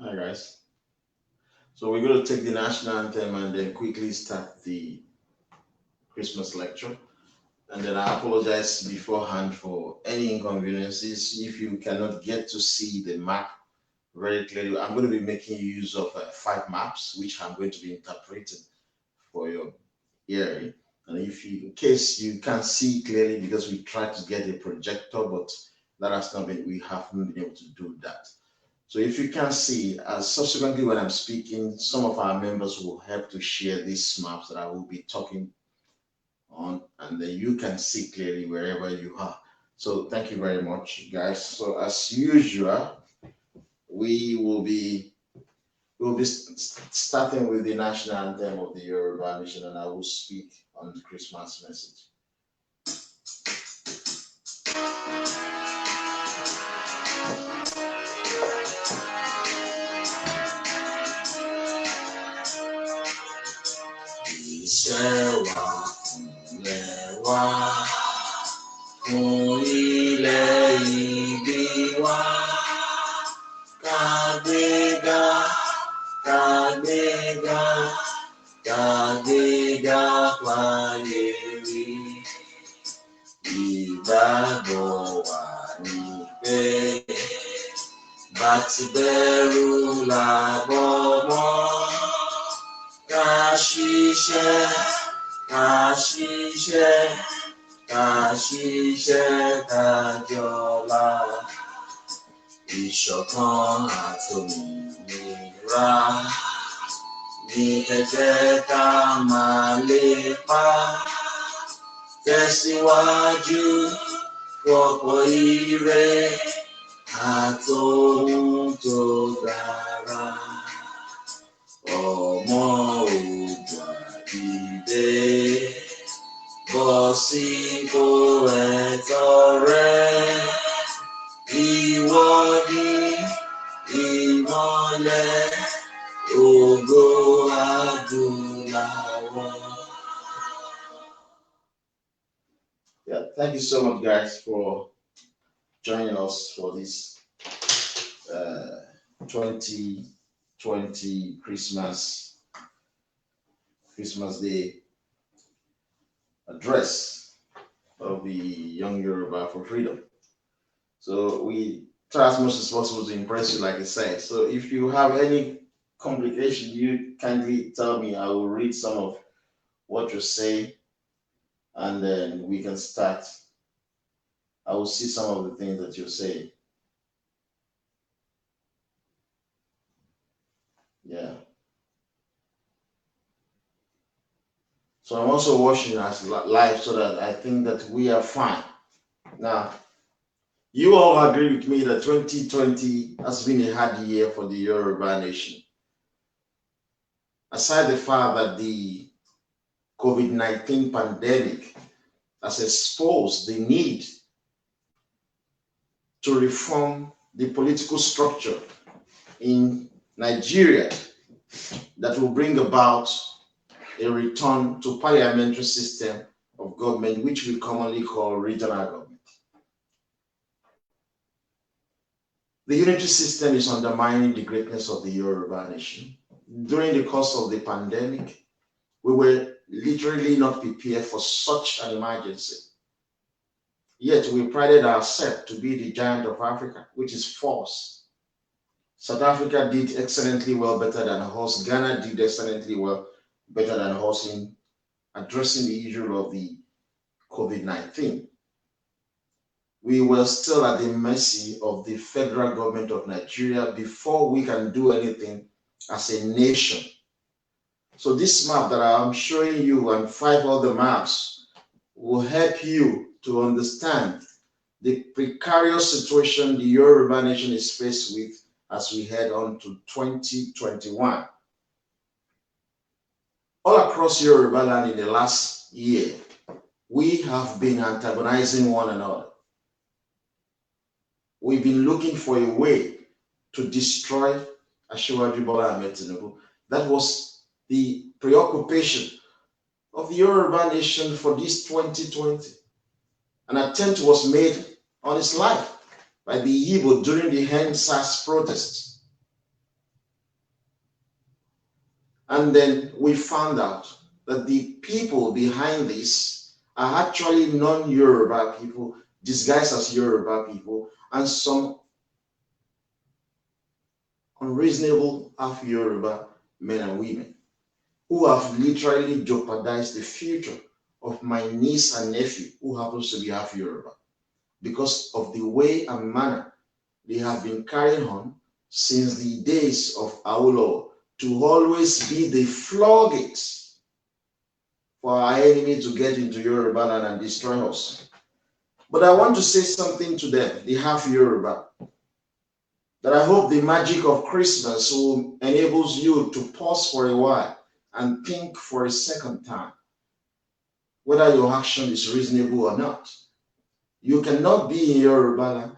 Hi guys. So we're going to take the national anthem and then quickly start the Christmas lecture. And then I apologize beforehand for any inconveniences. If you cannot get to see the map very clearly, I'm going to be making use of 5 maps, which I'm going to be interpreting for your hearing. And in case you can't see clearly, because we tried to get a projector, but that has not been, we haven't been able to do that. So if you can see, subsequently when I'm speaking, some of our members will help to share these maps that I will be talking on, and then you can see clearly wherever you are. So thank you very much, guys. So as usual, we'll be starting with the national anthem of the Yoruba Nation, and I will speak on the Christmas message. Fún ilẹ̀ ìbí wa, kàgbéga, kàgbéga, kàgbéga fáyé rí. Ìgbàgbọ́ wa ni pé bá ti bẹ̀rù làbọ̀ mọ́, ká ṣiṣẹ́, ká ṣiṣẹ́. Kàṣiṣẹ́ kájọlá, ìṣọ̀kan àtòmìnira ní ẹ jẹ́ ká máa lépa, tẹ̀síwájú fọ̀pọ̀ ire àtòhun tó dára. Ọmọ Oòduà dìde, bọ́ sípò ẹ̀tọ́ rẹ, ìwọ ni ìmọ́lẹ̀ ògo adúláwọ̀. Yeah, thank you so much, guys, for joining us for this 2020 Christmas Day address of the Young Yoruba for Freedom. So we try as much as possible to impress you, like I said. So if you have any complication, you kindly tell me. I will read some of what you say, and then we can start. I will see some of the things that you say. Yeah. So I'm also watching us live so that I think that we are fine. Now, you all agree with me that 2020 has been a hard year for the Yoruba nation. Aside the fact that the COVID-19 pandemic has exposed the need to reform the political structure in Nigeria that will bring about a return to parliamentary system of government, which we commonly call regional government. The unity system is undermining the greatness of the Yoruba nation. During the course of the pandemic, we were literally not prepared for such an emergency. Yet we prided ourselves to be the giant of Africa, which is false. South Africa did excellently well, better than us. Ghana did excellently well, better than us in addressing the issue of the COVID-19. We were still at the mercy of the federal government of Nigeria before we can do anything as a nation. So this map that I'm showing you and 5 other maps will help you to understand the precarious situation the Yoruba nation is faced with as we head on to 2021. All across Yoruba land in the last year, we have been antagonizing one another. We've been looking for a way to destroy Asiwaju Bola Ahmed Tinubu. That was the preoccupation of the Yoruba nation for this 2020. An attempt was made on his life by the Igbo during the End SARS protests. And then we found out that the people behind this are actually non-Yoruba people disguised as Yoruba people, and some unreasonable half-Yoruba men and women who have literally jeopardized the future of my niece and nephew who happens to be half Yoruba because of the way and manner they have been carrying on since the days of Awolowo to always be the floodgates for our enemy to get into Yoruba land and destroy us. But I want to say something to them, the half Yoruba, that I hope the magic of Christmas will enables you to pause for a while and think for a second time whether your action is reasonable or not. You cannot be in Yoruba land,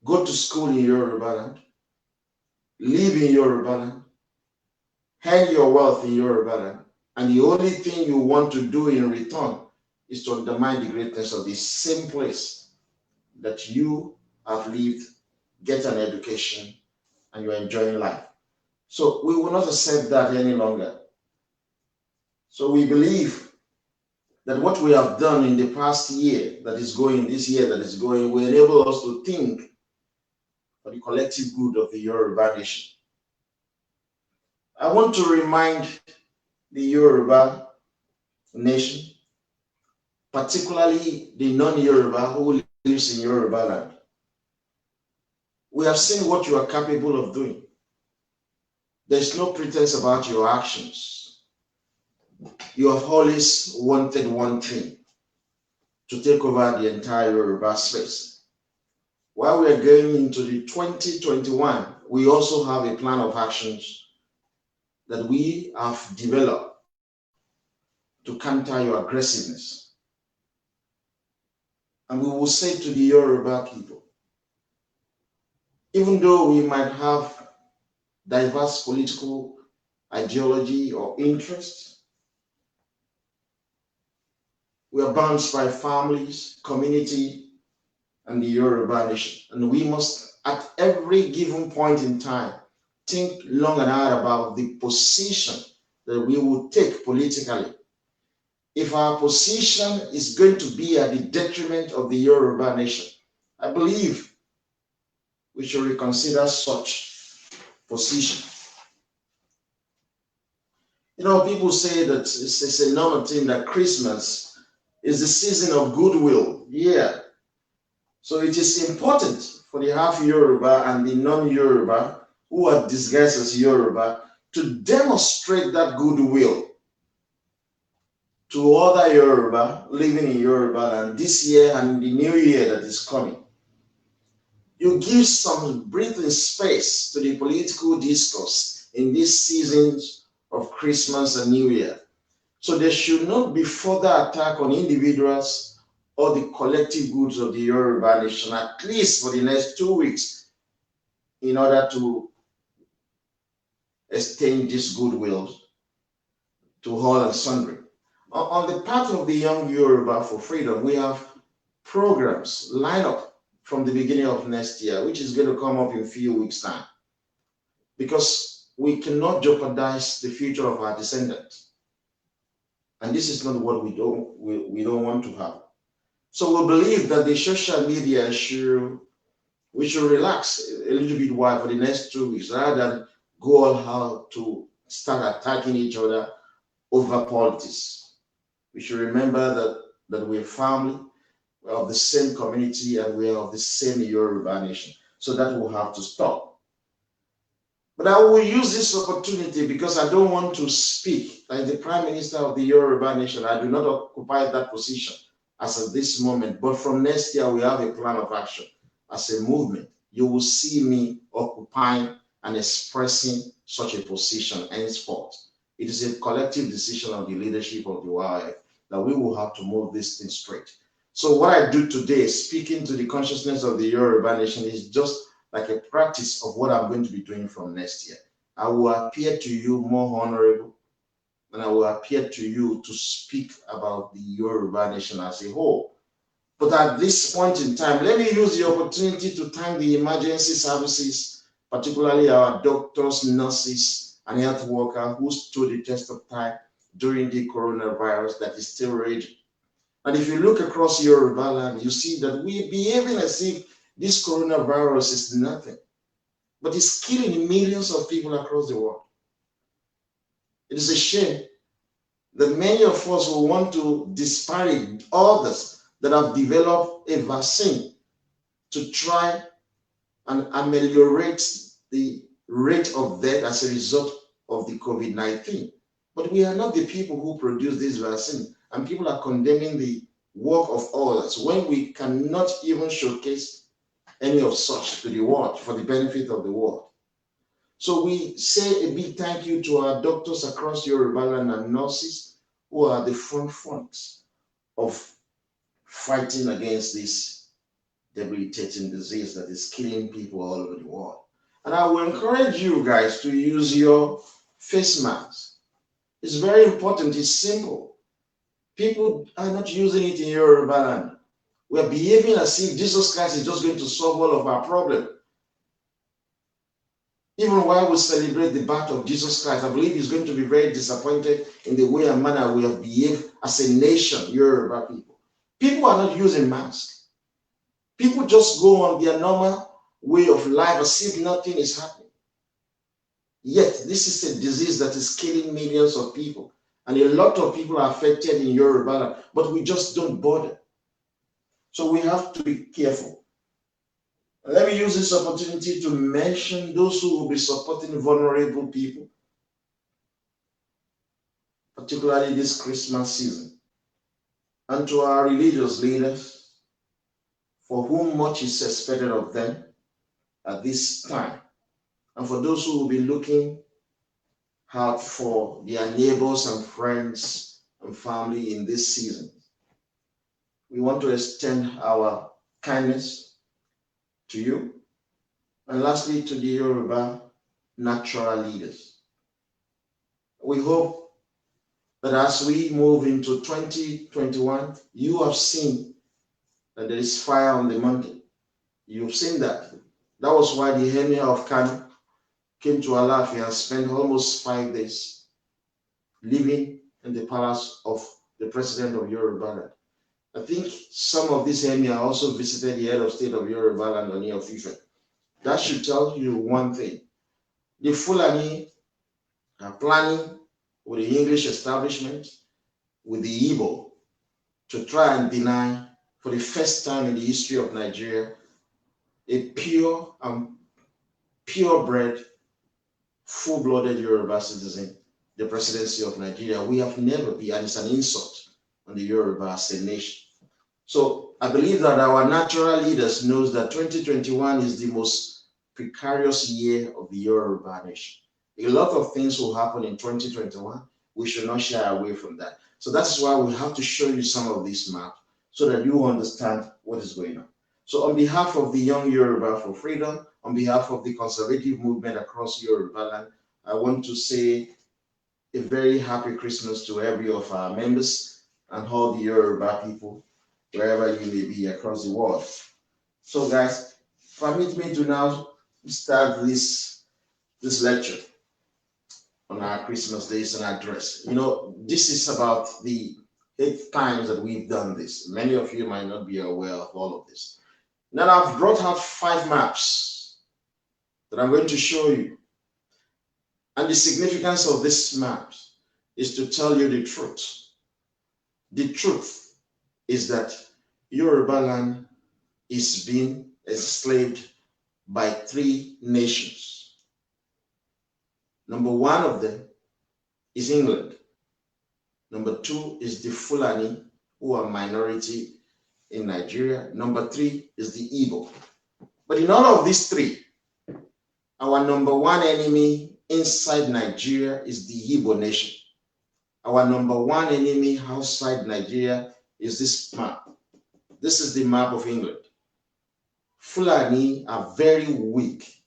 go to school in Yoruba land, live in Yoruba land, earn your wealth in Yoruba land, and the only thing you want to do in return is to undermine the greatness of the same place that you have lived, get an education, and you're enjoying life. So we will not accept that any longer. So we believe that what we have done in the past year that is going, this year that is going, will enable us to think for the collective good of the Yoruba nation. I want to remind the Yoruba nation, particularly the non-Yoruba who lives in Yoruba land. We have seen what you are capable of doing. There's no pretense about your actions. You have always wanted one thing, to take over the entire Yoruba space. While we are going into the 2021, we also have a plan of actions that we have developed to counter your aggressiveness. And we will say to the Yoruba people, even though we might have diverse political ideology or interests, we are bound by families, community, and the Yoruba nation. And we must, at every given point in time, think long and hard about the position that we will take politically. If our position is going to be at the detriment of the Yoruba nation, I believe we should reconsider such position. You know, people say that it's a normal thing that Christmas is the season of goodwill. Yeah. So it is important for the half Yoruba and the non-Yoruba who are disguised as Yoruba to demonstrate that goodwill to other Yoruba living in Yoruba land this year and the new year that is coming. You give some breathing space to the political discourse in these seasons of Christmas and New Year. So there should not be further attack on individuals or the collective goods of the Yoruba nation, at least for the next 2 weeks, in order to extend this goodwill to all and sundry. On the part of the Young Yoruba for Freedom, we have programs lined up from the beginning of next year, which is going to come up in a few weeks' time, because we cannot jeopardize the future of our descendants. And this is not what we don't want to have. So we believe that the social media we should relax a little bit while for the next 2 weeks, rather than go all out to start attacking each other over politics. We should remember that we're family, we're of the same community, and we're of the same Yoruba nation. So that will have to stop. But I will use this opportunity because I don't want to speak like the Prime Minister of the Yoruba nation. I do not occupy that position as of this moment. But from next year, we have a plan of action as a movement. You will see me occupying and expressing such a position henceforth. It is a collective decision of the leadership of the YF that we will have to move this thing straight. So what I do today, speaking to the consciousness of the Yoruba nation, is just like a practice of what I'm going to be doing from next year. I will appear to you more honorable, and I will appear to you to speak about the Yoruba nation as a whole. But at this point in time, let me use the opportunity to thank the emergency services, particularly our doctors, nurses, an health worker who stood the test of time during the coronavirus that is still raging. And if you look across Yoruba land, you see that we're behaving as if this coronavirus is nothing, but it's killing millions of people across the world. It is a shame that many of us will want to disparage others that have developed a vaccine to try and ameliorate the rate of death as a result of the COVID-19. But we are not the people who produce this vaccine, and people are condemning the work of others when we cannot even showcase any of such to the world for the benefit of the world. So we say a big thank you to our doctors across Yoruba land and nurses who are the fronts of fighting against this debilitating disease that is killing people all over the world. And I will encourage you guys to use your face mask. It's very important. It's simple. People are not using it in Yoruba land. We are behaving as if Jesus Christ is just going to solve all of our problems. Even while we celebrate the birth of Jesus Christ, I believe he's going to be very disappointed in the way and manner we have behaved as a nation, Yoruba people. People are not using masks. People just go on their normal way of life as if nothing is happening. Yet, this is a disease that is killing millions of people. And a lot of people are affected in Yoruba, but we just don't bother. So we have to be careful. Let me use this opportunity to mention those who will be supporting vulnerable people, particularly this Christmas season, and to our religious leaders, for whom much is expected of them at this time, and for those who will be looking out for their neighbors and friends and family in this season. We want to extend our kindness to you, and lastly to the Yoruba natural leaders. We hope that as we move into 2021, you have seen that there is fire on the mountain. You've seen that. That was why the Emir of Kano came to Alaafin and spent almost 5 days living in the palace of the president of Yoruba land. I think some of these Emir also visited the head of state of Yoruba land on Ooni of Ife. That should tell you one thing. The Fulani are planning with the English establishment, with the Igbo, to try and deny, for the first time in the history of Nigeria, a pure and purebred, full-blooded Yoruba citizen, the presidency of Nigeria. We have never been, and it's an insult on the Yoruba as a nation. So I believe that our natural leaders knows that 2021 is the most precarious year of the Yoruba nation. A lot of things will happen in 2021. We should not shy away from that. So that's why we have to show you some of these maps so that you understand what is going on. So on behalf of the Young Yoruba for Freedom, on behalf of the conservative movement across Yoruba land, I want to say a very happy Christmas to every of our members and all the Yoruba people, wherever you may be across the world. So guys, permit me to now start this lecture on our Christmas days and address. You know, this is about the 8th times that we've done this. Many of you might not be aware of all of this. Now I've brought out 5 maps that I'm going to show you. And the significance of these maps is to tell you the truth. The truth is that Yoruba land is being enslaved by 3 nations. Number 1 of them is England. Number 2 is the Fulani, who are minority in Nigeria. Number 3 is the Igbo. But in all of these 3, our number 1 enemy inside Nigeria is the Igbo nation. Our number 1 enemy outside Nigeria is this map. This is the map of England. Fulani are very weak.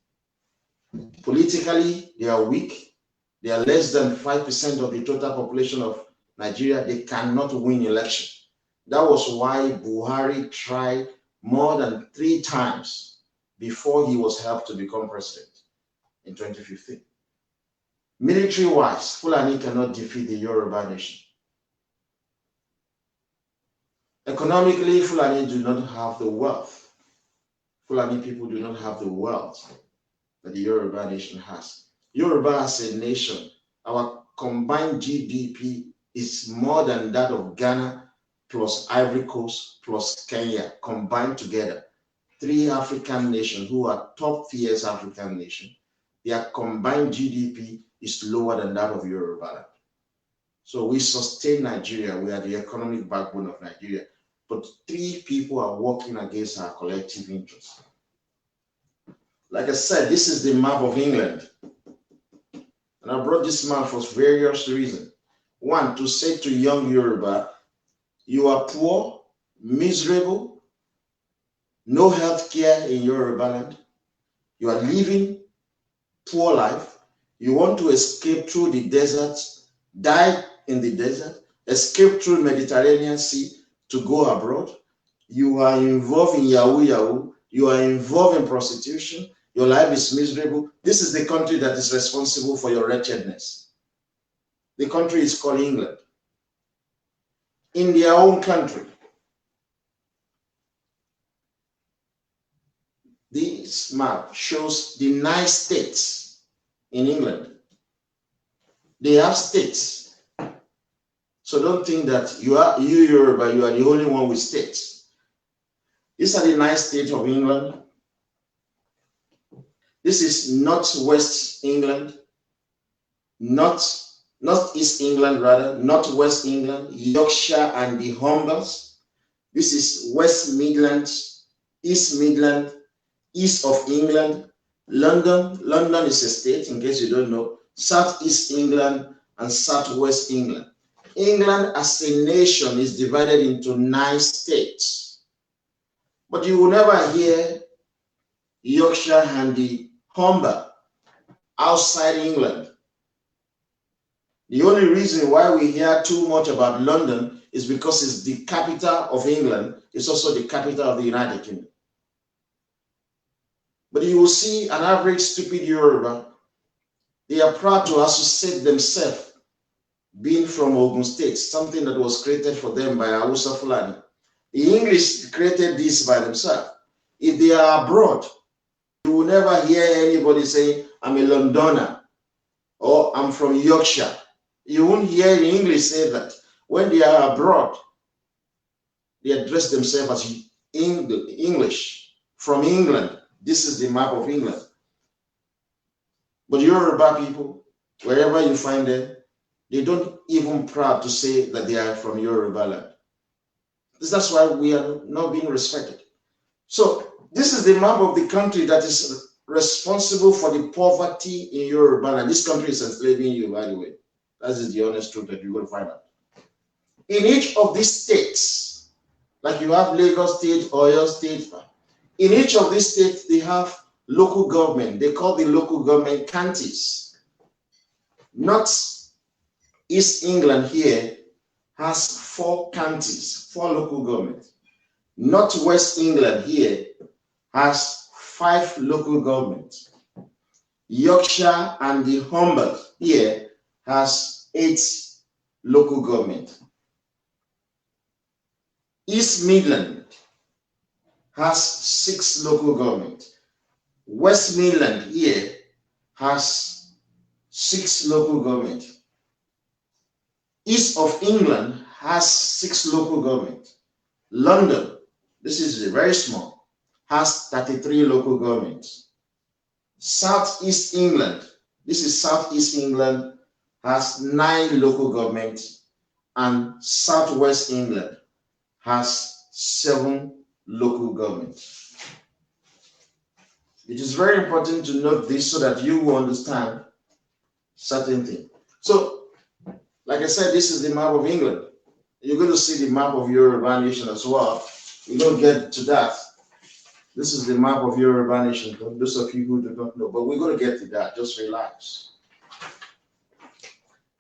Politically, they are weak. They are less than 5% of the total population of Nigeria. They cannot win election. That was why Buhari tried more than 3 times before he was helped to become president in 2015. Military-wise, Fulani cannot defeat the Yoruba nation. Economically, Fulani do not have the wealth. Fulani people do not have the wealth that the Yoruba nation has. Yoruba as a nation, our combined GDP is more than that of Ghana plus Ivory Coast plus Kenya combined together. 3 African nations who are top tiers African nation, their combined GDP is lower than that of Yoruba. So we sustain Nigeria. We are the economic backbone of Nigeria. But 3 people are working against our collective interests. Like I said, this is the map of England. And I brought this map for various reasons. One, to say to young Yoruba, you are poor, miserable, no health care in Yoruba land. You are living poor life. You want to escape through the desert, die in the desert, escape through the Mediterranean Sea to go abroad. You are involved in Yahoo. You are involved in prostitution. Your life is miserable. This is the country that is responsible for your wretchedness. The country is called England. In their own country, this map shows the 9 states in England. They have states. So don't think that you Yoruba, you are the only one with states. These are the 9 states of England. This is Northwest England, Northeast England rather, Northwest England, Yorkshire and the Humbles. This is West Midlands, East Midland, East of England, London. London is a state, in case you don't know, Southeast England and Southwest England. England as a nation is divided into 9 states. But you will never hear Yorkshire and the Humber outside England. The only reason why we hear too much about London is because it's the capital of England. It's also the capital of the United Kingdom. But you will see an average stupid Yoruba, they are proud to associate themselves being from Ogun State, something that was created for them by Hausa Fulani. The English created this by themselves. If they are abroad, you will never hear anybody saying, I'm a Londoner or I'm from Yorkshire. You won't hear the English say that. When they are abroad, they address themselves as English, from England. This is the map of England. But Yoruba people, wherever you find them, they don't even proud to say that they are from Yoruba land. That's why we are not being respected. So this is the map of the country that is responsible for the poverty in Yoruba land. This country is enslaving you, by the way. That is the honest truth that you're going to find out. In each of these states, like you have Lagos State, Oyo State, in each of these states, they have local government. They call the local government counties. Northeast England here has 4 counties, 4 local governments. Northwest England here has 5 local governments. Yorkshire and the Humber here has 8 local government. East Midland has 6 local government. West Midland here has 6 local government. East of England has 6 local government. London, this is very small, has 33 local governments. Southeast England, this is Southeast England, has 9 local governments, and Southwest England has 7 local governments. It is very important to note this so that you will understand certain things. So, like I said, this is the map of England. You're going to see the map of Yoruba nation as well. We don't get to that. This is the map of Yoruba nation, for those of you who do not know, but we're going to get to that. Just relax.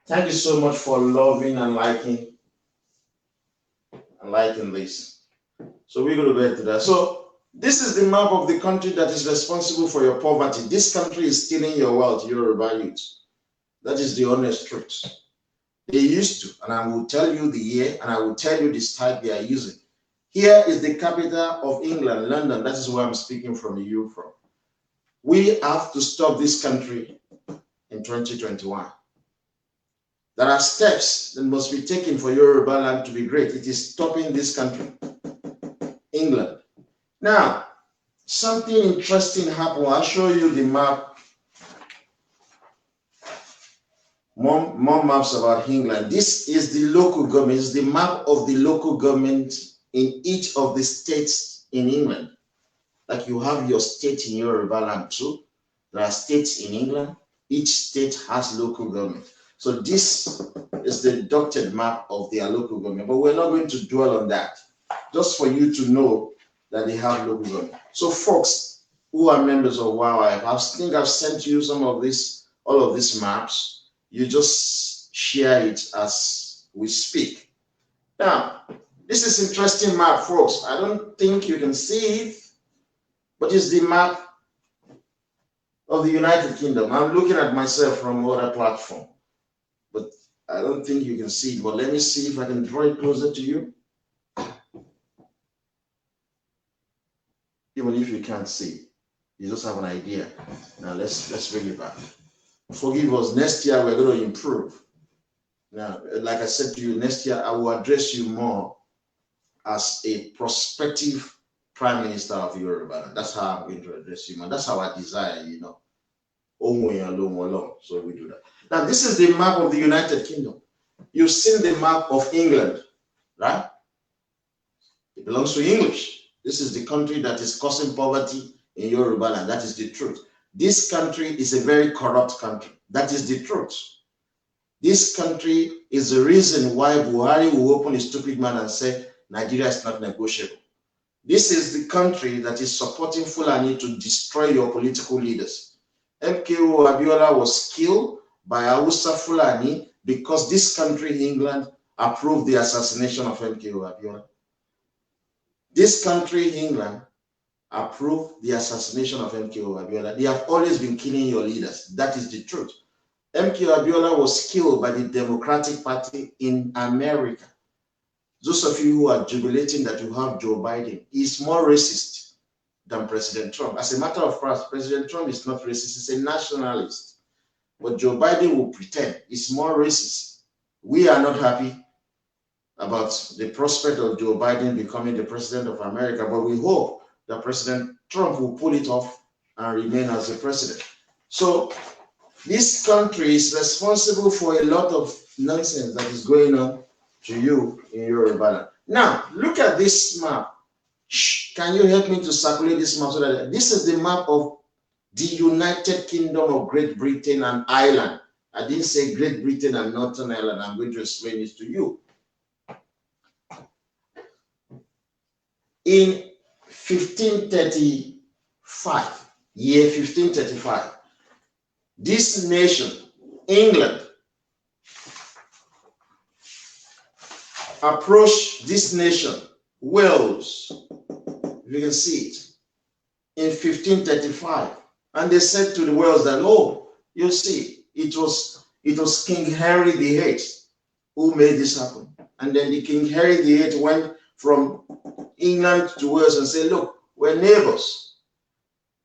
Thank you so much for loving and liking this. So we're going to get to that. So this is the map of the country that is responsible for your poverty. This country is stealing your wealth, Yoruba youth. That is the honest truth. They used to, and I will tell you the year, and I will tell you the style they are using. Here is the capital of England, London. That is where I'm speaking from you from. We have to stop this country in 2021. There are steps that must be taken for Yoruba land to be great. It is stopping this country, England. Now, something interesting happened. I'll show you the map. More maps about England. This is the local government. It's the map of the local government in each of the states in England. Like you have your state in Yoruba land too. There are states in England. Each state has local government. So this is the dotted map of their local government. But we're not going to dwell on that. Just for you to know that they have local government. So folks who are members of WOWIFE, I think I've sent you some of this, all of these maps. You just share it as we speak. Now, this is interesting map, folks. I don't think you can see it, but it's the map of the United Kingdom. I'm looking at myself from other platform, but I don't think you can see it. But let me see if I can draw it closer to you. Even if you can't see, you just have an idea. Now let's bring it back. Forgive us. Next year we're going to improve. Now, like I said to you, next year I will address you more as a prospective Prime Minister of Yoruba. That's how I'm going to address you, man. That's our desire, you know. So we do that. Now, this is the map of the United Kingdom. You've seen the map of England, right? It belongs to English. This is the country that is causing poverty in Yoruba land. That is the truth. This country is a very corrupt country. That is the truth. This country is the reason why Buhari will open a stupid mouth and say Nigeria is not negotiable. This is the country that is supporting Fulani to destroy your political leaders. MKO Abiola was killed by Hausa Fulani because this country, England, approved the assassination of MKO Abiola. This country, England, approved the assassination of MKO Abiola. They have always been killing your leaders. That is the truth. MKO Abiola was killed by the Democratic Party in America. Those of you who are jubilating that you have Joe Biden, he's more racist than President Trump. As a matter of fact, President Trump is not racist, he's a nationalist. But Joe Biden will pretend he's more racist. We are not happy about the prospect of Joe Biden becoming the president of America, but we hope that President Trump will pull it off and remain as the president. So this country is responsible for a lot of nonsense that is going on to you in Yoruba land. Now, look at this map. Can you help me to circulate this map? So that this is the map of the United Kingdom of Great Britain and Ireland. I didn't say Great Britain and Northern Ireland. I'm going to explain this to you. In 1535, year 1535, this nation, England, approached this nation, Wales, if you can see it, in 1535. And they said to the Wales that, oh, you see, it was King Henry VIII who made this happen. And then the King Henry VIII went from England to Wales and said, look, we're neighbors.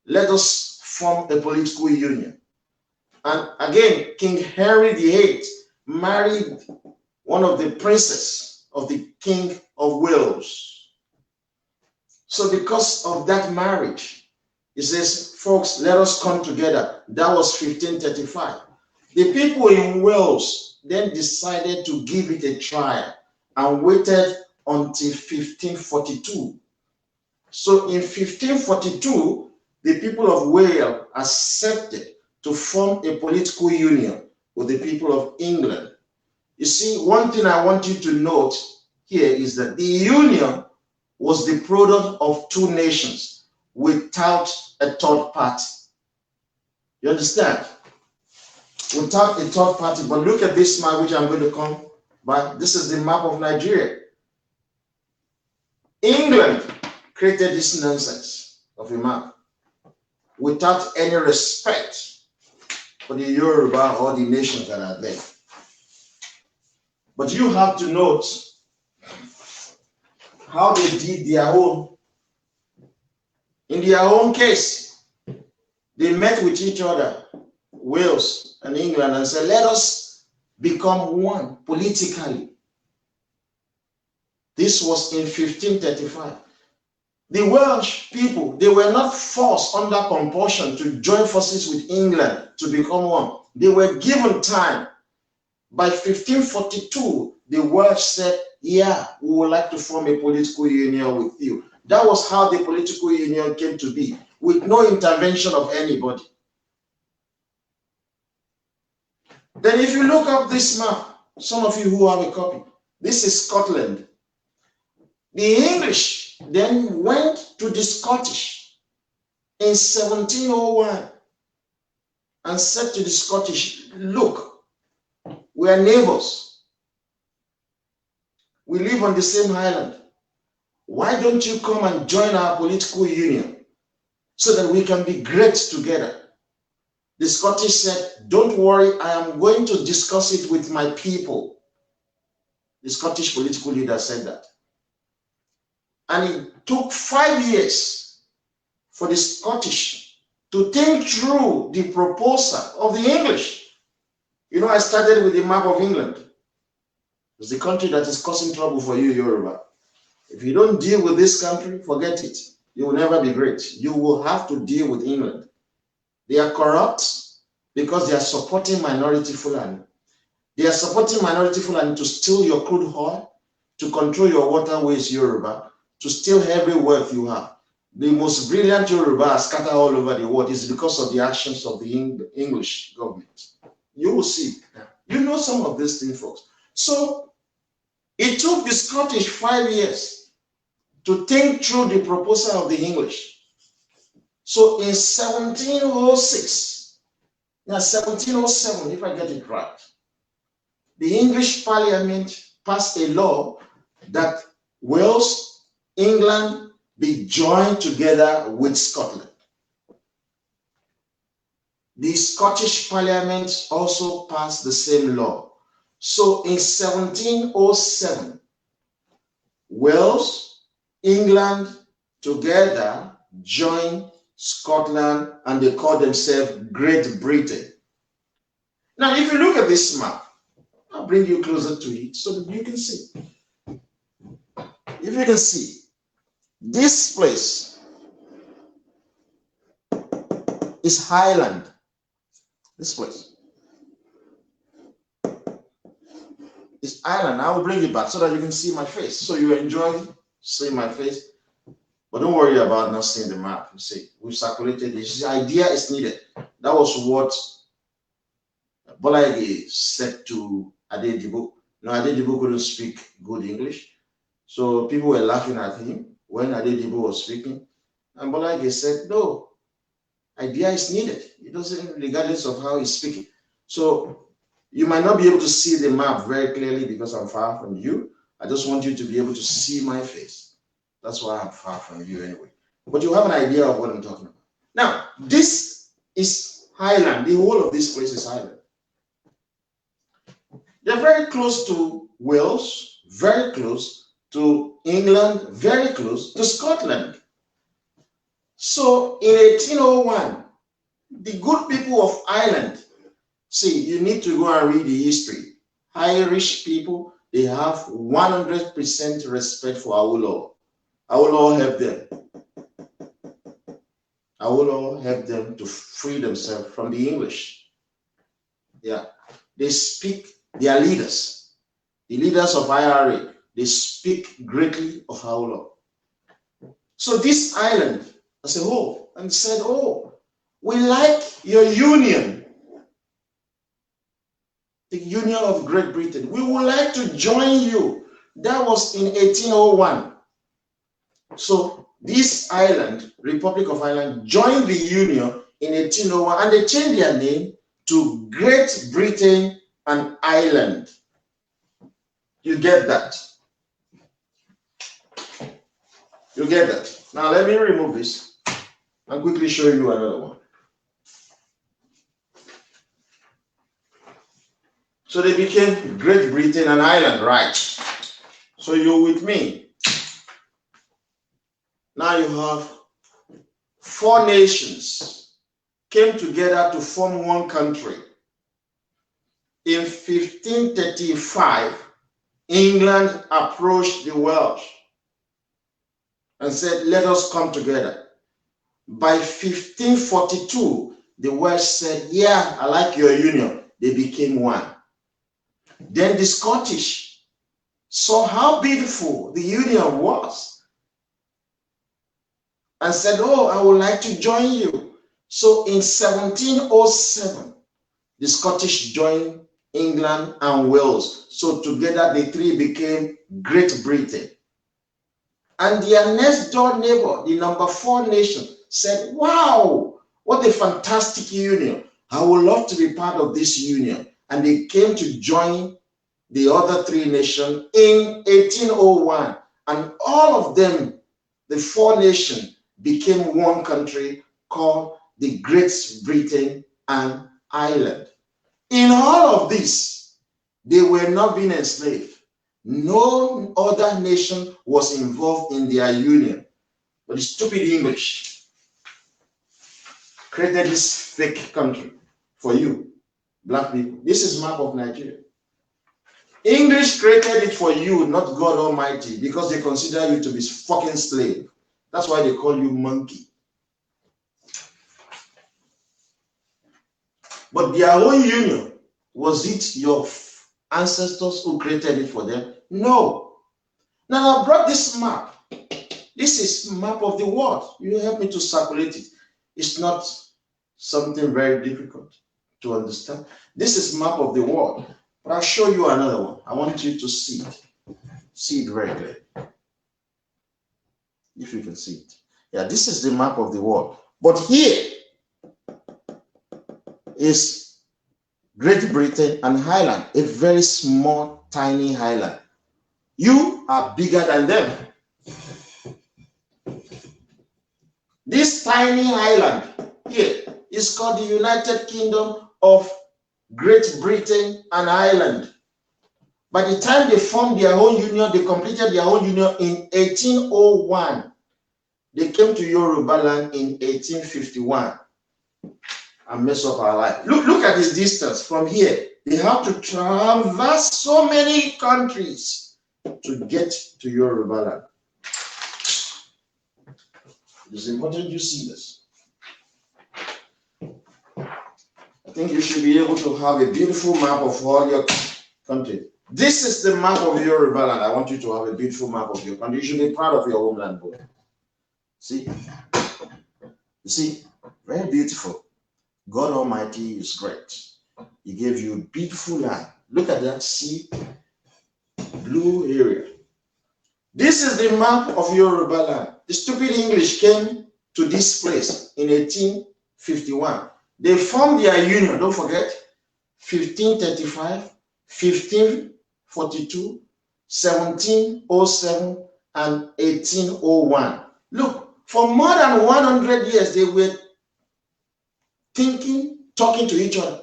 Let us form a political union. And again, King Henry VIII married one of the princes of the King of Wales. So because of that marriage, he says, folks, let us come together. That was 1535. The people in Wales then decided to give it a try and waited until 1542. So in 1542, the people of Wales accepted to form a political union with the people of England. You see, one thing I want you to note here is that the union was the product of two nations without a third party. You understand? Without a third party. But look at this map, which I'm going to come back. This is the map of Nigeria. England created this nonsense of a map without any respect for the Yoruba or the nations that are there. But you have to note how they did their own. In their own case, they met with each other, Wales and England, and said, let us become one politically. This was in 1535. The Welsh people, they were not forced under compulsion to join forces with England to become one. They were given time. By 1542, the Welsh said, yeah, we would like to form a political union with you. That was how the political union came to be, with no intervention of anybody. Then if you look up this map, some of you who have a copy, this is Scotland. The English then went to the Scottish in 1701 and said to the Scottish, look, we are neighbors. We live on the same island. Why don't you come and join our political union so that we can be great together? The Scottish said, don't worry, I am going to discuss it with my people. The Scottish political leader said that. And it took 5 years for the Scottish to think through the proposal of the English. You know, I started with the map of England. It's the country that is causing trouble for you, Yoruba. If you don't deal with this country, forget it. You will never be great. You will have to deal with England. They are corrupt because they are supporting minority Fulani. They are supporting minority Fulani to steal your crude oil, to control your waterways, Yoruba, to steal every wealth you have. The most brilliant Yoruba are scattered all over the world is because of the actions of the English government. You will see. You know some of these things, folks. So it took the Scottish 5 years to think through the proposal of the English. So in 1706, now 1707, if I get it right, the English Parliament passed a law that Wales, England be joined together with Scotland. The Scottish Parliament also passed the same law. So in 1707, Wales, England together joined Scotland and they call themselves Great Britain. Now, if you look at this map, I'll bring you closer to it so that you can see. If you can see, this place is Highland. This place is Ireland. I will bring it back so that you can see my face. So you enjoy seeing my face. But don't worry about not seeing the map. You see, we've circulated this. The idea is needed. That was what Bolage said to Adeyinka. No, Adeyinka couldn't speak good English. So people were laughing at him when Adeyinka was speaking. And Bolage said, no, idea is needed. It doesn't, regardless of how he's speaking. So you might not be able to see the map very clearly because I'm far from you. I just want you to be able to see my face. That's why I'm far from you anyway. But you have an idea of what I'm talking about. Now, this is Highland. The whole of this place is Highland. They're very close to Wales, very close to England, very close to Scotland. So in 1801, the good people of Ireland, see, you need to go and read the history. Irish people, they have 100% respect for Awolowo. Awolowo helped them. Awolowo helped them to free themselves from the English. Yeah, they speak, they are leaders. The leaders of IRA, they speak greatly of Awolowo. So this island as a whole, and said, oh, we like your union, the Union of Great Britain. We would like to join you. That was in 1801. So this island, Republic of Ireland, joined the Union in 1801 and they changed their name to Great Britain and Ireland. You get that? You get that? Now let me remove this and quickly show you another one. So they became Great Britain and Ireland, right? So you're with me. Now you have 4 nations came together to form one country. In 1535, England approached the Welsh and said, let us come together. By 1542, the Welsh said, yeah, I like your union. They became one. Then the Scottish saw how beautiful the union was and said, oh, I would like to join you. So in 1707, the Scottish joined England and Wales. So together the 3 became Great Britain. And their next door neighbor, the number 4 nation, said, wow, what a fantastic union. I would love to be part of this union. And they came to join the other 3 nations in 1801. And all of them, the 4 nations, became one country called the Great Britain and Ireland. In all of this, they were not being enslaved. No other nation was involved in their union. But the stupid English created this fake country for you, black people. This is map of Nigeria. English created it for you, not God Almighty, because they consider you to be fucking slave. That's why they call you monkey. But their own union, was it your ancestors who created it for them? No. Now I brought this map. This is map of the world. You help me to circulate it. It's not something very difficult to understand. This is map of the world. But I'll show you another one. I want you to see it. See it very clearly. If you can see it. Yeah, this is the map of the world. But here is Great Britain and Ireland, a very small, tiny island. You are bigger than them. This tiny island here is called the United Kingdom of Great Britain and Ireland. By the time they formed their own union, they completed their own union in 1801. They came to Yoruba land in 1851 and mess up our life. Look at this distance from here. They have to traverse so many countries to get to Yoruba land. It's important you see this. I think you should be able to have a beautiful map of all your country. This is the map of Yoruba land. I want you to have a beautiful map of your country. You should be proud of your homeland, boy. See? You see? Very beautiful. God Almighty is great. He gave you a beautiful land. Look at that sea, blue area. This is the map of Yoruba land. The stupid English came to this place in 1851. They formed their union, don't forget, 1535, 1542, 1707, and 1801. Look, for more than 100 years, they were thinking, talking to each other,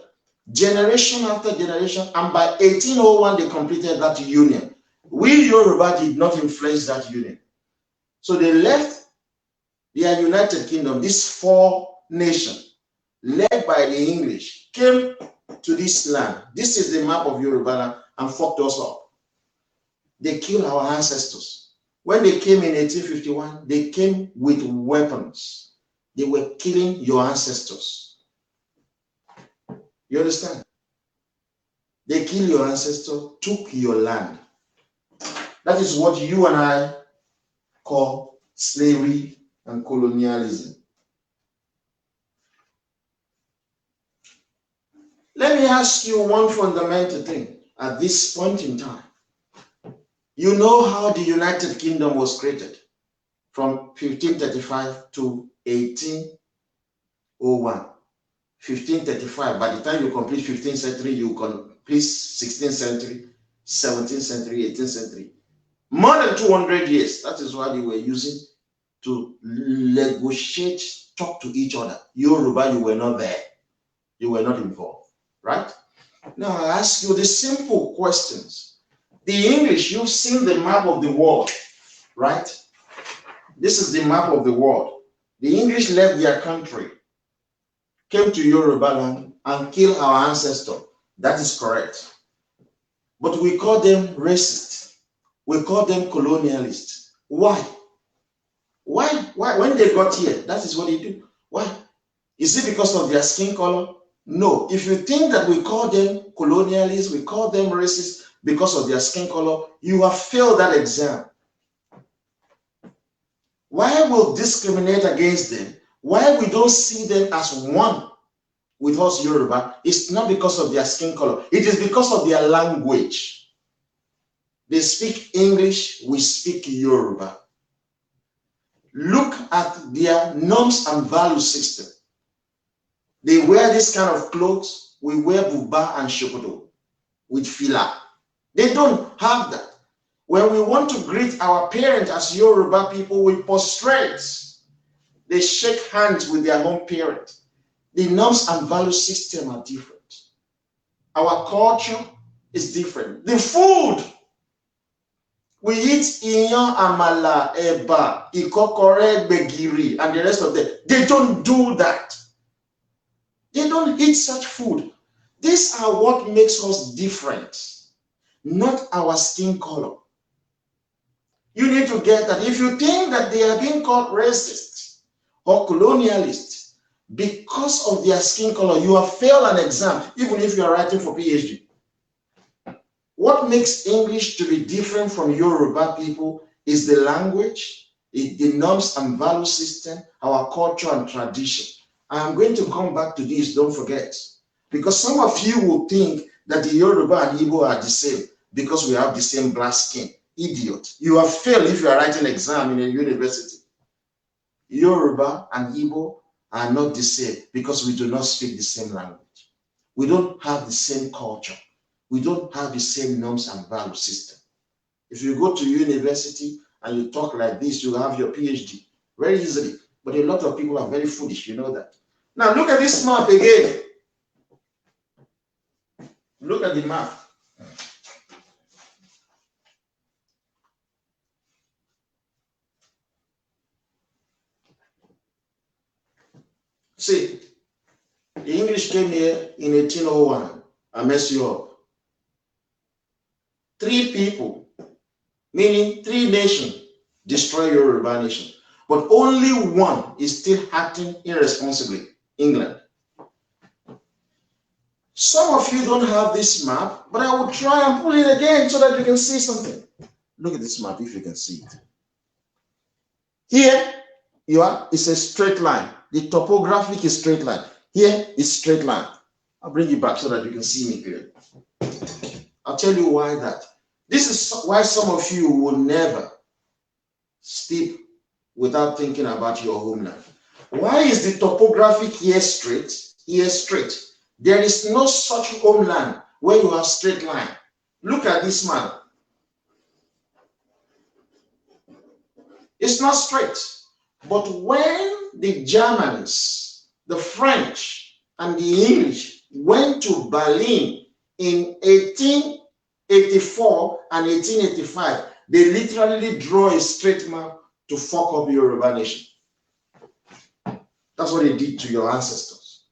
generation after generation, and by 1801, they completed that union. We Yoruba did not influence that union. So they left their United Kingdom, these 4 nations, led by the English, came to this land. This is the map of Yoruba land and fucked us up. They killed our ancestors. When they came in 1851, they came with weapons. They were killing your ancestors. You understand? They killed your ancestor, took your land. That is what you and I call slavery and colonialism. Let me ask you one fundamental thing at this point in time. You know how the United Kingdom was created from 1535 to 1801. 1535, by the time you complete 15th century, you complete 16th century, 17th century, 18th century. More than 200 years. That is what they were using to negotiate, talk to each other. Yoruba, you were not there. You were not involved, right? Now I ask you the simple questions. The English, you've seen the map of the world, right? This is the map of the world. The English left their country, came to Yoruba land and killed our ancestors. That is correct. But we call them racist. We call them colonialists. Why? Why? When they got here, that is what they do. Why? Is it because of their skin color? No. If you think that we call them colonialists, we call them racist because of their skin color, you have failed that exam. Why we discriminate against them? Why we don't see them as one with us Yoruba? It's not because of their skin color. It is because of their language. They speak English, we speak Yoruba. Look at their norms and value system. They wear this kind of clothes. We wear buba and shokoto with fila. They don't have that. When we want to greet our parents as Yoruba people, we prostrate. They shake hands with their own parent. The norms and value system are different. Our culture is different. The food. We eat iyan, amala, eba, ikokore, begiri, and the rest of them. They don't do that. They don't eat such food. These are what makes us different, not our skin color. You need to get that. If you think that they are being called racist or colonialist because of their skin color, you have failed an exam, even if you are writing for PhD. What makes English to be different from Yoruba people is the language, the norms and value system, our culture and tradition. I'm going to come back to this, don't forget. Because some of you will think that the Yoruba and Igbo are the same because we have the same black skin. Idiot. You have failed if you are writing an exam in a university. Yoruba and Igbo are not the same because we do not speak the same language. We don't have the same culture. We don't have the same norms and value system. If you go to university and you talk like this, you have your PhD very easily. But a lot of people are very foolish, you know that. Now look at this map again. Look at the map. See, the English came here in 1801 and messed you up. 3 people, meaning 3 nations, destroy Yoruba nation. But only one is still acting irresponsibly, England. Some of you don't have this map, but I will try and pull it again so that you can see something. Look at this map if you can see it. Here, it's a straight line. The topographic is straight line. Here is straight line. I'll bring you back so that you can see me clearly. I'll tell you why that. This is why some of you will never sleep without thinking about your homeland. Why is the topographic here straight, here straight? There is no such homeland where you have straight line. Look at this map. It's not straight. But when the Germans, the French, and the English went to Berlin in 1884 and 1885, they literally draw a straight map to fuck up Yoruba nation. That's what they did to your ancestors.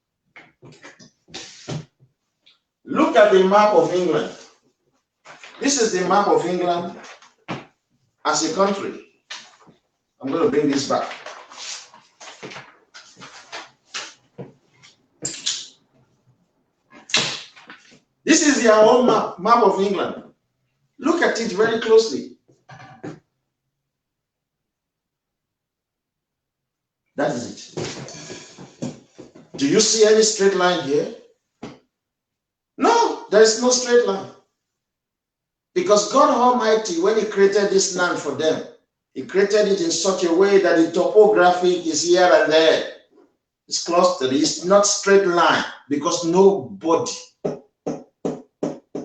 Look at the map of England. This is the map of England as a country. I'm going to bring this back. This is their own map of England. Look at it very closely. That is it. Do you see any straight line here? No, there is no straight line. Because God Almighty, when He created this land for them, He created it in such a way that the topographic is here and there. It's clustered. It's not straight line because nobody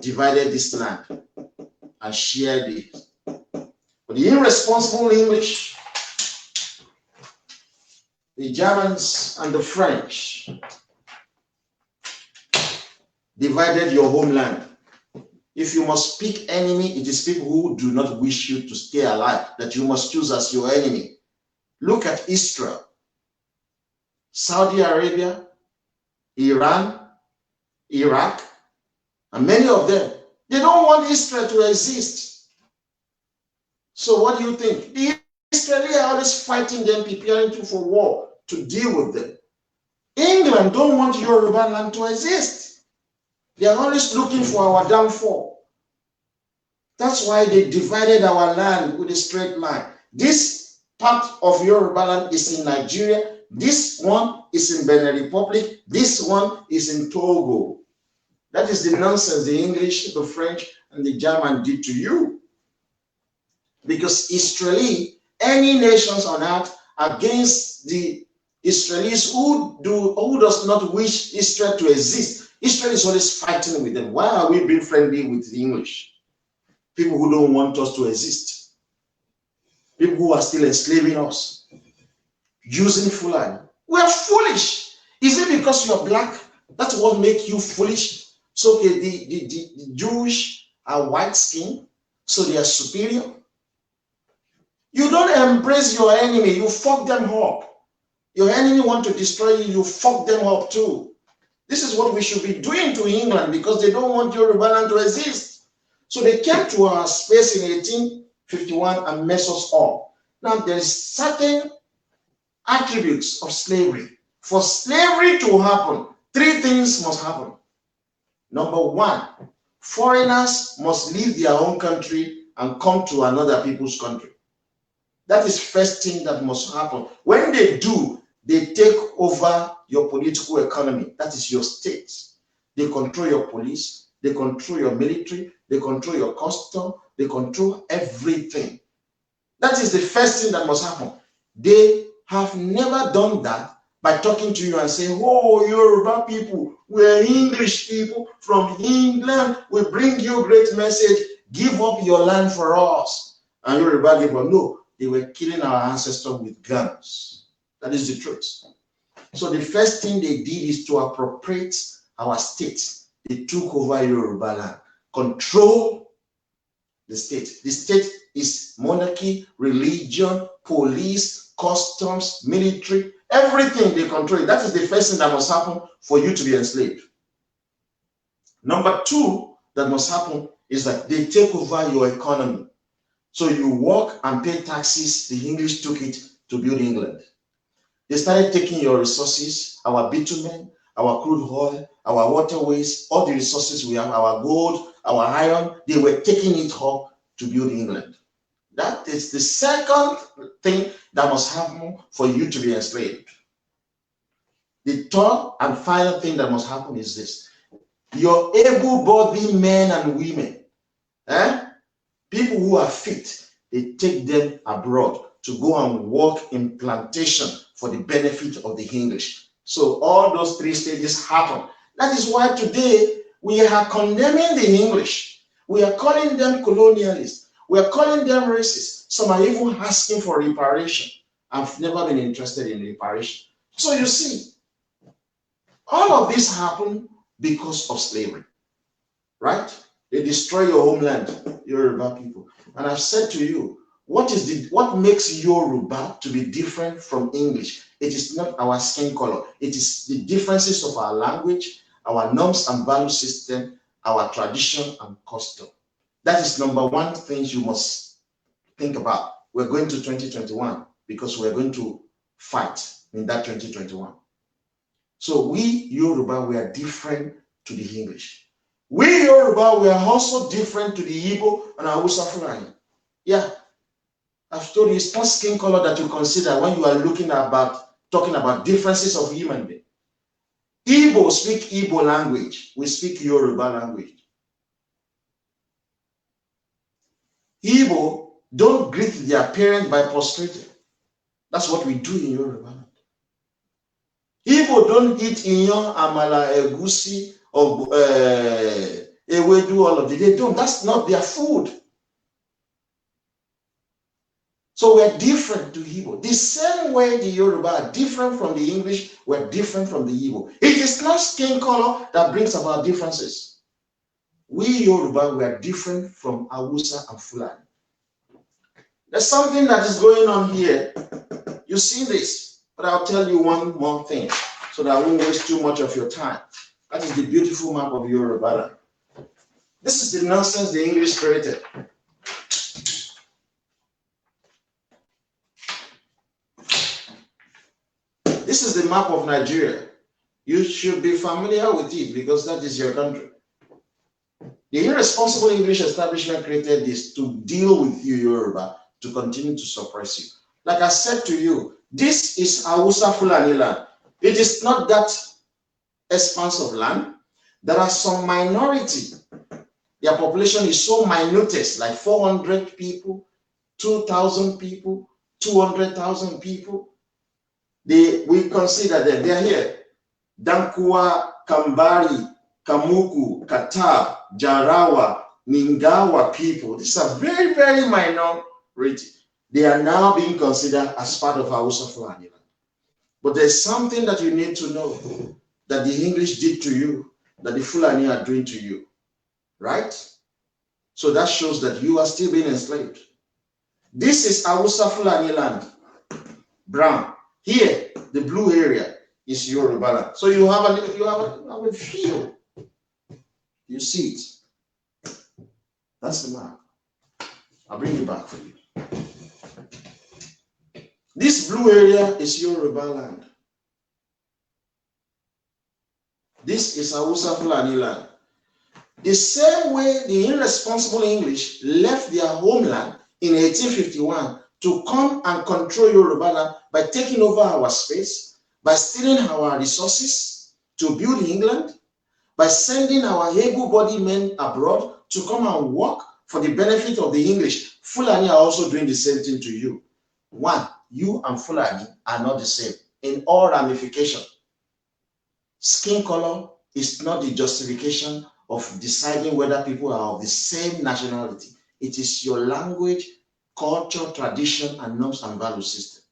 divided this land and shared it. But the irresponsible English, the Germans and the French, divided your homeland. If you must pick enemy, it is people who do not wish you to stay alive that you must choose as your enemy. Look at Israel, Saudi Arabia, Iran, Iraq, and many of them. They don't want Israel to exist. So what do you think? The Israelis are always fighting them, preparing for war to deal with them. England don't want Yoruba land to exist. They are always looking for our downfall. That's why they divided our land with a straight line. This part of Yoruba land is in Nigeria. This one is in Benin Republic. This one is in Togo. That is the nonsense the English, the French, and the German did to you. Because Israeli, any nations on earth against the Israelis who does not wish Israel to exist. Israel is always fighting with them. Why are we being friendly with the English? People who don't want us to exist. People who are still enslaving us. Using Fulani. We are foolish. Is it because you're black? That's what makes you foolish. So okay, the Jewish are white skin, so they are superior. You don't embrace your enemy, you fuck them up. Your enemy want to destroy you, you fuck them up too. This is what we should be doing to England because they don't want Yoruba land to exist. So they came to our space in 1851 and messed us up. Now there is certain attributes of slavery. For slavery to happen, three things must happen. Number one, foreigners must leave their own country and come to another people's country. That is first thing that must happen. When they do, they take over your political economy. That is your state. They control your police. They control your military. They control your custom. They control everything. That is the first thing that must happen. They have never done that by talking to you and saying, oh, Yoruba people, we're English people from England. We bring you a great message. Give up your land for us. And Yoruba give up. No, they were killing our ancestors with guns. That is the truth. So the first thing they did is to appropriate our state. They took over Yoruba land, control the state. The state is monarchy, religion, police, customs, military, everything they control. That is the first thing that must happen for you to be enslaved. Number two that must happen is that they take over your economy. So you work and pay taxes. The English took it to build England. They started taking your resources, our bitumen, our crude oil, our waterways, all the resources we have, our gold, our iron. They were taking it up to build England. That is the second thing that must happen for you to be enslaved. The third and final thing that must happen is this. Your able-bodied men and women, people who are fit, they take them abroad to go and work in plantation for the benefit of the English. So all those three stages happen. That is why today we are condemning the English. We are calling them colonialists. We are calling them racist. Some are even asking for reparation. I've never been interested in reparation. So you see, all of this happened because of slavery, right? They destroy your homeland, Yoruba people. And I've said to you, what makes Yoruba to be different from English? It is not our skin color. It is the differences of our language, our norms and value system, our tradition and custom. That is number one thing you must think about. We're going to 2021 because we're going to fight in that 2021. So we Yoruba, we are different to the English. We Yoruba, we are also different to the Igbo and Hausa Fulani. Yeah, I've told you, it's not skin color that you consider when you are talking about differences of human beings. Igbo speak Igbo language. We speak Yoruba language. Igbo don't greet their parents by prostrating. That's what we do in Yoruba land. Igbo don't eat inyo, amala, egusi, or ewedu, all of it. They don't. That's not their food. So we're different to Igbo. The same way the Yoruba are different from the English, we're different from the Igbo. It is not skin color that brings about differences. We Yoruba, we are different from Hausa and Fulani. There's something that is going on here. You see this, but I'll tell you one more thing so that I won't waste too much of your time. That is the beautiful map of Yoruba. This is the nonsense the English created. This is the map of Nigeria. You should be familiar with it because that is your country. The irresponsible English establishment created this to deal with you, Yoruba, to continue to suppress you. Like I said to you, this is Hausa Fulani land. It is not that expanse of land. There are some minority. Their population is so minute, like 400 people, 2,000 people, 200,000 people. We consider them. They are here. Dankwa, Kambari, Kamuku, Katab, Jarawa, Ningawa people. These are very, very minority. They are now being considered as part of Hausa Fulani land. But there's something that you need to know that the English did to you, that the Fulani are doing to you. Right? So that shows that you are still being enslaved. This is Hausa Fulani land. Brown. Here, the blue area is Yoruba land. So you have a feel. You see it. That's the map. I'll bring it back for you. This blue area is Yoruba land. This is Hausa Fulani land. The same way the irresponsible English left their homeland in 1851 to come and control Yoruba land by taking over our space, by stealing our resources to build England, by sending our able-bodied men abroad to come and work for the benefit of the English. Fulani are also doing the same thing to you. One, you and Fulani are not the same in all ramifications. Skin color is not the justification of deciding whether people are of the same nationality. It is your language, culture, tradition, and norms and value system.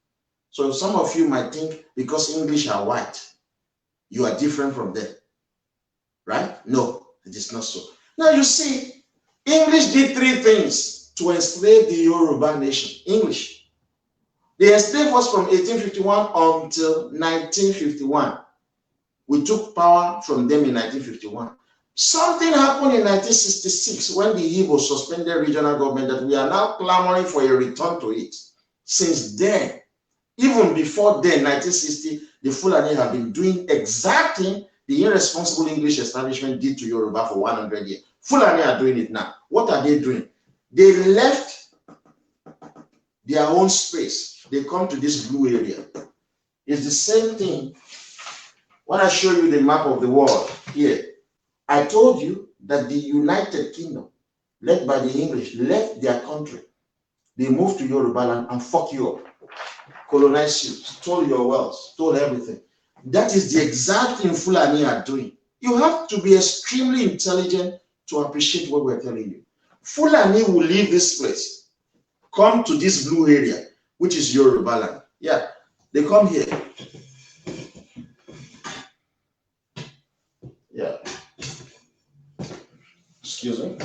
So some of you might think because English are white, you are different from them. Right? No, it is not so. Now you see, English did three things to enslave the Yoruba nation. English. They enslaved us from 1851 until 1951. We took power from them in 1951. Something happened in 1966 when the Igbo suspended regional government that we are now clamoring for a return to it. Since then, even before then, 1960, the Fulani have been doing exactly the irresponsible English establishment did to Yoruba for 100 years. Fulani are doing it now. What are they doing? They left their own space. They come to this blue area. It's the same thing. When I show you the map of the world here, I told you that the United Kingdom, led by the English, left their country. They moved to Yoruba land and fuck you up, colonized you, stole your wealth, stole everything. That is the exact thing Fulani are doing. You have to be extremely intelligent to appreciate what we're telling you. Fulani will leave this place, come to this blue area, which is Yoruba land. Yeah, they come here. Yeah. Excuse me.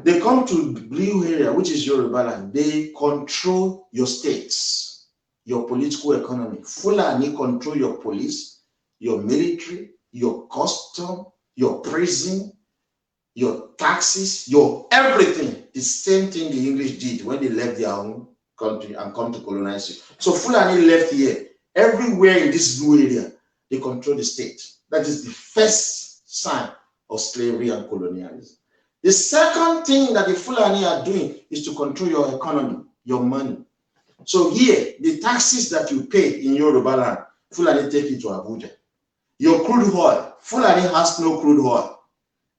They come to blue area, which is Yoruba land. They control your states, your political economy. Fulani control your police, your military, your custom, your prison, your taxes, your everything. The same thing the English did when they left their own country and come to colonize you. So Fulani left here. Everywhere in this blue area, they control the state. That is the first sign of slavery and colonialism. The second thing that the Fulani are doing is to control your economy, your money. So here, the taxes that you pay in Yoruba land, Fulani take it to Abuja. Your crude oil, Fulani has no crude oil.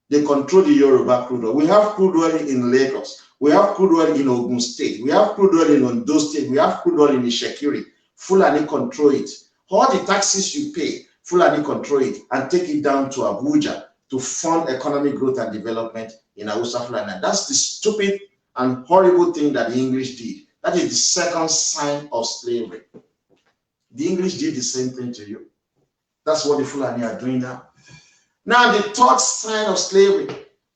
They control the Yoruba crude oil. We have crude oil in Lagos. We have crude oil in Ogun State. We have crude oil in Ondo State. We have crude oil in Ishekiri. Fulani control it. All the taxes you pay, Fulani control it and take it down to Abuja to fund economic growth and development in Hausa Fulani. That's the stupid and horrible thing that the English did. That is the second sign of slavery. The English did the same thing to you. That's what the Fulani are doing now. Now, the third sign of slavery,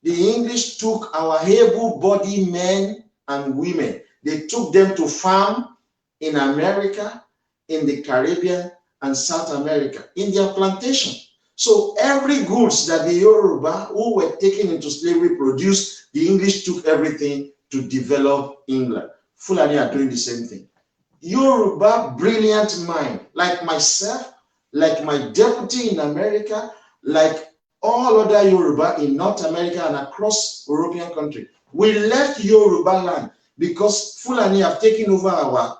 the English took our able-bodied men and women. They took them to farm in America, in the Caribbean, and South America, in their plantation. So every goods that the Yoruba who were taken into slavery produced, the English took everything to develop England. Fulani are doing the same thing. Yoruba brilliant mind, like myself, like my deputy in America, like all other Yoruba in North America and across European countries. We left Yoruba land because Fulani have taken over our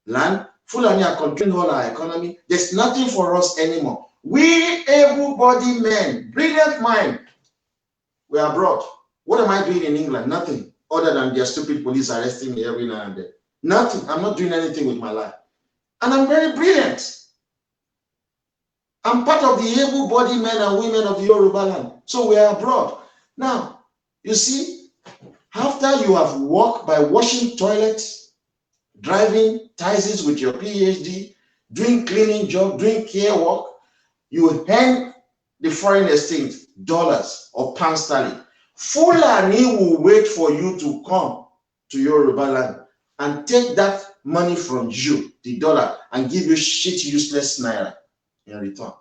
land. Fulani are controlling all our economy. There's nothing for us anymore. We able-bodied men, brilliant mind, we are abroad. What am I doing in England? Nothing, other than their stupid police arresting me every now and then. Nothing. I'm not doing anything with my life. And I'm very brilliant. I'm part of the able-bodied men and women of the Yoruba land. So we are abroad. Now, you see, after you have worked by washing toilets, driving taxis with your PhD, doing cleaning job, doing care work, you earn the foreign exchange, dollars or pound sterling. Fulani will wait for you to come to Yoruba land and take that money from you, the dollar, and give you shit useless naira in return.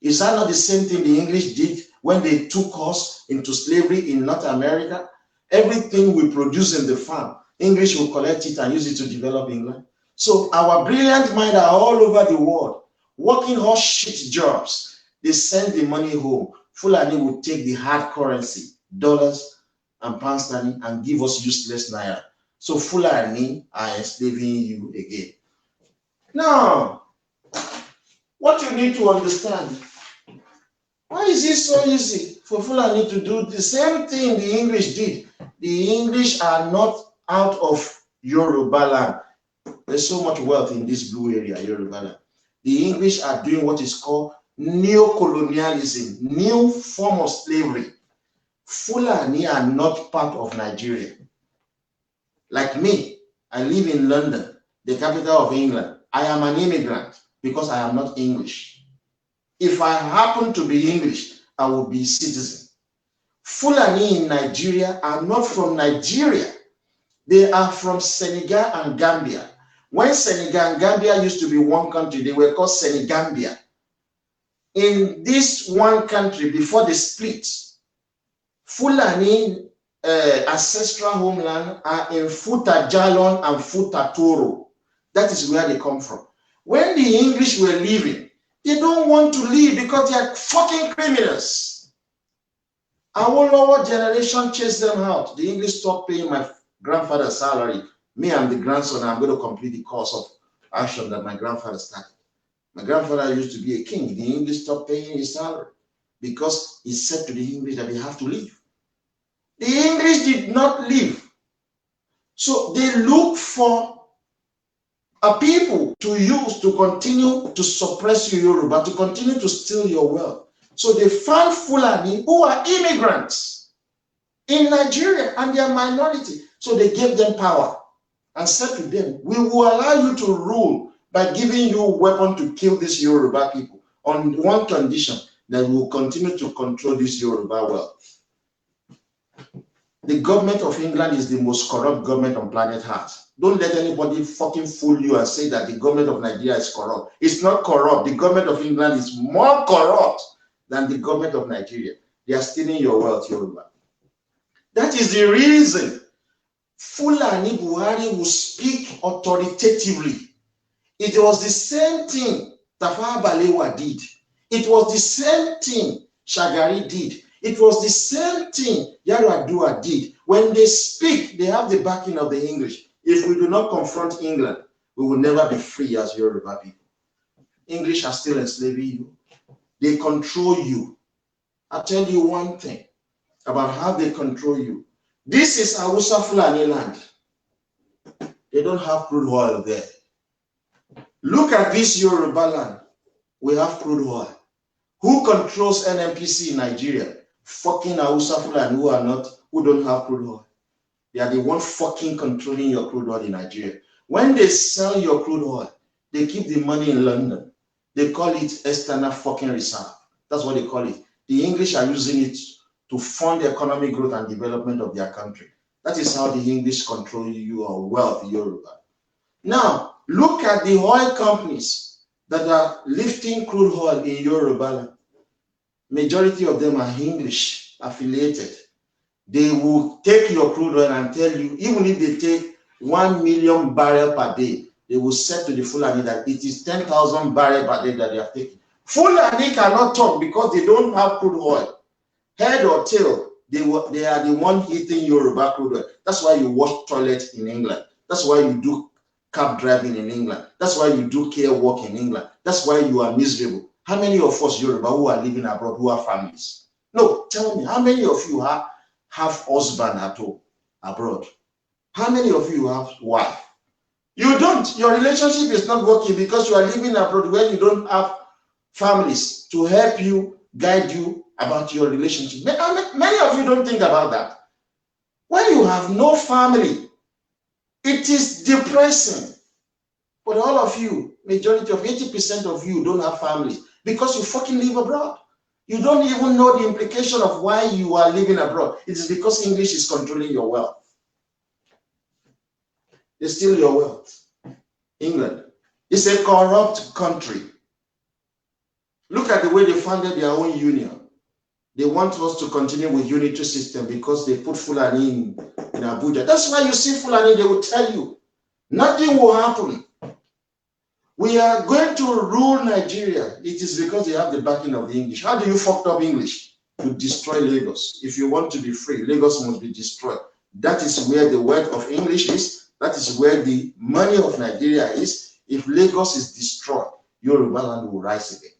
Is that not the same thing the English did when they took us into slavery in North America? Everything we produce in the farm, English will collect it and use it to develop England. So our brilliant minds are all over the world, working hard shit jobs. They send the money home. Fulani will take the hard currency, dollars and pound sterling, and give us useless naira. So Fulani are enslaving you again. Now, what you need to understand, why is it so easy for Fulani to do the same thing the English did? The English are not out of Yoruba land. There's so much wealth in this blue area, Yoruba land. The English are doing what is called neo-colonialism, new form of slavery. Fulani are not part of Nigeria. Like me, I live in London, the capital of England. I am an immigrant because I am not English. If I happen to be English, I will be citizen. Fulani in Nigeria are not from Nigeria. They are from Senegal and Gambia. When Senegal and Gambia used to be one country, they were called Senegambia. In this one country, before the split, Fulani ancestral homeland are in Futa Jalon and Futa Toro. That is where they come from. When the English were leaving, they don't want to leave because they are fucking criminals. Our lower generation chased them out. The English stopped paying my grandfather's salary. Me, I'm the grandson. I'm going to complete the course of action that my grandfather started. My grandfather used to be a king. The English stopped paying his salary because he said to the English that they have to leave. The English did not leave. So they look for a people to use to continue to suppress your Yoruba, to continue to steal your wealth. So they found Fulani who are immigrants in Nigeria and they are minority. So they gave them power and said to them, we will allow you to rule by giving you a weapon to kill these Yoruba people on one condition, that we will continue to control this Yoruba wealth. The government of England is the most corrupt government on planet Earth. Don't let anybody fucking fool you and say that the government of Nigeria is corrupt. It's not corrupt. The government of England is more corrupt than the government of Nigeria. They are stealing your wealth, Yoruba. That is the reason Fulani Buhari will speak authoritatively. It was the same thing Tafawa Balewa did. It was the same thing Shagari did. It was the same thing Yar'Adua did. When they speak, they have the backing of the English. If we do not confront England, we will never be free as Yoruba people. English are still enslaving you. They control you. I'll tell you one thing about how they control you. This is Hausa Fulani land. They don't have crude oil there. Look at this Yoruba land. We have crude oil. Who controls NNPC in Nigeria? Fucking Hausa Fulani who don't have crude oil. They are the one fucking controlling your crude oil in Nigeria. When they sell your crude oil, they keep the money in London. They call it external fucking reserve. That's what they call it. The English are using it to fund the economic growth and development of their country. That is how the English control your wealth, Yoruba. Now, look at the oil companies that are lifting crude oil in Yoruba. Majority of them are English affiliated. They will take your crude oil and tell you, even if they take 1 million barrels per day, they will say to the Fulani that it is 10,000 barrels per day that they are taking. Fulani cannot talk because they don't have crude oil. Head or tail, they are the one eating Yoruba crude oil. That's why you wash toilets in England. That's why you do cab driving in England. That's why you do care work in England. That's why you are miserable. How many of us Yoruba who are living abroad who have families? No, tell me, how many of you have husband at home abroad? How many of you have wife? You don't. Your relationship is not working because you are living abroad where you don't have families to help you, guide you about your relationship. Many of you don't think about that. When you have no family, it is depressing. But all of you, majority of 80% of you don't have families because you fucking live abroad. You don't even know the implication of why you are living abroad. It is because English is controlling your wealth. They steal your wealth. England is a corrupt country. Look at the way they funded their own union. They want us to continue with unitary system because they put Fulani in Abuja. That's why you see Fulani, they will tell you, nothing will happen. We are going to rule Nigeria. It is because they have the backing of the English. How do you fuck up English? To destroy Lagos. If you want to be free, Lagos must be destroyed. That is where the wealth of English is. That is where the money of Nigeria is. If Lagos is destroyed, Yoruba land will rise again.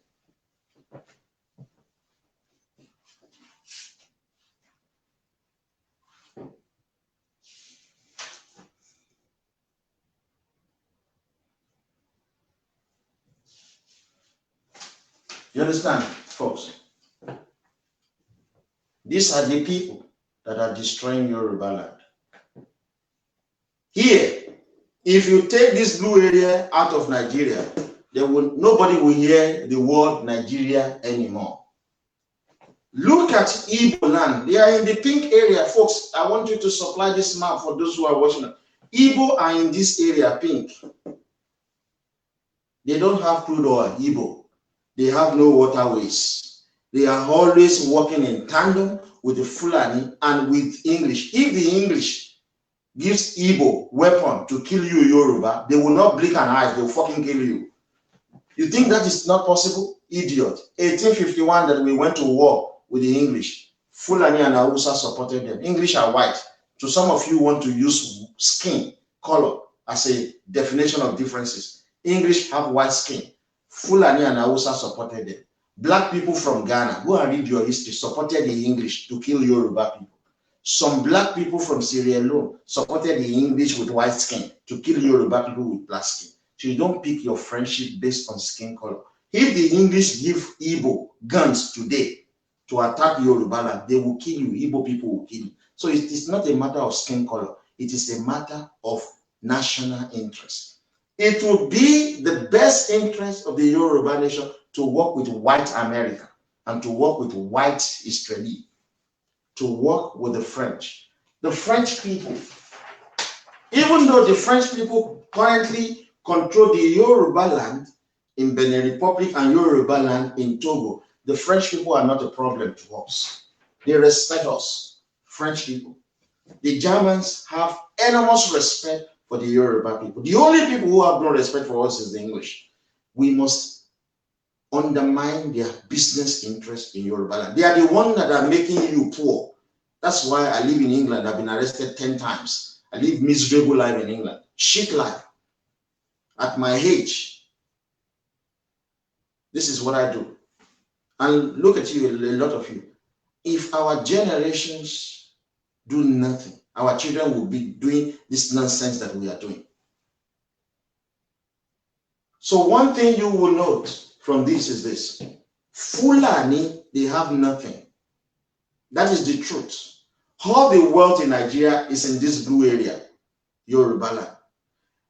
You understand, folks? These are the people that are destroying Yoruba land. Here, if you take this blue area out of Nigeria, nobody will hear the word Nigeria anymore. Look at Igbo land. They are in the pink area, folks. I want you to supply this map for those who are watching. Igbo are in this area, pink. They don't have crude oil, Igbo. They have no waterways. They are always working in tandem with the Fulani and with English. If the English gives Igbo weapon to kill you, Yoruba, they will not blink an eye. They will fucking kill you. You think that is not possible? Idiot. 1851 that we went to war with the English. Fulani and Hausa supported them. English are white. So some of you want to use skin color as a definition of differences. English have white skin. Fulani and Hausa supported them. Black people from Ghana, go and read your history, supported the English to kill Yoruba people. Some black people from Sierra Leone supported the English with white skin to kill Yoruba people with black skin. So you don't pick your friendship based on skin color. If the English give Igbo guns today to attack Yoruba land, they will kill you. Igbo people will kill you. So it is not a matter of skin color. It is a matter of national interest. It would be the best interest of the Yoruba nation to work with white America and to work with white Israeli, to work with the French. The French people, even though the French people currently control the Yoruba land in Benin Republic and Yoruba land in Togo, the French people are not a problem to us. They respect us, French people. The Germans have enormous respect for the Yoruba people. The only people who have no respect for us is the English. We must undermine their business interest in Yoruba land. They are the ones that are making you poor. That's why I live in England. I've been arrested 10 times. I live miserable life in England. Shit life. At my age, this is what I do. And look at you, a lot of you. If our generations do nothing, our children will be doing this nonsense that we are doing. So one thing you will note from this is this. Fulani, they have nothing. That is the truth. All the wealth in Nigeria is in this blue area, Yoruba land.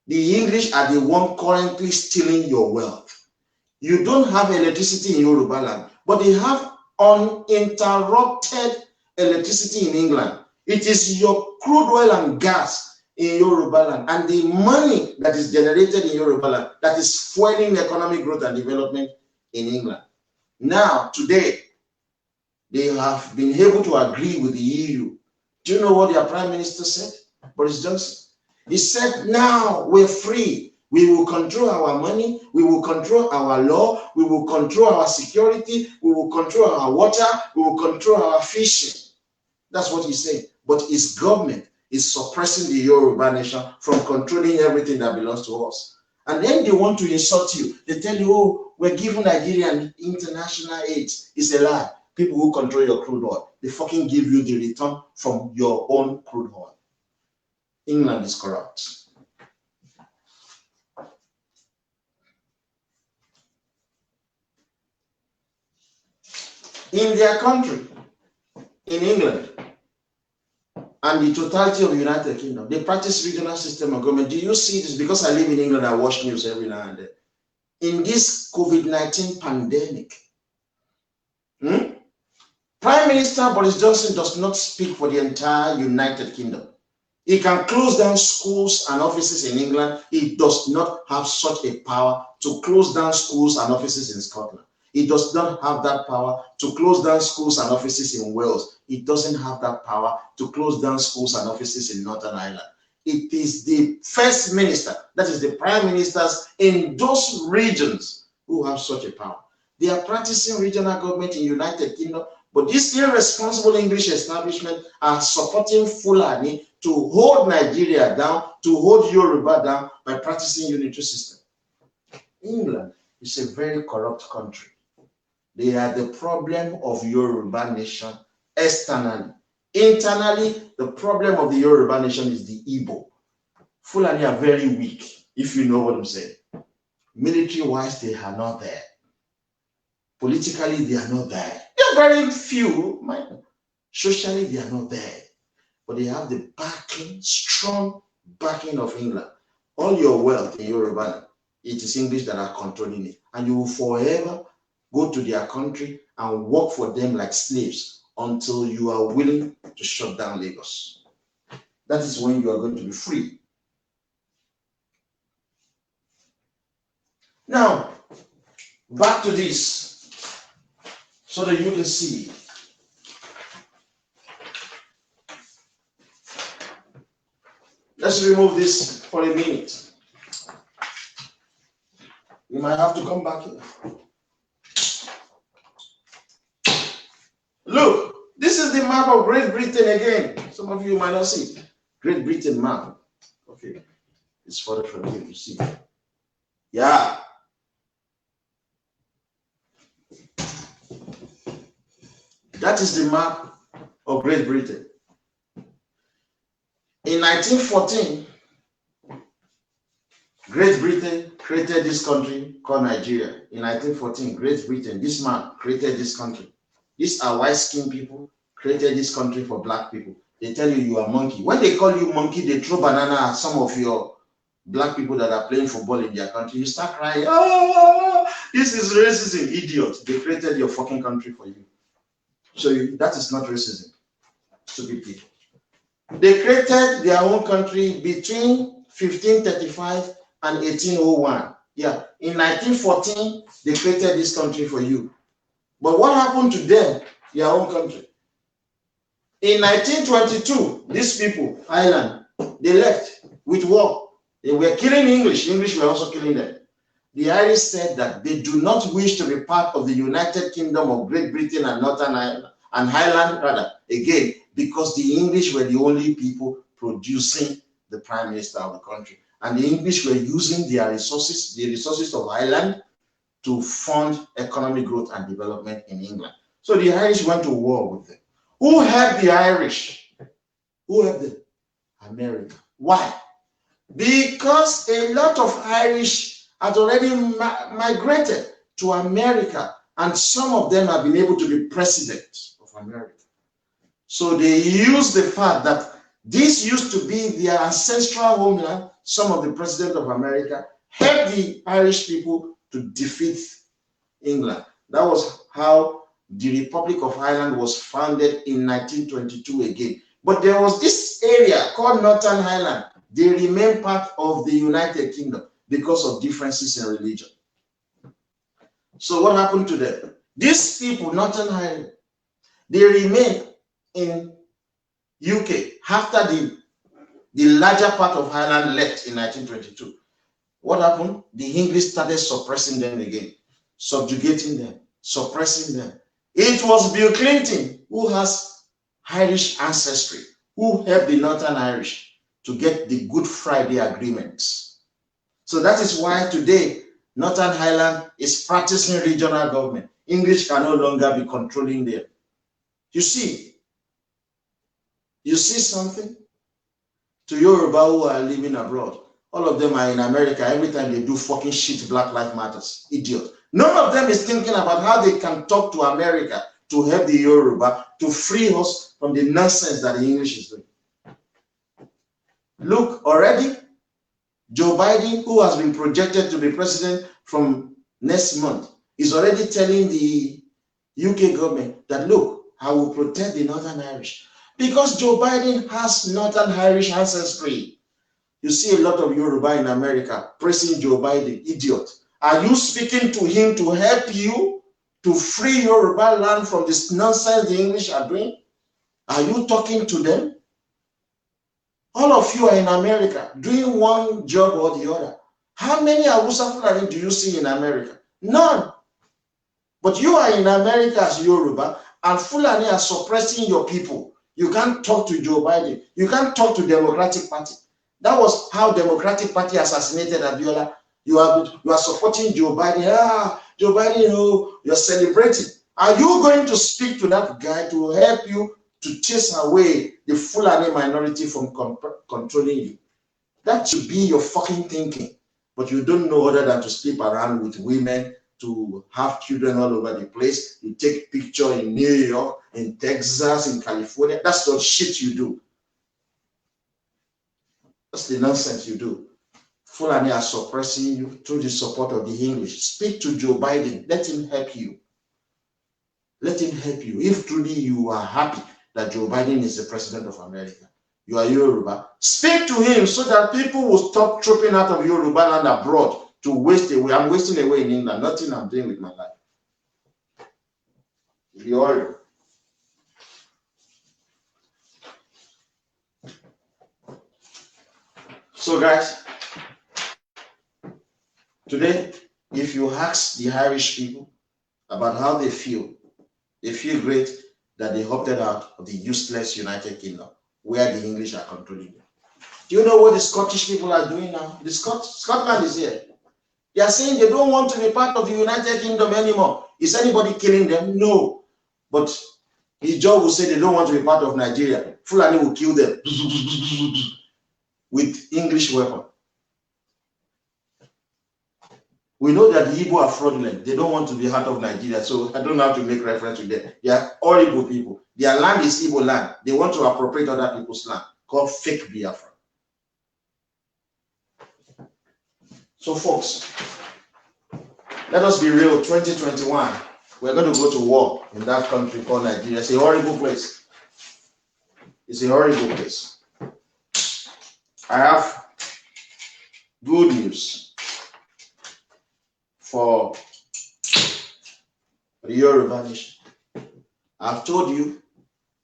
The English are the one currently stealing your wealth. You don't have electricity in Yoruba land, but they have uninterrupted electricity in England. It is your crude oil and gas in Yoruba land and the money that is generated in Yoruba land that is fueling economic growth and development in England. Now, today, they have been able to agree with the EU. Do you know what their Prime Minister said? Boris Johnson. He said, now we're free. We will control our money. We will control our law. We will control our security. We will control our water. We will control our fishing. That's what he's saying. But his government is suppressing the Yoruba nation from controlling everything that belongs to us. And then they want to insult you. They tell you, oh, we're giving Nigeria international aid. It's a lie. People who control your crude oil, they fucking give you the return from your own crude oil. England is corrupt. In their country, in England, and the totality of the United Kingdom, they practice regional system of government. Do you see this? Because I live in England, I watch news every now and then. In this COVID-19 pandemic, Prime Minister Boris Johnson does not speak for the entire United Kingdom. He can close down schools and offices in England. He does not have such a power to close down schools and offices in Scotland. He does not have that power to close down schools and offices in Wales. He doesn't have that power to close down schools and offices in Northern Ireland. It is the First Minister, that is the Prime Ministers in those regions who have such a power. They are practicing regional government in the United Kingdom, but this irresponsible English establishment are supporting Fulani to hold Nigeria down, to hold Yoruba down by practicing unitary system. England is a very corrupt country. They are the problem of Yoruba nation externally. Internally, the problem of the Yoruba nation is the Igbo. Fulani are very weak, if you know what I'm saying. Military-wise, they are not there. Politically, they are not there. They are very few. Socially, they are not there. But they have the backing, strong backing of England. All your wealth in Yoruba, it is English that are controlling it. And you will forever go to their country and work for them like slaves until you are willing to shut down Lagos. That is when you are going to be free. Now, back to this, so that you can see. Let's remove this for a minute. We might have to come back here. Look, this is the map of Great Britain again. Some of you might not see it. Great Britain map. Okay, it's further from here, you see. Yeah. That is the map of Great Britain. In 1914, Great Britain created this country called Nigeria. In 1914, Great Britain, this man created this country. These are white-skinned people, created this country for black people. They tell you are monkey. When they call you monkey, they throw banana at some of your black people that are playing football in their country. You start crying, oh, this is racism, idiot. They created your fucking country for you. So that is not racism, stupid people. They created their own country between 1535 and 1801. Yeah, in 1914, they created this country for you. But what happened to them, their own country? In 1922, these people, Ireland, they left with war. They were killing English. English were also killing them. The Irish said that they do not wish to be part of the United Kingdom of Great Britain and Northern Ireland, and Ireland rather, again, because the English were the only people producing the Prime Minister of the country. And the English were using their resources, the resources of Ireland, to fund economic growth and development in England. So the Irish went to war with them. Who helped the Irish? Who helped them? America. Why? Because a lot of Irish had already migrated to America, and some of them have been able to be president of America. So they use the fact that this used to be their ancestral homeland. Some of the presidents of America helped the Irish people to defeat England. That was how the Republic of Ireland was founded in 1922 again. But there was this area called Northern Ireland. They remain part of the United Kingdom because of differences in religion. So what happened to them? These people, Northern Ireland, they remain in UK after the larger part of Ireland left in 1922. What happened? The English started suppressing them again, subjugating them, suppressing them. It was Bill Clinton, who has Irish ancestry, who helped the Northern Irish to get the Good Friday agreements. So that is why today Northern Ireland is practicing regional government. English can no longer be controlling them. You see something? To Yoruba who are living abroad, all of them are in America. Every time they do fucking shit, Black Lives Matters. Idiot. None of them is thinking about how they can talk to America to help the Yoruba to free us from the nonsense that the English is doing. Look, already, Joe Biden, who has been projected to be president from next month, is already telling the UK government that, look, I will protect the Northern Irish. Because Joe Biden has Northern Irish ancestry. You see a lot of Yoruba in America praising Joe Biden, idiot. Are you speaking to him to help you to free Yoruba land from this nonsense the English are doing? Are you talking to them? All of you are in America doing one job or the other. How many Hausa Fulani do you see in America? None. But you are in America as Yoruba and Fulani are suppressing your people. You can't talk to Joe Biden. You can't talk to Democratic Party. That was how Democratic Party assassinated Abiola. You are supporting Joe Biden. Joe Biden, oh, you're celebrating. Are you going to speak to that guy to help you to chase away the Fulani minority from controlling you? That should be your fucking thinking. But you don't know other than to sleep around with women, to have children all over the place. You take picture in New York, in Texas, in California. That's the shit you do. That's the nonsense you do. Fulani are suppressing you through the support of the English. Speak to Joe Biden. Let him help you. Let him help you. If truly you are happy that Joe Biden is the president of America, you are Yoruba, speak to him so that people will stop trooping out of Yoruba land abroad to waste away. I'm wasting away in England. Nothing I'm doing with my life. The oil. So guys, today, if you ask the Irish people about how they feel great that they opted out of the useless United Kingdom, where the English are controlling them. Do you know what the Scottish people are doing now? Scotland is here. They are saying they don't want to be part of the United Kingdom anymore. Is anybody killing them? No. But his job will say they don't want to be part of Nigeria. Fulani will kill them with English weapons. We know that the Igbo are fraudulent. They don't want to be part of Nigeria, so I don't have to make reference to them. They are horrible people. Their land is Igbo land. They want to appropriate other people's land, called fake Biafra. So folks, let us be real, 2021, we're going to go to war in that country called Nigeria. It's a horrible place. It's a horrible place. I have good news for the Yoruba nation. I've told you,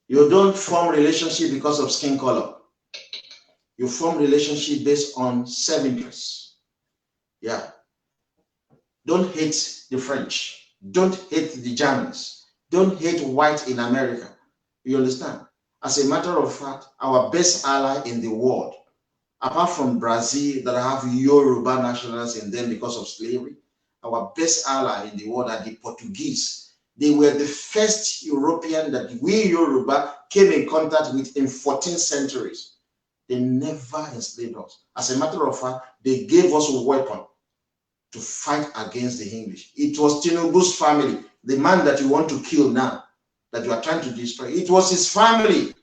you don't form relationship because of skin color. You form relationship based on self-interest. Yeah. Don't hate the French. Don't hate the Germans. Don't hate white in America. You understand? As a matter of fact, our best ally in the world, apart from Brazil that have Yoruba nationals in them because of slavery, our best ally in the world are the Portuguese. They were the first European that we Yoruba came in contact with in 14 centuries. They never enslaved us. As a matter of fact, they gave us a weapon to fight against the English. It was Tinubu's family, the man that you want to kill now. that you are trying to destroy. It was his family,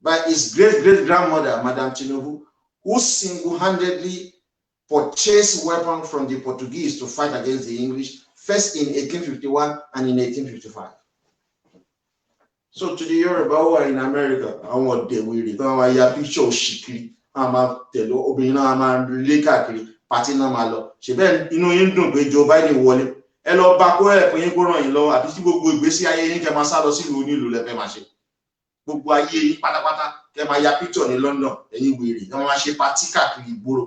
by his great-great-grandmother, Madame Tinubu, who single-handedly purchased weapons from the Portuguese to fight against the English, first in 1851 and in 1855. So to the Yoruba who are in America, I want them with it. I want picture shikiri. I'm a tell obìnrin náà máa lé káàkiri pàtí náà máa lọ. Ṣebẹ́ inú yín dùn pé Joe Biden wọlé. Ẹ lọ bá kó ẹ̀pọ̀ yín kó ràn yín lọ́wọ́ àbí tí gbogbo ìgbésí ayé yín kẹ́ máa sá lọ sílùú onílùú lẹ́fẹ̀ẹ́ máa ṣe. Gbogbo ayé yín pátápátá kẹ́ máa ya picture ní London ẹ̀yin wèrè. Kẹ́ máa ṣe pàtí káàkiri ìgboro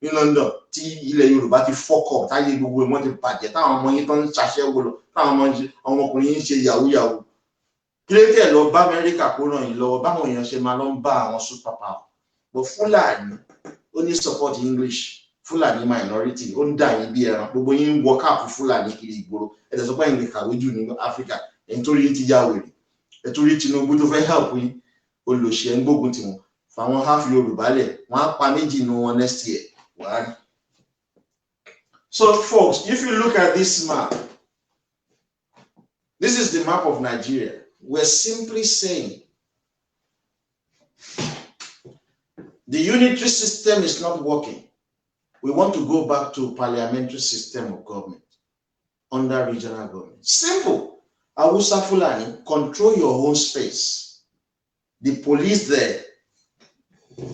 ní London tí ilẹ̀ Yorùbá ti fọ́kọ̀ táyé gbogbo wọn ti bàjẹ́ táwọn ọmọ yín tó ń ṣaṣẹ́wó lọ táwọn ọmọkùnrin yín ṣe yahoo. Kílẹ̀tẹ̀ lọ bá Amẹ́ríkà kó ràn yín lọ́wọ́ báwọn èèyàn ṣe máa lọ ń bá àwọn super power. But Fúlàní ó ní support English, Fúlàní minority ó ń dà yín bí ẹran, gbogbo yín wọ káàpù Fúlàní kiri ìgboro, ẹ̀dẹ̀ sọ pé ẹ̀yin lè kàwé jù ní Áfíríkà, ẹ̀yin tó rí ti ya wèrè, ẹ̀ tó rí Tinubu tó fẹ́ help yín, olùṣẹ́ ń gbógun tiwọn, fáwọn half Yorùbá lẹ̀, wọ́n á pa méjì nínú wọn next year, wàá rí. So folks, if you look at this map, this is the map of Nigeria. We're simply saying the unitary system is not working. We want to go back to parliamentary system of government under regional government. Simple. Hausa Fulani, control your own space. The police there. Do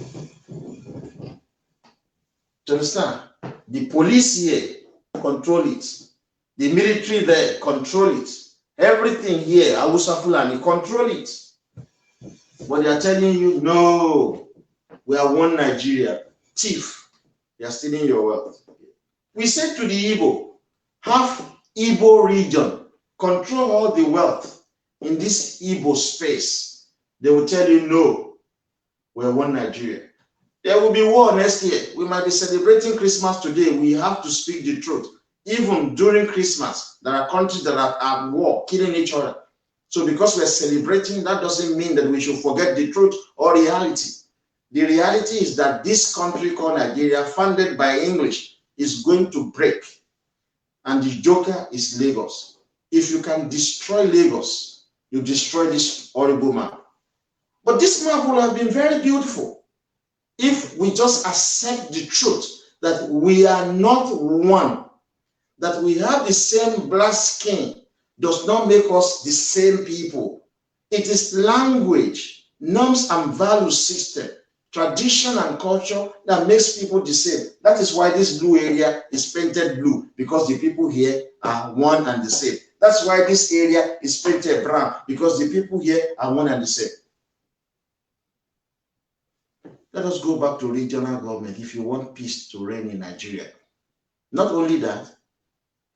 you understand? The police here, control it. The military there, control it. Everything here, Hausa Fulani, control it. But they are telling you, no, we are one Nigeria. Thief, they are stealing your wealth. We said to the Igbo, have Igbo region, control all the wealth in this Igbo space. They will tell you, no, we are one Nigeria. There will be war next year. We might be celebrating Christmas today. We have to speak the truth. Even during Christmas, there are countries that are at war, killing each other. So because we're celebrating, that doesn't mean that we should forget the truth or reality. The reality is that this country called Nigeria, funded by English, is going to break. And the joker is Lagos. If you can destroy Lagos, you destroy this horrible map. But this map will have been very beautiful if we just accept the truth that we are not one. That we have the same black skin does not make us the same people. It is language, norms and value system, tradition and culture that makes people the same. That is why this blue area is painted blue, because the people here are one and the same. That's why this area is painted brown, because the people here are one and the same. Let us go back to regional government if you want peace to reign in Nigeria. Not only that,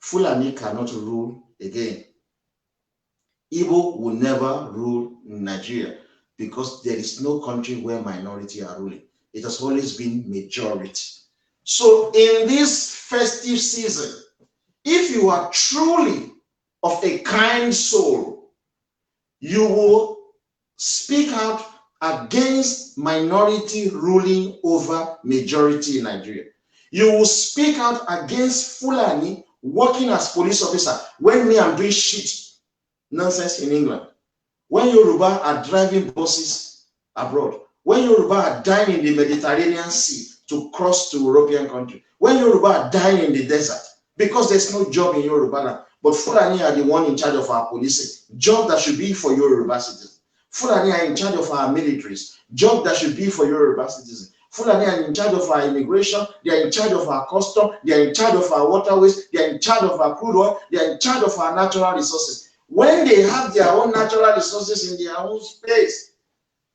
Fulani cannot rule again. Igbo will never rule in Nigeria because there is no country where minority are ruling. It has always been majority. So in this festive season, if you are truly of a kind soul, you will speak out against minority ruling over majority in Nigeria. You will speak out against Fulani working as police officer when me am doing shit nonsense in England, when Yoruba are driving buses abroad, when Yoruba are dying in the Mediterranean Sea to cross to European country, when Yoruba are dying in the desert because there's no job in Yoruba land, but Fulani are the one in charge of our policing, job that should be for Yoruba citizens. Fulani are in charge of our militaries, job that should be for Yoruba citizens. Fulani are in charge of our immigration, they are in charge of our custom, they are in charge of our waterways, they are in charge of our crude oil, they are in charge of our natural resources. When they have their own natural resources in their own space.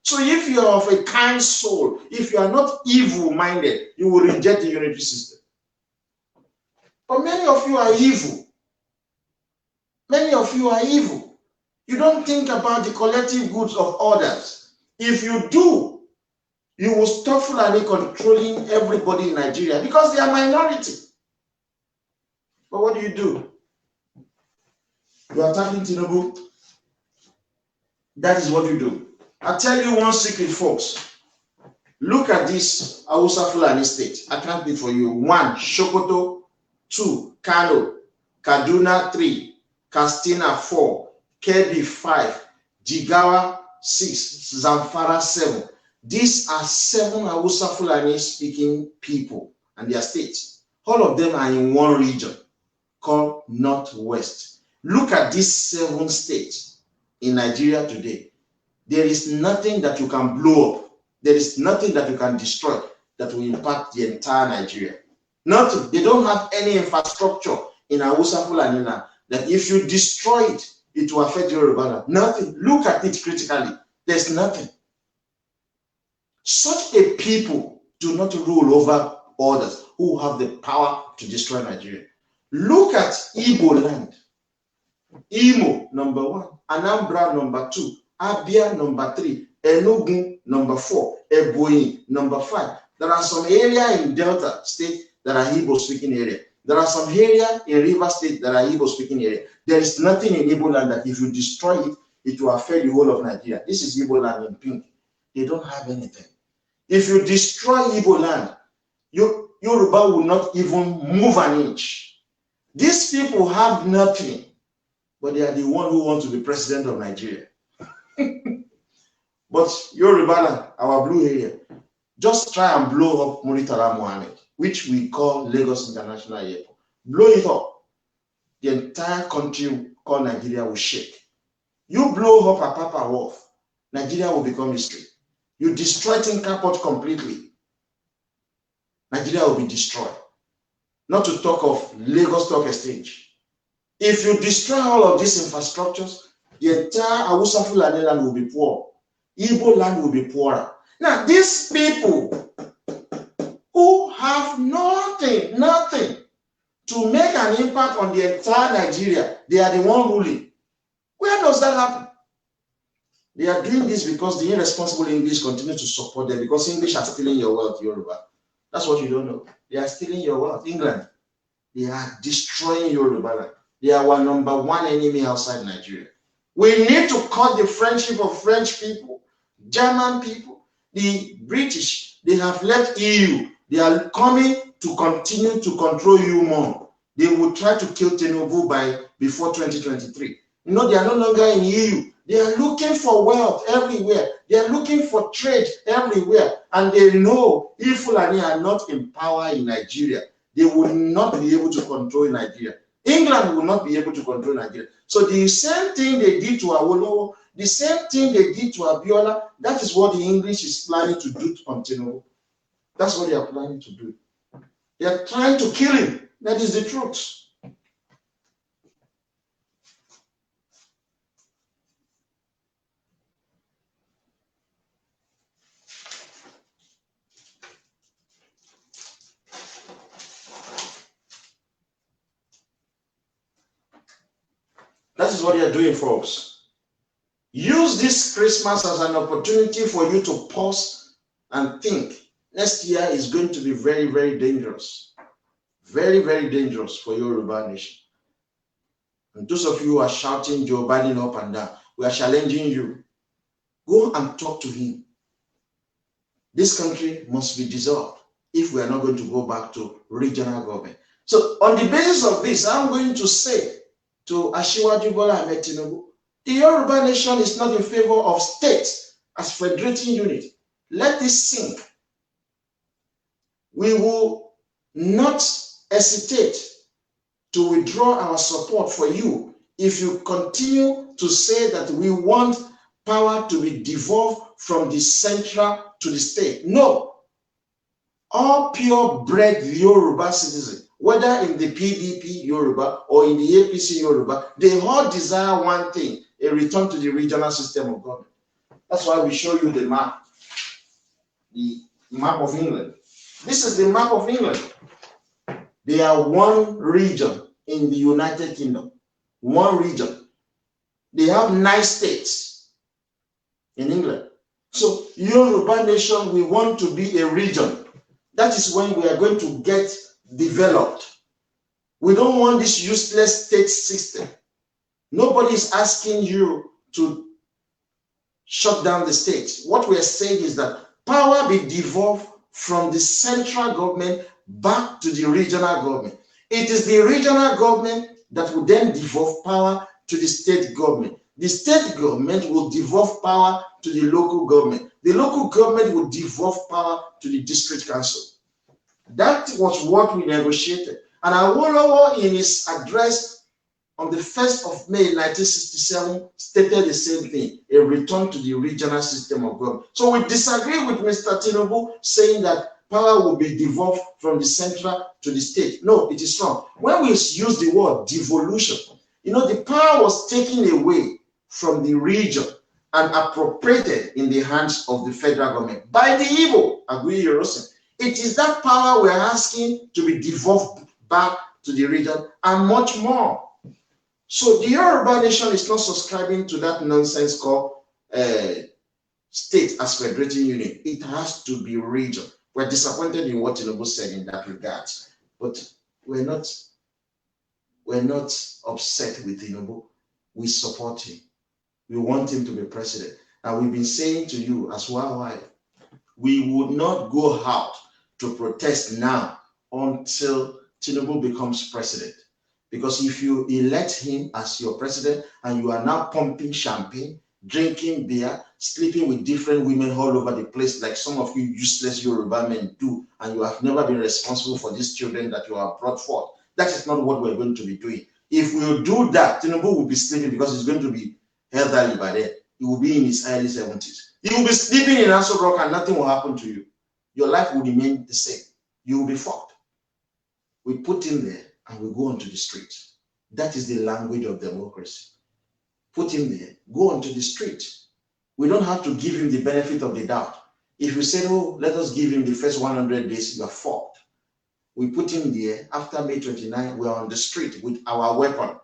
So if you are of a kind soul, if you are not evil-minded, you will reject the unitary system. But many of you are evil. Many of you are evil. You don't think about the collective goods of others. If you do, you will stop Fulani controlling everybody in Nigeria because they are minority. But what do? You are attacking Tinubu. That is what you do. I'll tell you one secret, folks. Look at this Hausa Fulani state. I can't beat for you. 1, Sokoto. 2, Kano. Kaduna. 3, Katsina. 4, Kebbi 5, Jigawa 6, Zamfara 7. These are 7 Hausa Fulani speaking people and their states. All of them are in one region called Northwest. Look at these 7 states in Nigeria today. There is nothing that you can blow up. There is nothing that you can destroy that will impact the entire Nigeria. Nothing. They don't have any infrastructure in Hausa Fulani land that if you destroy it, it will affect Yoruba land. Nothing. Look at it critically. There's nothing. Such a people do not rule over others who have the power to destroy Nigeria. Look at Igbo land. Imo, number 1. Anambra, number 2. Abia, number 3. Enugu, number 4. Ebonyi, number 5. There are some area in Delta State that are Igbo speaking area. There are some area in River State that are Igbo speaking area. There is nothing in Igbo land that if you destroy it, it will affect the whole of Nigeria. This is Igbo land in pink. They don't have anything. If you destroy Igbo land, Yoruba will not even move an inch. These people have nothing, but they are the one who want to be president of Nigeria. But Yoruba land, our blue area, just try and blow up Muritala Mohammed, which we call Lagos International Airport. Blow it up. The entire country called Nigeria will shake. You blow up Apapa Wharf, Nigeria will become history. You destroy Tinker Port completely, Nigeria will be destroyed. Not to talk of Lagos Stock Exchange. If you destroy all of these infrastructures, the entire Hausa Fulani land will be poor. Igbo land will be poorer. Now, these people who have nothing to make an impact on the entire Nigeria, they are the one ruling. Where does that happen? They are doing this because the irresponsible English continue to support them, because English are stealing your wealth, Yoruba. That's what you don't know. They are stealing your wealth. England, they are destroying Yoruba. They are our number 1 enemy outside Nigeria. We need to cut the friendship of French people, German people, the British. They have left EU. They are coming to continue to control you more. They will try to kill Tinubu before 2023. No, they are no longer in EU. They are looking for wealth everywhere. They are looking for trade everywhere. And they know if Fulani are not in power in Nigeria, they will not be able to control Nigeria. England will not be able to control Nigeria. So the same thing they did to Awolowo, the same thing they did to Abiola, that is what the English is planning to do to Tinubu. That's what they are planning to do. They are trying to kill him. That is the truth. That is what they are doing, folks. Use this Christmas as an opportunity for you to pause and think. Next year is going to be very, very dangerous. Very, very dangerous for Yoruba nation. And those of you who are shouting Joe Biden up and down, we are challenging you. Go and talk to him. This country must be dissolved if we are not going to go back to regional government. So on the basis of this, I'm going to say to Asiwaju Bola Ahmed Tinubu, the Yoruba nation is not in favor of states as federating unit. Let this sink. We will not hesitate to withdraw our support for you if you continue to say that we want power to be devolved from the central to the state. No. All purebred Yoruba citizens, whether in the PDP Yoruba or in the APC Yoruba, they all desire one thing, a return to the regional system of government. That's why we show you the map of England. This is the map of England. They are one region in the United Kingdom. One region. They have 9 states in England. So Yoruba nation, we want to be a region. That is when we are going to get developed. We don't want this useless state system. Nobody is asking you to shut down the state. What we are saying is that power be devolved from the central government back to the regional government. It is the regional government that will then devolve power to the state government. The state government will devolve power to the local government. The local government will devolve power to the district council. That was what we negotiated. And Awolowo, in his address on the 1st of May 1967, stated the same thing, a return to the regional system of government. So we disagree with Mr. Tinubu saying that power will be devolved from the central to the state. No, it is wrong. When we use the word devolution, the power was taken away from the region and appropriated in the hands of the federal government by the Igbo, Agui Yorosin. It is that power we're asking to be devolved back to the region and much more. So the Yoruba nation is not subscribing to that nonsense called state as federating unit. It has to be region. We're disappointed in what Tinubu said in that regard, but we're not upset with Tinubu. We support him. We want him to be president. And we've been saying to you as well, we would not go out to protest now until Tinubu becomes president. Because if you elect him as your president and you are now pumping champagne, drinking beer, sleeping with different women all over the place, like some of you useless Yoruba men do, and you have never been responsible for these children that you have brought forth, that is not what we're going to be doing. If we do that, Tinubu will be sleeping because he's going to be elderly by then. He will be in his early 70s. He will be sleeping in Aso Rock and nothing will happen to you. Your life will remain the same. You will be fucked. We put him there and we go onto the street. That is the language of democracy. Put him there, go onto the street. We don't have to give him the benefit of the doubt. If you say, oh, let us give him the first 100 days, you are fucked. We put him there. After May 29, we are on the street with our weapon.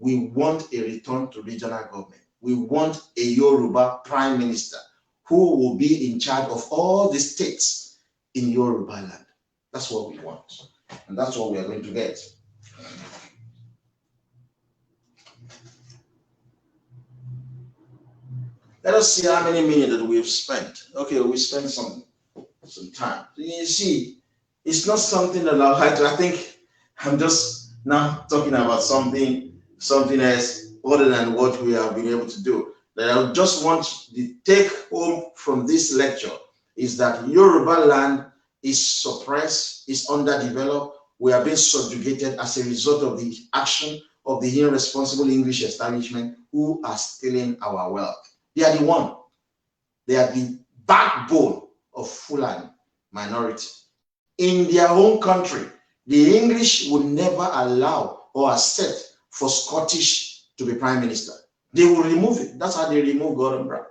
We want a return to regional government. We want a Yoruba prime minister who will be in charge of all the states in Yoruba land. That's what we want. And that's what we are going to get. Let us see how many minutes that we've spent. Okay, we spent some time. You see, it's not something that I think I'm just now talking about something else other than what we have been able to do. That I just want the take home from this lecture is that Yoruba land is suppressed, is underdeveloped. We are being subjugated as a result of the action of the irresponsible English establishment who are stealing our wealth. They are the one. They are the backbone of Fulani minority. In their own country, the English will never allow or accept for Scottish to be prime minister. They will remove it. That's how they remove Gordon Brown.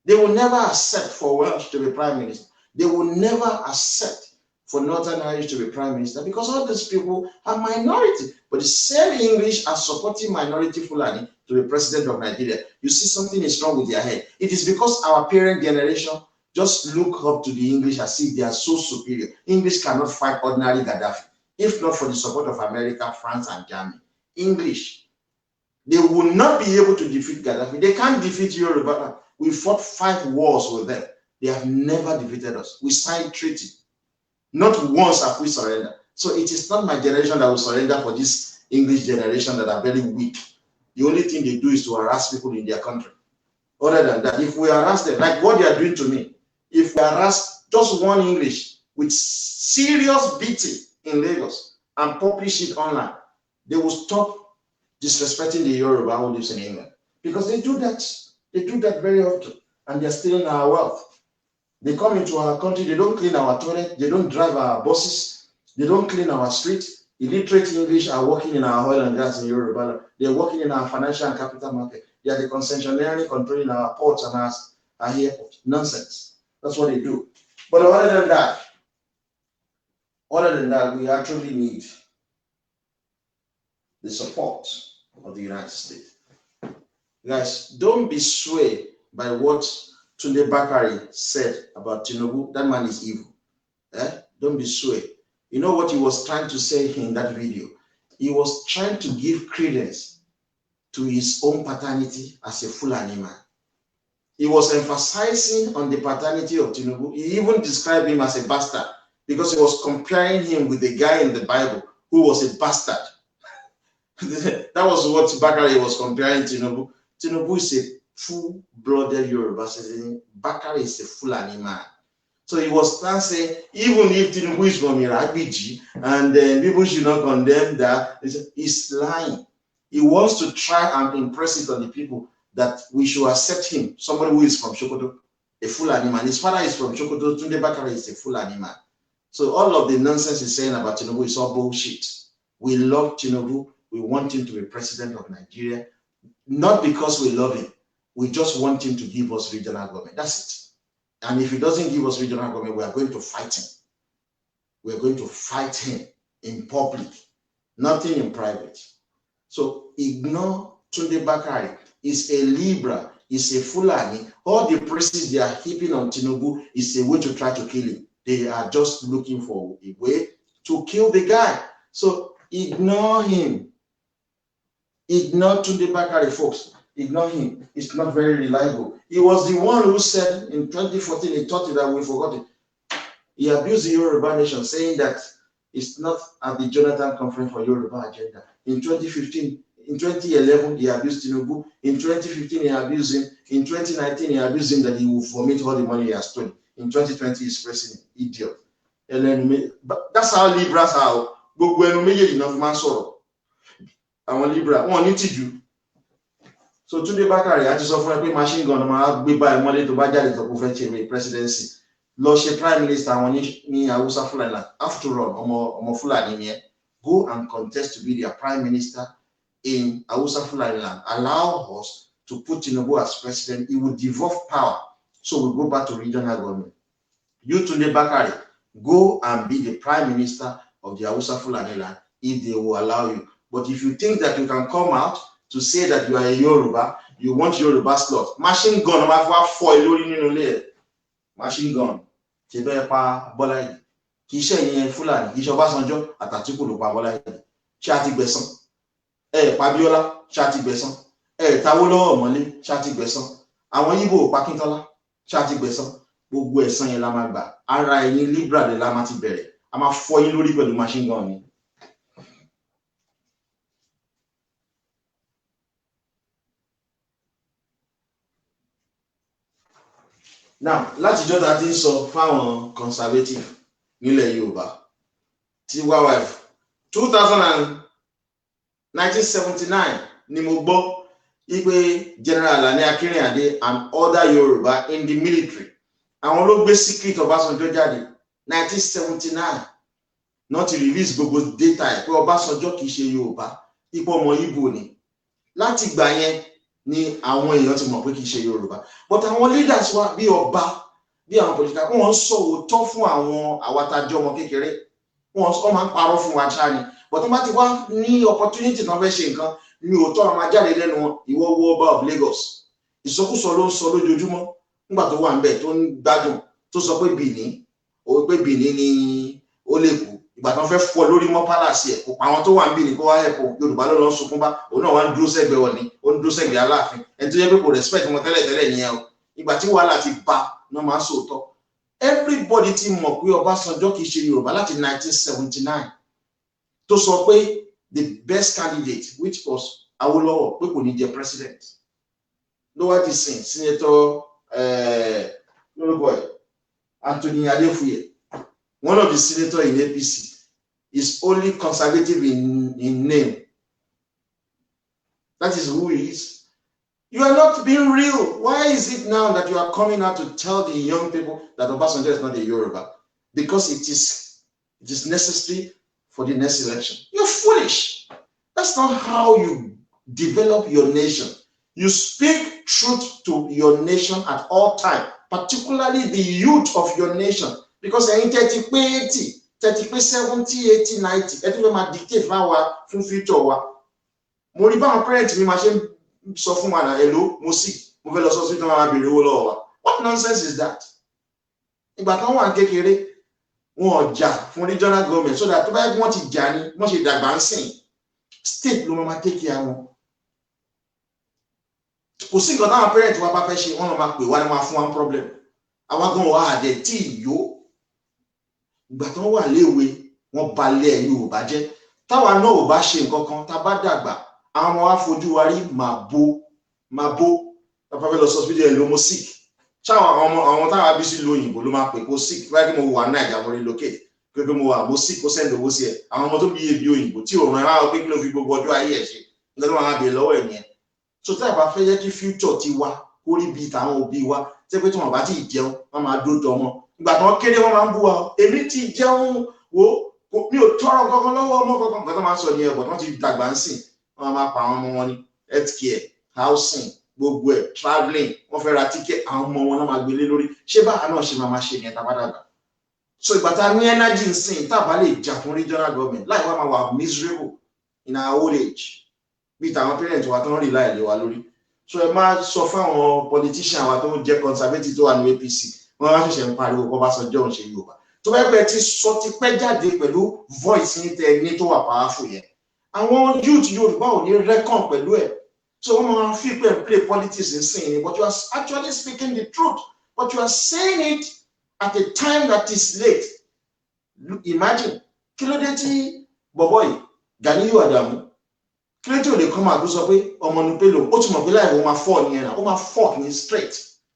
They will never accept for Welsh to be prime minister. They will never accept for Northern Irish to be prime minister because all these people are minority. But the same English are supporting minority Fulani to be president of Nigeria. You see something is wrong with their head. It is because our parent generation just look up to the English as if they are so superior. English cannot fight ordinary Gaddafi, if not for the support of America, France, and Germany. English, they will not be able to defeat Gaddafi. They can't defeat Yoruba. We fought 5 wars with them. They have never defeated us. We signed treaty. Not once have we surrendered. So it is not my generation that will surrender for this English generation that are very weak. The only thing they do is to harass people in their country. Other than that, if we harass them, like what they are doing to me, if we harass just one English with serious beating in Lagos and publish it online, they will stop disrespecting the Yoruba who lives in England. Because they do that. They do that very often. And they're stealing our wealth. They come into our country, they don't clean our toilet, they don't drive our buses, they don't clean our streets. Illiterate English are working in our oil and gas in Yoruba. They're working in our financial and capital market. They are the concessionaire controlling our ports and our airports. Nonsense. That's what they do. But other than that, we actually need the support of the United States. Guys, don't be swayed by what Tunde Bakari said about Tinubu. That man is evil. Don't be swayed. You know what he was trying to say in that video? He was trying to give credence to his own paternity as a Fulani man. He was emphasizing on the paternity of Tinubu. He even described him as a bastard because he was comparing him with the guy in the Bible who was a bastard. That was what Bakari was comparing Tinubu Tinubu is a full-blooded Yoruba citizen. Bakare is a Fulani man. So he was saying, even if Tinubu is from Irabiji, and people should not condemn that, he's lying. He wants to try and impress it on the people that we should accept him, somebody who is from Sokoto, a Fulani man. His father is from Sokoto, Tunde Bakare is a Fulani man. So all of the nonsense he's saying about Tinubu is all bullshit. We love Tinubu. We want him to be president of Nigeria. Not because we love him. We just want him to give us regional government. That's it. And if he doesn't give us regional government, we are going to fight him. We are going to fight him in public, nothing in private. So ignore Tunde Bakare. He's a Libra. He's a Fulani. All the praises they are heaping on Tinubu is a way to try to kill him. They are just looking for a way to kill the guy. So ignore him. Ignore Tunde Bakare, folks. Ignore him. It's not very reliable. He was the one who said in 2014, he thought that we forgot it. He abused the Yoruba nation, saying that it's not at the Jonathan Conference for Yoruba agenda. In 2015, in 2011, he abused Tinubu. In 2015, he abused him. In 2019, he abused him that he will vomit all the money he has stolen. In 2020, he's pressing him. Idiot. But that's how Libras are. Àwọn Libra, wọ́n ní tìjú. So Tunde Bakare àti sọ fún ẹ pé machine gun máa gbé báyìí mọ́lé tó bá jáde tó kó fẹ́ ṣe presidency. Lọ ṣe prime minister àwọn ní Hausa Fulani. After all, ọmọ Fulani ni ẹ. Go and contest to be their prime minister in Hausa Fulani land. Allow us to put Tinubu as president. He will devolve power. So we go back to regional government. You Tunde Bakare, go and be the prime minister of the Hausa Fulani land if they will allow you. But if you think that you can come out to say that you are a Yoruba, you want Yoruba slot, machine gun, machine gun, Kisha Fulani, Kisha Basanjo, Atatiku Lupa Bola, Chati Besson, Pabiola, Chati Besson, Tawolo Mole, Chati Besson, Àwọn Igbo Pakintola, Chati Besson, gbogbo ẹ̀san yẹn la máa gbà. Ara ẹ̀yin Libra de la máa ti bẹ̀rẹ̀. A máa fọ́ yín lórí pẹ̀lú machine gun ni. Now, látijọ́ tá ti ń sọ fáwọn conservative nílẹ̀ Yorùbá tí wife 1979 ni mo gbọ́ ipe General Alani Akinrinade and other Yoruba in the military. Àwọn ló gbé secret Ọbásanjọ́ jáde 1979 not to release gbogbo data ẹ̀ pé Ọbásanjọ́ kìí ṣe Yorùbá ipò ọmọ Igbo ni. Láti ìgbà yẹn ni àwọn èèyàn ti mọ̀ pé kìí ṣe Yorùbá. But àwọn leaders wa bí ọba bí àwọn political wọ́n sọ òótọ́ fún àwọn àwàtàjọ́ ọmọ kékeré. Wọ́n máa ń parọ́ fún wa ṣáà ni. But wọ́n bá ti wá ní opportunity náà fẹ́ ṣe nǹkan ní òótọ́ ọmọ jáde lẹ́nu wọn ìwọ wo ọba of Lagos. Ìsọkúsọ ló ń sọ lójoojúmọ́ nígbà tó wà ń bẹ̀ tó ń gbádùn tó sọ pé Benin ni ó lè kú. Ìgbà tó fẹ́ fọ́ lórí mọ́ palace ẹ̀ kò pa àwọn tó wà ń Benin kó wá ẹ̀kọ́ Yorùbá ló lọ sunkún bá òun náà wá ń dúró sẹ́gbẹ̀ẹ́ wọn ni ó ń dúró sẹ́gbẹ̀ẹ́ Aláàfin ẹni tó yẹ pé kò respect wọn tẹ́lẹ̀ nìyẹn o. Ìgbà tí wàhálà ti bá náà máa sòótọ́. Everybody ti mọ̀ pé Ọbásanjọ́ kìí ṣe Yorùbá láti 1979 tó sọ pé the best candidate which was Awólọ́wọ̀ pé kò ní jẹ president. Lówá ti sìn Senator Anthony Adefuye, one of the senators in APC, is only conservative in name. That is who he is. You are not being real. Why is it now that you are coming out to tell the young people that Obasanjo is not a Yoruba? Because it is necessary for the next election. You're foolish. That's not how you develop your nation. You speak truth to your nation at all times, particularly the youth of your nation. Because in 30, 80, 30, 70, 80, 90, everyone dictate from future. Mo rí bá parents mi ma ṣe sọ fún wa na hello mo sick mo fẹ́ lọ sọ sí tó ma béèrè owó lọ́wọ́ wa. What nonsense is that? Ìgbà kan wà kékeré wọn jà fún regional government so that tó bá wọ́n ti jà ni wọ́n ṣe dàgbà ń sìn state ló ma take care wọn. Kò sí nǹkan táwọn parents wa bá fẹ́ ṣe wọ́n ma pè wá ní wọ́n fún wa problem. Àwa gan wà dé tí yo ìgbà tán wà léwe wọ́n balẹ̀ Yorùbá jẹ́ táwa náà ò bá ṣe nǹkan kan tá bá dàgbà àwọn ọmọ wa fojú wa rí máa bó Mabo, papa fẹ́ lọ hospital ẹ̀ ló mo sick. Ṣáwọn àwọn táwa bí sí lóyìnbó ló máa pè kó sick. Báyìí mo wà Naija mo relocate. Pé mo wà mo sick kó send owó sí ẹ̀. Àwọn ọmọ tó bí ebi òyìnbó tí òun ẹ̀ wá pé kí ló fi gbogbo ọjọ́ ayé ẹ̀ ṣe. Nígbà tó máa bèèrè lọ́wọ́ ẹ̀ yẹn. So tá a bá fẹ́ yẹ kí future ti wá kó rí bíi tàwọn òbí wa tẹ́ pé tí wọ́n bá ti jẹun wọ́n máa dódò ọmọ. Ìgbà tó kéré wọ́n máa ń bú wa. Èmi ti jẹun wo mi ò tọrọ kankan lọ́wọ́ ọmọ kankan. Nǹkan tó máa ń sọ ní ẹ̀bọ̀ tó ti dàgbà ń sìn. Wọ́n máa pa àwọn ọmọ wọn ní health care, housing, gbogbo ẹ̀, travelling, wọ́n fẹ́ ra ticket, àwọn ọmọ wọn náà máa gbélé lórí. Ṣé báà náà ṣe máa ṣe ní ẹ̀ta padà? So ìgbà tá a ní energy ń sìn tá a bá lè jà fún regional government láì wá máa wà miserable in our old age. Bí tàwọn parents wa tó ń rí láì lé wa lórí. So ẹ máa sọ fún àwọn politician wa tó ń jẹ́ conservative tó wà ní APC, wọ́n wá ṣẹ̀ṣẹ̀ ń pariwo kó bá sọ jọ́ ń ṣe Yorùbá. Tó bá pẹ́ ti sọ ti pẹ́ jáde pẹ̀lú voice ní tẹ ní tó wà powerful yẹn. Àwọn youth Yorùbá ò ní reckon pẹ̀lú ẹ̀. So wọ́n máa fi pé play politics in sin, but you are actually speaking the truth. But you are saying it at a time that is late. Imagine, kí ló dé tí bọ̀bọ̀ yìí, Ganiyu Adamu, kí ló dé tí ò lè come out sọ pé ọmọ Nupe lò, ó ti mọ̀ pé láì wọ́n máa fọ́ ní ẹ̀nà, ó máa fọ́ ní straight.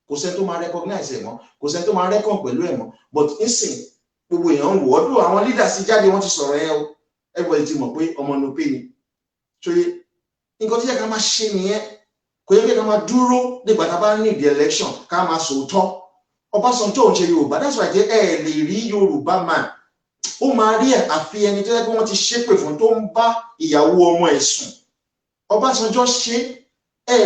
Kò sẹ́ni tó máa recognize ẹ̀ mọ́, kò sẹ́ni tó máa reckon pẹ̀lú ẹ̀ mọ́. But nísìn, gbogbo èèyàn ń wò ọdún àwọn leaders ti jáde wọ́n ti sọ̀rọ̀ ẹ̀ o. Everybody ti mọ̀ pé ọmọ Nupe ni. So nǹkan tí yẹ ká máa ṣe nìyẹn. Kò yẹ ká máa dúró nígbà tá a bá ní the election ká máa sòótọ́. Ọbásanjọ́ ò ń ṣe Yorùbá. That's why ẹ lè rí Yorùbá man. Ó máa rí ẹ̀ àfi ẹni tó yẹ kí wọ́n ti ṣépè fún tó ń bá ìyàwó ọmọ ẹ̀ sùn. Ọbásanjọ́ ṣe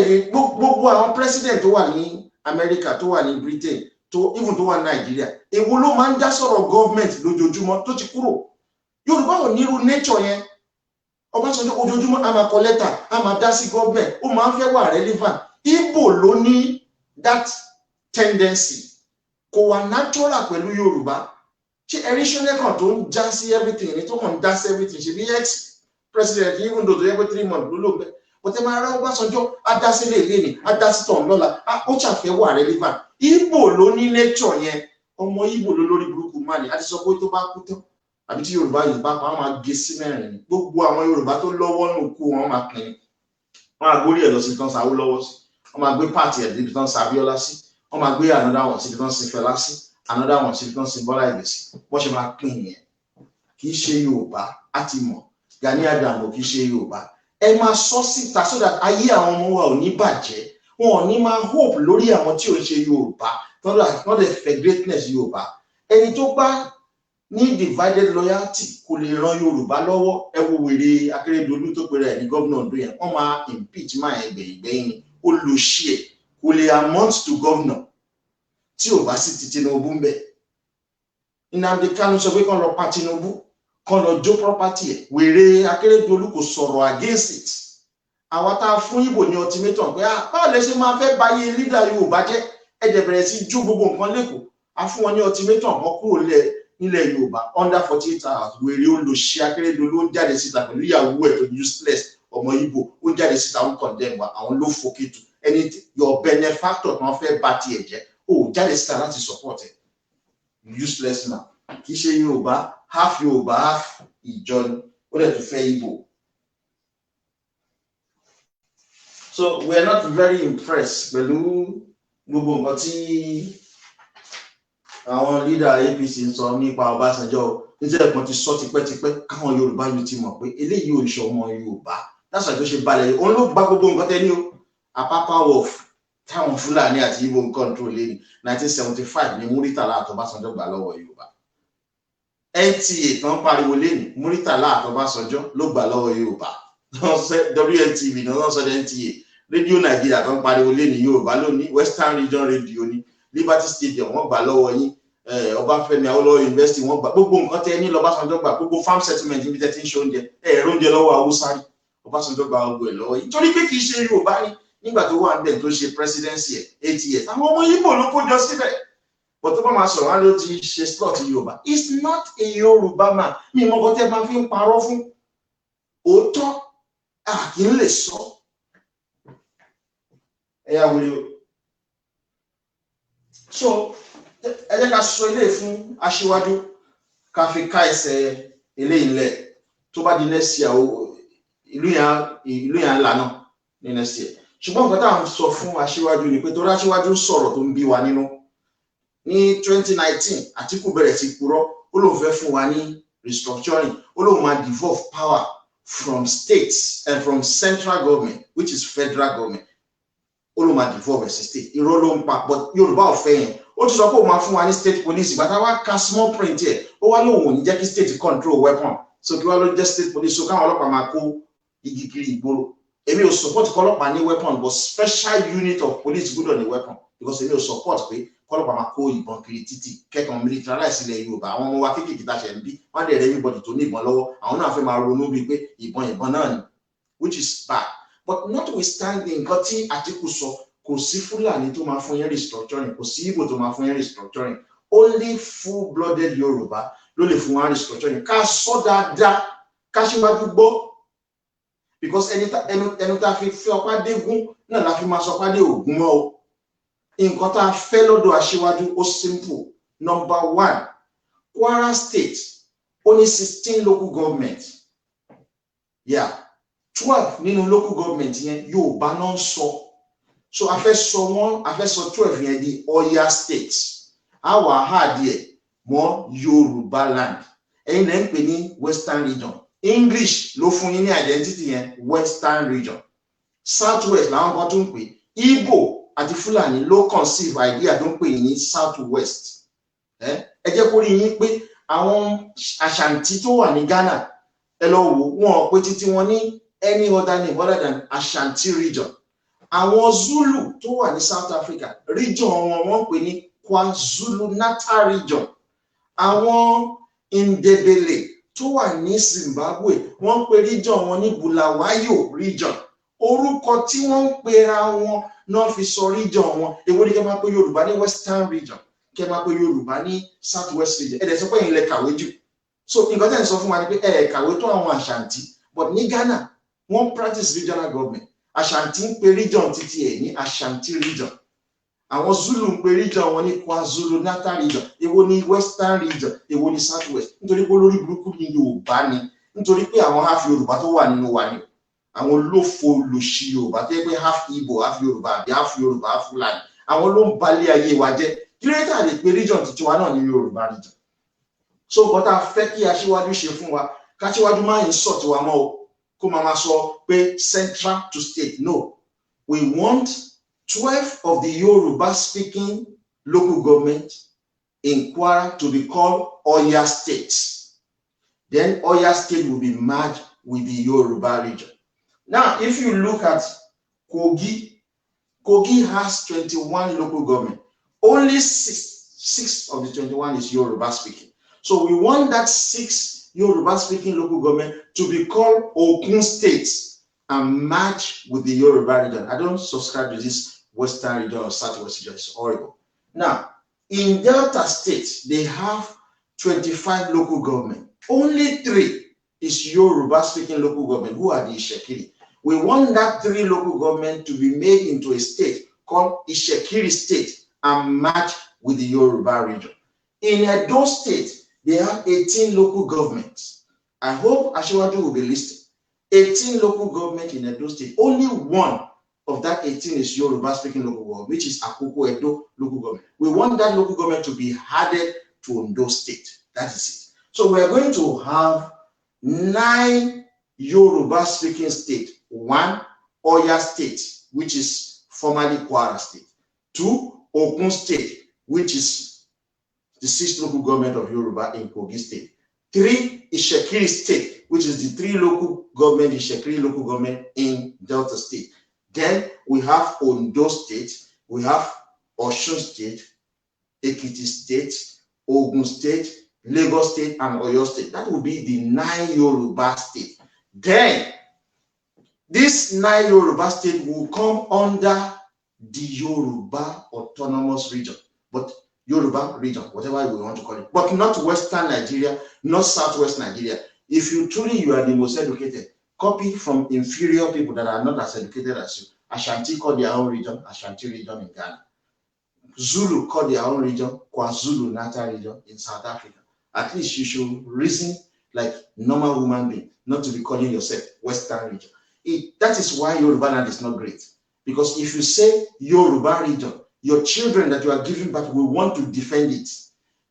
rí gbogbo àwọn president tó wà ní America, tó wà ní Britain, even tó wà ní Nigeria. Èwo ló máa ń dá sọ̀rọ̀ government lójoojúmọ́ tó ti kúrò. Yorùbá ò nírú nature yẹn. Ọbásanjọ́ ojoojúmọ́ a máa kọ lẹ́tà, a máa dá sí government, ó máa ń fẹ́ wà relevant. Igbo ló ní that tendency. Kò wà natural pẹ̀lú Yorùbá. Ṣé ẹ̀rí ṣẹlẹ̀ kan tó ń já sí everything ní tó kàn ń dá sí everything ṣe bí ex president even though tó yẹ pé 3 months ló lò bẹ́ẹ̀. But ẹ máa rá Ọbásanjọ́ á dá sí ilé ní, á dá sí tọ̀hún lọ́la, ó ṣàfẹ́ wà relevant. Igbo ló ní nature yẹn. Ọmọ Igbo ló lórí burúkú máa ní. A ti sọ pé tó bá kú tán. Àbí tí Yorùbá yìí bá pa wọ́n máa gé sí mẹ́rin ni. Gbogbo àwọn Yorùbá tó lọ́wọ́ nù kú wọn máa pín in. Wọ́n máa gbórí ẹ̀ lọ sí ibi tán sáwó lọ́wọ́ sí. Wọ́n máa gbé pààtì ẹ̀ síbi tán Sabiola sí. Wọ́n máa gbé another one síbi tán sin Fẹlá sí. Another one síbi tán sin Bọ́lá Ìgè sí. Wọ́n ṣe máa pín yẹn. Kì í ṣe Yorùbá á ti mọ̀. Gani Adams kì í ṣe Yorùbá. Ẹ máa sọ síta so that ayé àwọn ọmọ wa ò ní bàjẹ́. Wọn ò ní máa hope lórí àwọn tí ò ń ṣe Yorùbá. Not the fẹ́ greatness Yorùbá. Ẹni tó bá ní divided loyalty kò lè ran Yorùbá lọ́wọ́. Ẹ wo wèrè Akérédolú tó pèrè ẹ̀ ní gómìnà ọdún yẹn. Wọ́n máa impeach máa ẹgbẹ̀yìn ó lo ṣí ẹ̀ kò lè amount to governor tí ò bá sì ti Tinubu ń bẹ̀. Nnamdi Kanu sọ pé kán lọ pa Tinubu kán lọ jó property ẹ̀. Wèrè Akérédolú kò sọ̀rọ̀ against it. Àwa tá a fún Ìgbò ní ultimatum pé báwo lẹ ṣe máa fẹ́ báyé leader Yorùbá jẹ́ ẹ̀jẹ̀ bẹ̀rẹ̀ sí jó gbogbo nǹkan lẹ́kọ̀ọ́. A fún wọn ní ultimatum kan kúrò nílẹ̀ Yorùbá under 48 hours. Wèrè olóṣì Akérédolú ó jáde síta pẹ̀lú ìyàwó ẹ̀ tó useless ọmọ Ìgbò ó jáde síta ó condemn wa àwọn ló fòkè tù ẹni your benefactor kan fẹ́ bá tiẹ̀ jẹ́ ó jáde síta láti support ẹ̀ useless man. Kì í ṣe Yorùbá half Yorùbá half ìjọ ni ó dẹ̀ tún fẹ́ Ìgbò. So we are not very impressed pẹ̀lú gbogbo nǹkan tí àwọn leader APC ń sọ nípa Ọbásanjọ́. Nítorí kan ti sọ tipẹ́tipẹ́ káwọn Yorùbá yìí ti mọ̀ pé eléyìí ò ń ṣe ọmọ Yorùbá. That's why tó ṣe balẹ̀ òun ló gba gbogbo nǹkan tẹ́ ní o. Apapa of táwọn Fúlàní àti Igbo ń control lé ní 1975 ní Muritala àti Ọbásanjọ́ gbà lọ́wọ́ Yorùbá. NTA tán pariwo lé ní Muritala àti Ọbásanjọ́ ló gbà lọ́wọ́ Yorùbá. WNTV ní wọ́n sọ de NTA. Radio Nigeria tán pariwo lé ní Yorùbá lónìí. Western Region Radio ní Liberty Stadium wọ́n gbà lọ́wọ́ yín. Ọbáfẹ́mi Awólọ́wọ̀ University wọ́n gbà gbogbo nǹkan tẹ́ ní lọ́básanjọ́ gbà gbogbo farm settlement níbi tẹ́ ti ń ṣe oúnjẹ oúnjẹ lọ́wọ́ Haúsá rí Ọbásanjọ́ gba gbogbo ẹ̀ lọ́wọ́ yìí torí pé kì í ṣe Yorùbá ní nígbà tó wà níbẹ̀ tó ṣe presidency ẹ̀ 8 years àwọn ọmọ Ìgbò ló kójọ síbẹ̀ but tó bá máa sọ̀rọ̀ wọn ló ti ṣe slot Yorùbá. It's not a Yorùbá man mi mọ̀ kọ́ tẹ́ máa fi ń parọ́ fún òótọ́ kì í lè sọ ẹ̀yà wòlé o. So ẹ jẹ́ ká sọ ilé fún aṣíwájú ká fi ká ẹsẹ̀ ilé ilẹ̀ tó bá di next year ìlú yẹn lànà ní next year. ṣùgbọ́n nǹkan tá à ń sọ fún aṣíwájú ni pé torí aṣíwájú sọ̀rọ̀ tó ń bí wa nínú ní 2019 Àtíkù bẹ̀rẹ̀ sí purọ́ ó lóun fẹ́ fún wa ní restructuring ó lóun máa devolve power from states and from central government which is federal government ó lóun máa devolve sí state irọ́ ló ń pa but Yorùbá ò fẹ́ yẹn ó ti sọ pé ó máa fún wa ní state police ìgbà tá a wá ka small print yẹ ó wá lóun ò ní jẹ́ kí state control weapon so kí wá ló jẹ́ state police so káwọn ọlọ́pàá máa kó igi kiri ìgboro èmi ò support kọ́lọ́pàá ní weapon but special unit of police gbọ́dọ̀ ní weapon because èmi ò support pé kọ́lọ́pàá máa kó ìbọn kiri títì kẹ́kọ̀ọ́ militarize ilẹ̀ Yorùbá àwọn ọmọ wa kéékèèké tá a ṣe ń bí wọ́n dẹ̀ rẹ́ everybody tó ní ìbọn lọ́wọ́ àwọn náà fẹ́ máa ronú bíi pé ìbọn náà ni which is bad but notwithstanding nǹkan tí Àtíkù sọ kò sí Fúlàní tó máa fún yẹn restructuring kò sí Ìgbò tó máa fún yẹn restructuring only full-blooded Yorùbá ló lè fún wa restructuring ká sọ dáadáa ká ṣíwájú gbọ́ because ẹnu tá a fi fẹ́ ọpá dégún náà la fi máa sọ ọpá dé ògún mọ́ o nǹkan tá a fẹ́ lọ́dọ̀ aṣíwájú ó simple number 1 Kwara State ó ní 16 local government 12 nínú local government yẹn Yorùbá náà sọ so a fẹ́ sọ 12 yẹn di Ọ̀yà State a wà á díẹ̀ mọ́ Yorùbá land ẹ̀yin lẹ́ ń pè ní Western Region English ló fún yín ní identity yẹn Western Region Southwest làwọn kan tó ń pè Igbo àti Fúlàní ló conceive idea tó ń pè ní Southwest ẹ jẹ́ kó rí yín pé àwọn Ashanti tó wà ní Ghana ẹ lọ wò wọ́n pé títí wọn ní any other name other than Ashanti region àwọn Zulu tó wà ní South Africa region wọ́n pè ní KwaZulu-Natal region àwọn Ndebele tó wà ní Zimbabwe wọ́n pè region wọn ní Bulawayo region orúkọ tí wọ́n ń pera wọn náà fi sọ region wọn èwo ni kẹ́ máa pè Yorùbá ní Western region kẹ́ máa pè Yorùbá ní Southwest region ẹ̀dẹ̀ sọ pé ẹ̀yin lẹ kàwé jù so nǹkan tẹ́ ń sọ fún wa ni pé kàwé tó àwọn Ashanti but ní Ghana wọ́n practice regional government Ashanti ń pè region títí ẹ̀ ní Ashanti region àwọn Zulu ń pè region wọn ní KwaZulu-Natal region èwo ní Western region èwo ní Southwest nítorí pé olórí burúkú ní Yorùbá ni nítorí pé àwọn half Yorùbá tó wà nínú wa ni àwọn olófo olòṣì Yorùbá tó yẹ pé half Igbo half Yorùbá àbí half Yorùbá half Fúlàní àwọn ló ń balẹ̀ ayé wa jẹ́ kí ló dé lè pè region títí wa náà ní Yorùbá region so nǹkan tá a fẹ́ kí aṣíwájú ṣe fún wa káṣíwájú máa ń sọ tiwa mọ́ o kó máa sọ pé central to state no we want 12 of the Yoruba speaking local government in Kwara to be called Oya State. Then Oya State will be merged with the Yoruba region. Now, if you look at Kogi has 21 local government. Only six of the 21 is Yoruba speaking. So we want that 6 Yoruba speaking local government to be called Okun State and merge with the Yoruba region. I don't subscribe to this Western region or Southwest region. It's horrible. Now, in Delta State, they have 25 local government. Only 3 is Yoruba speaking local government, who are the Ishekiri. We want that 3 local government to be made into a state called Ishekiri State and merge with the Yoruba region. In Edo State, they have 18 local governments. I hope Ashiwaju will be listed. 18 local government in Edo State. Only 1 of that 18 is Yoruba speaking local government, which is Akoko Edo local government. We want that local government to be added to Ondo State. That is it. So we are going to have 9 Yoruba speaking states. 1, Oya State, which is formerly Kwara State. 2, Okun State, which is the 6th local government of Yoruba in Kogi State. 3, Ishekiri State, which is the 3 local government, Ishekiri local government in Delta State. Then we have Ondo State, we have Osun State, Ekiti State, Ogun State, Lagos State, and Oyo State. That will be the 9 Yoruba states. Then this 9 Yoruba state will come under the Yoruba Autonomous Region, but Yoruba region, whatever we want to call it, but not Western Nigeria, not Southwest Nigeria. If you are the most educated, copy from inferior people that are not as educated as you. Ashanti call their own region, Ashanti region in Ghana. Zulu call their own region, KwaZulu-Natal region in South Africa. At least you should reason like normal human being, not to be calling yourself Western region. That is why Yoruba land is not great. Because if you say Yoruba region, your children that you are giving back will want to defend it.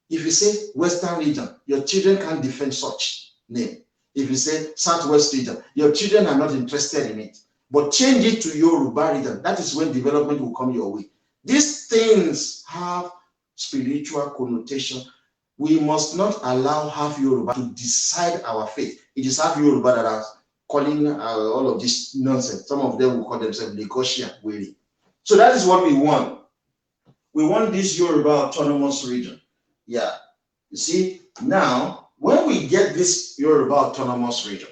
If you say Western region, your children can't defend such name. If you say Southwest region, your children are not interested in it. But change it to Yoruba region. That is when development will come your way. These things have spiritual connotation. We must not allow half Yoruba to decide our faith. It is half Yoruba that are calling all of this nonsense. Some of them will call themselves Lagosian, really. So that is what we want. We want this Yoruba autonomous region. Yeah. You see, now, when we get this Yoruba autonomous region,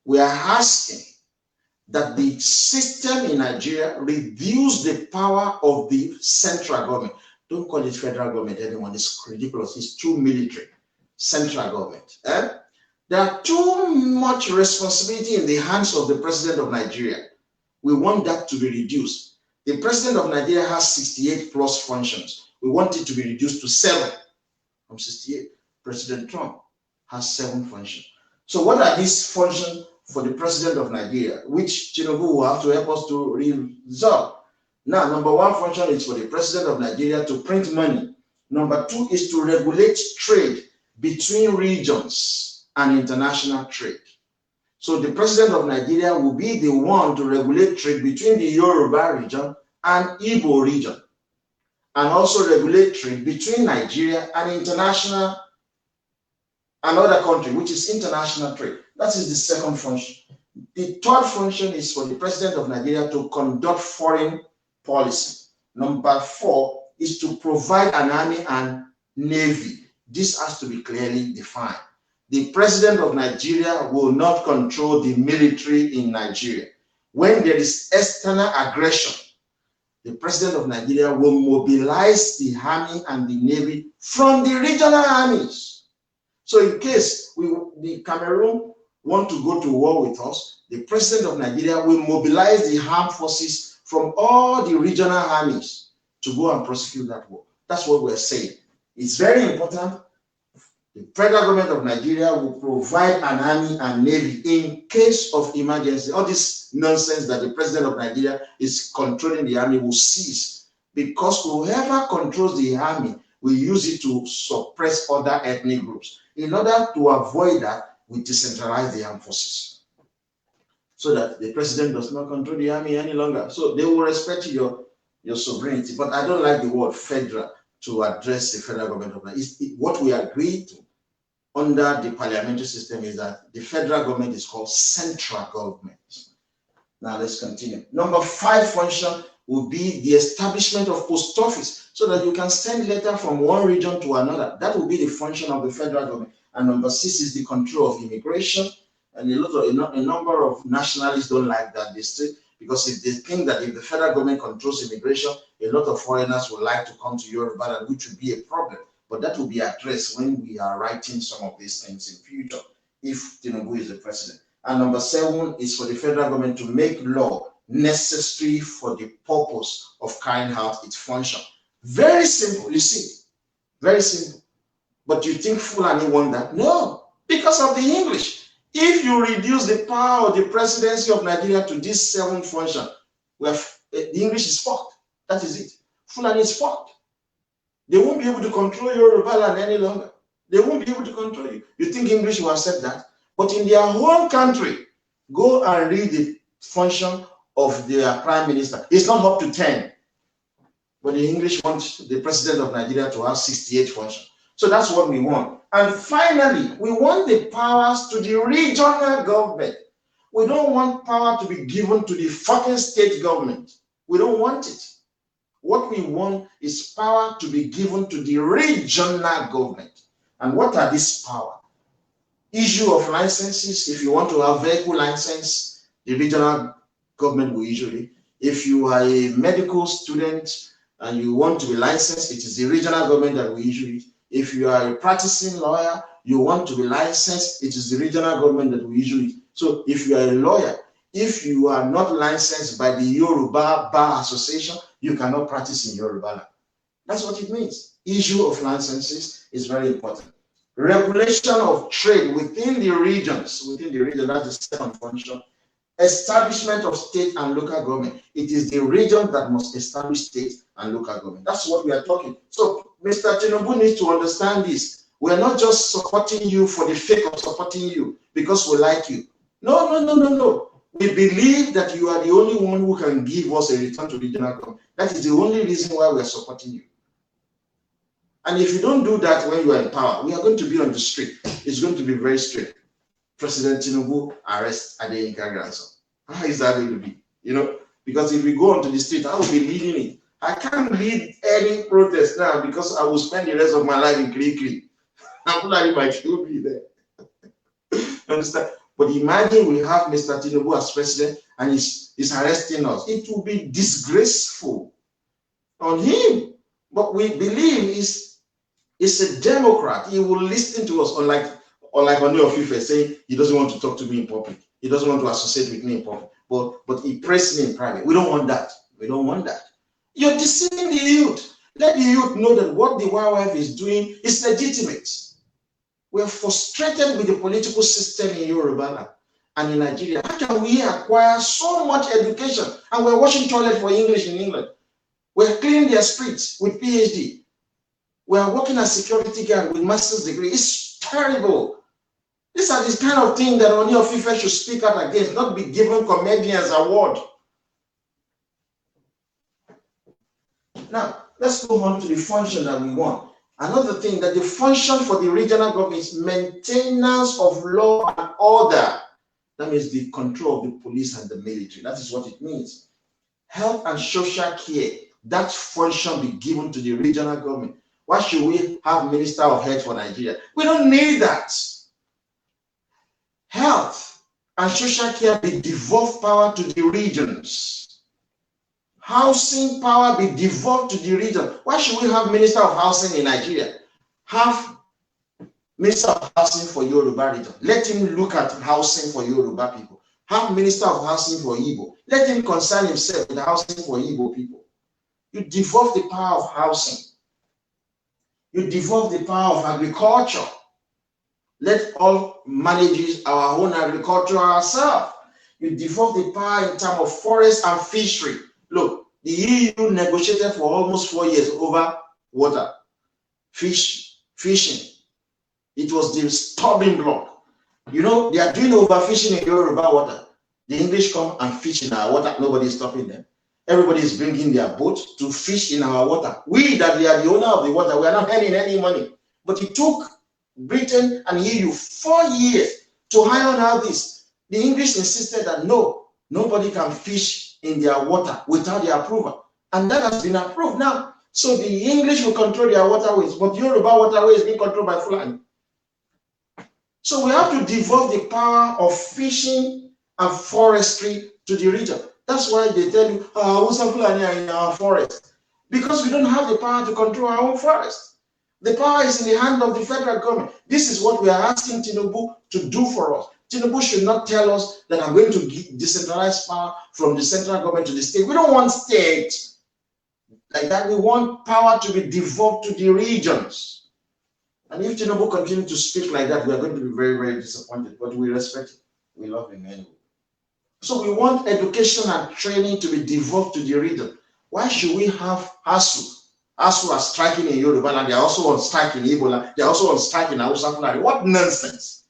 we are asking that the system in Nigeria reduce the power of the central government. Don't call it federal government anymore. It's ridiculous. It's too military. Central government. There are too much responsibility in the hands of the president of Nigeria. We want that to be reduced. The president of Nigeria has 68 plus functions. We want it to be reduced to 7 from 68. President Trump has 7 functions. So what are these functions for the president of Nigeria, which Tinubu will have to help us to resolve? Now, number 1 function is for the president of Nigeria to print money. Number 2 is to regulate trade between regions and international trade. So the president of Nigeria will be the one to regulate trade between the Yoruba region and Igbo region, and also regulate trade between Nigeria and international, another country, which is international trade. That is the second function. The third function is for the president of Nigeria to conduct foreign policy. Number 4 is to provide an army and navy. This has to be clearly defined. The president of Nigeria will not control the military in Nigeria. When there is external aggression, the president of Nigeria will mobilize the army and the navy from the regional armies. So in case the Cameroon want to go to war with us, the president of Nigeria will mobilize the armed forces from all the regional armies to go and prosecute that war. That's what we're saying. It's very important. The federal government of Nigeria will provide an army and navy in case of emergency. All this nonsense that the president of Nigeria is controlling the army will cease, because whoever controls the army will use it to suppress other ethnic groups. In order to avoid that, we decentralize the armed forces so that the president does not control the army any longer. So they will respect your sovereignty. But I don't like the word federal to address the federal government of Nigeria. What we agreed to under the parliamentary system is that the federal government is called central government. Now let's continue. Number 5 function will be the establishment of post office, so that you can send letter from one region to another. That will be the function of the federal government. And number 6 is the control of immigration. And a number of nationalists don't like that district, because if they think that if the federal government controls immigration, a lot of foreigners would like to come to Yoruba, which would be a problem. But that will be addressed when we are writing some of these things in future, if Tinubu is the president. And number 7 is for the federal government to make law necessary for the purpose of carrying out its function. Very simple, you see, very simple. But you think Fulani want that? No, because of the English. If you reduce the power of the presidency of Nigeria to this 7th function, the English is fucked. That is it. Fulani is fucked. They won't be able to control Yoruba land any longer. They won't be able to control you. You think English will accept that? But in their own country, go and read the function of their prime minister. It's not up to 10. But the English want the president of Nigeria to have 68 functions. So that's what we want. And finally, we want the powers to the regional government. We don't want power to be given to the fucking state government. We don't want it. What we want is power to be given to the regional government. And what are these powers? Issue of licenses. If you want to have vehicle license, the regional government will usually. If you are a medical student and you want to be licensed, it is the regional government that will issue it. If you are a practicing lawyer, you want to be licensed, it is the regional government that will issue it. So if you are a lawyer, if you are not licensed by the Yoruba Bar Association, you cannot practice in Yoruba land. That's what it means. Issue of licenses is very important. Regulation of trade within the regions, that's the second function. establishment of state and local government. It is the region that must establish state and local government. That's what we are talking. So Mr. Tinubu needs to understand this. We are not just supporting you for the sake of supporting you because we like you. No, no, no, no, no. We believe that you are the only one who can give us a return to regional government. That is the only reason why we are supporting you. And if you don't do that when you are in power, we are going to be on the street. It's going to be very strict. President Tinubu arrests Adeyinka grandson. How is that going to be? You know, because if we go onto the street, I will be leading it. I can't lead any protest now because I will spend the rest of my life in Kri. I'm not might still be there. Understand? But imagine we have Mr. Tinubu as president and he's arresting us. It will be disgraceful on him. But we believe he's a Democrat. He will listen to us, unlike Oni of Ife saying he doesn't want to talk to me in public. He doesn't want to associate with me in public. But he pressed me in private. We don't want that. We don't want that. You're deceiving the youth. Let the youth know that what the YYF is doing is legitimate. We're frustrated with the political system in Yoruba and in Nigeria. How can we acquire so much education and we're washing toilet for English in England? We're cleaning their streets with PhD. We're working as security guard with master's degree. It's terrible. These are the kind of things that Oni of Ife should speak out against, not be given comedians award. Now, let's go on to the function that we want. Another thing, that the function for the regional government is maintenance of law and order. That means the control of the police and the military. That is what it means. Health and social care, that function be given to the regional government. Why should we have Minister of Health for Nigeria? We don't need that. Health and social care be devolved power to the regions. Housing power be devolved to the region. Why should we have Minister of Housing in Nigeria? Have Minister of Housing for Yoruba region. Let him look at housing for Yoruba people. Have Minister of Housing for Igbo. Let him concern himself with housing for Igbo people. You devolve the power of housing. You devolve the power of agriculture. Let all manage our own agriculture ourselves. You devolve the power in terms of forest and fishery. Look, the EU negotiated for almost 4 years over water, fishing. It was the stumbling block. You know, they are doing overfishing in Yoruba water. The English come and fish in our water. Nobody is stopping them. Everybody is bringing their boat to fish in our water. We, that we are the owner of the water, we are not earning any money. But it took Britain and EU 4 years to iron out this. The English insisted that no, nobody can fish in their water without their approval. And that has been approved now. So the English will control their waterways, but Yoruba waterway is being controlled by Fulani. So we have to devolve the power of fishing and forestry to the region. That's why they tell you, Hausa Fulani are in our forest. Because we don't have the power to control our own forest. The power is in the hand of the federal government. This is what we are asking Tinubu to do for us. Tinubu should not tell us that I'm going to decentralize power from the central government to the state. We don't want state like that. We want power to be devolved to the regions. And if Tinubu continues to speak like that, we are going to be very, very disappointed. But we respect him. We love him anyway. So we want education and training to be devolved to the region. Why should we have ASU? ASU are striking in Yoruba and they are also on strike in Ebola. They are also on strike in Hausa Fulani. What nonsense!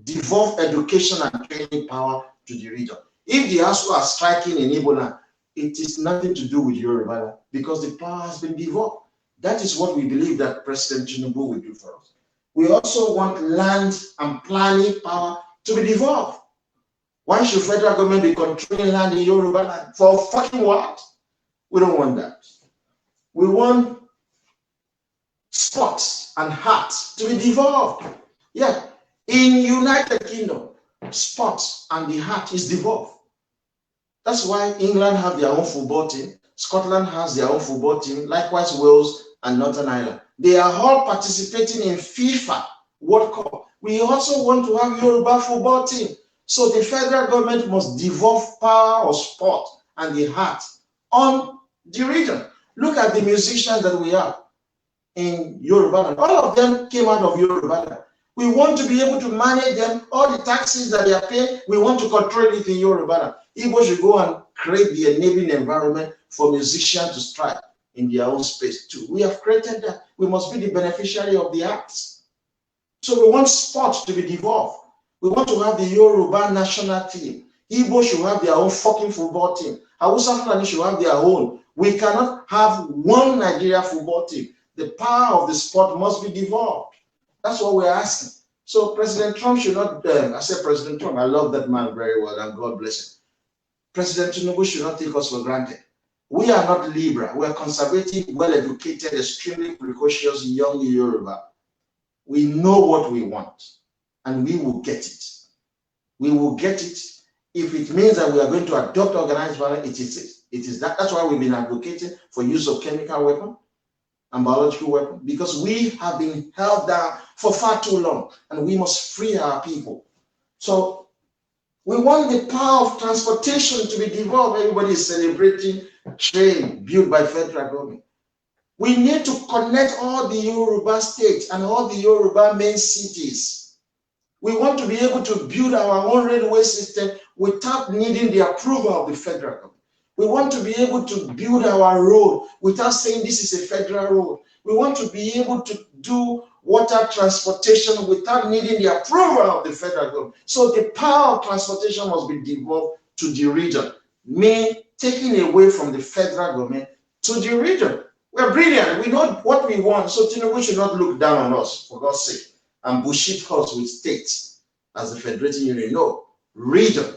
Devolve education and training power to the region. If the ASU are striking in Ebola, it is nothing to do with Yoruba because the power has been devolved. That is what we believe that President Tinubu will do for us. We also want land and planning power to be devolved. Why should federal government be controlling land in Yoruba land? For fucking what? We don't want that. We want sports and arts to be devolved. Yeah, in United Kingdom, sports and the art is devolved. That's why England have their own football team. Scotland has their own football team. Likewise, Wales and Northern Ireland. They are all participating in FIFA World Cup. We also want to have Yoruba football team. So the federal government must devolve power of sport and the art on the region. Look at the musicians that we have in Yoruba. All of them came out of Yoruba. We want to be able to manage them, all the taxes that they are paying, we want to control it in Yoruba. Igbo should go and create the enabling environment for musicians to strike in their own space too. We have created that. We must be the beneficiary of the arts. So we want sport to be devolved. We want to have the Yoruba national team. Igbo should have their own fucking football team. Hausa Fulani should have their own. We cannot have one Nigeria football team. The power of the sport must be devolved. That's what we're asking. So President Trump should not, I said President Trump, I love that man very well, and God bless him. President Tinubu should not take us for granted. We are not liberal. We are conservative, well-educated, extremely precocious young Yoruba. We know what we want, and we will get it. We will get it. If it means that we are going to adopt organized violence, it is that. That's why we've been advocating for use of chemical weapons and biological weapons, because we have been held down for far too long, and we must free our people. So we want the power of transportation to be devolved. Everybody is celebrating train built by federal government. We need to connect all the Yoruba states and all the Yoruba main cities. We want to be able to build our own railway system without needing the approval of the federal government. We want to be able to build our road without saying this is a federal road. We want to be able to do water transportation without needing the approval of the federal government. So the power of transportation must be devolved to the region, meaning taking away from the federal government to the region. We're brilliant. We know what we want. So Tinubu should not look down on us, for God's sake, and bullshit us with states as the federating unit. No, region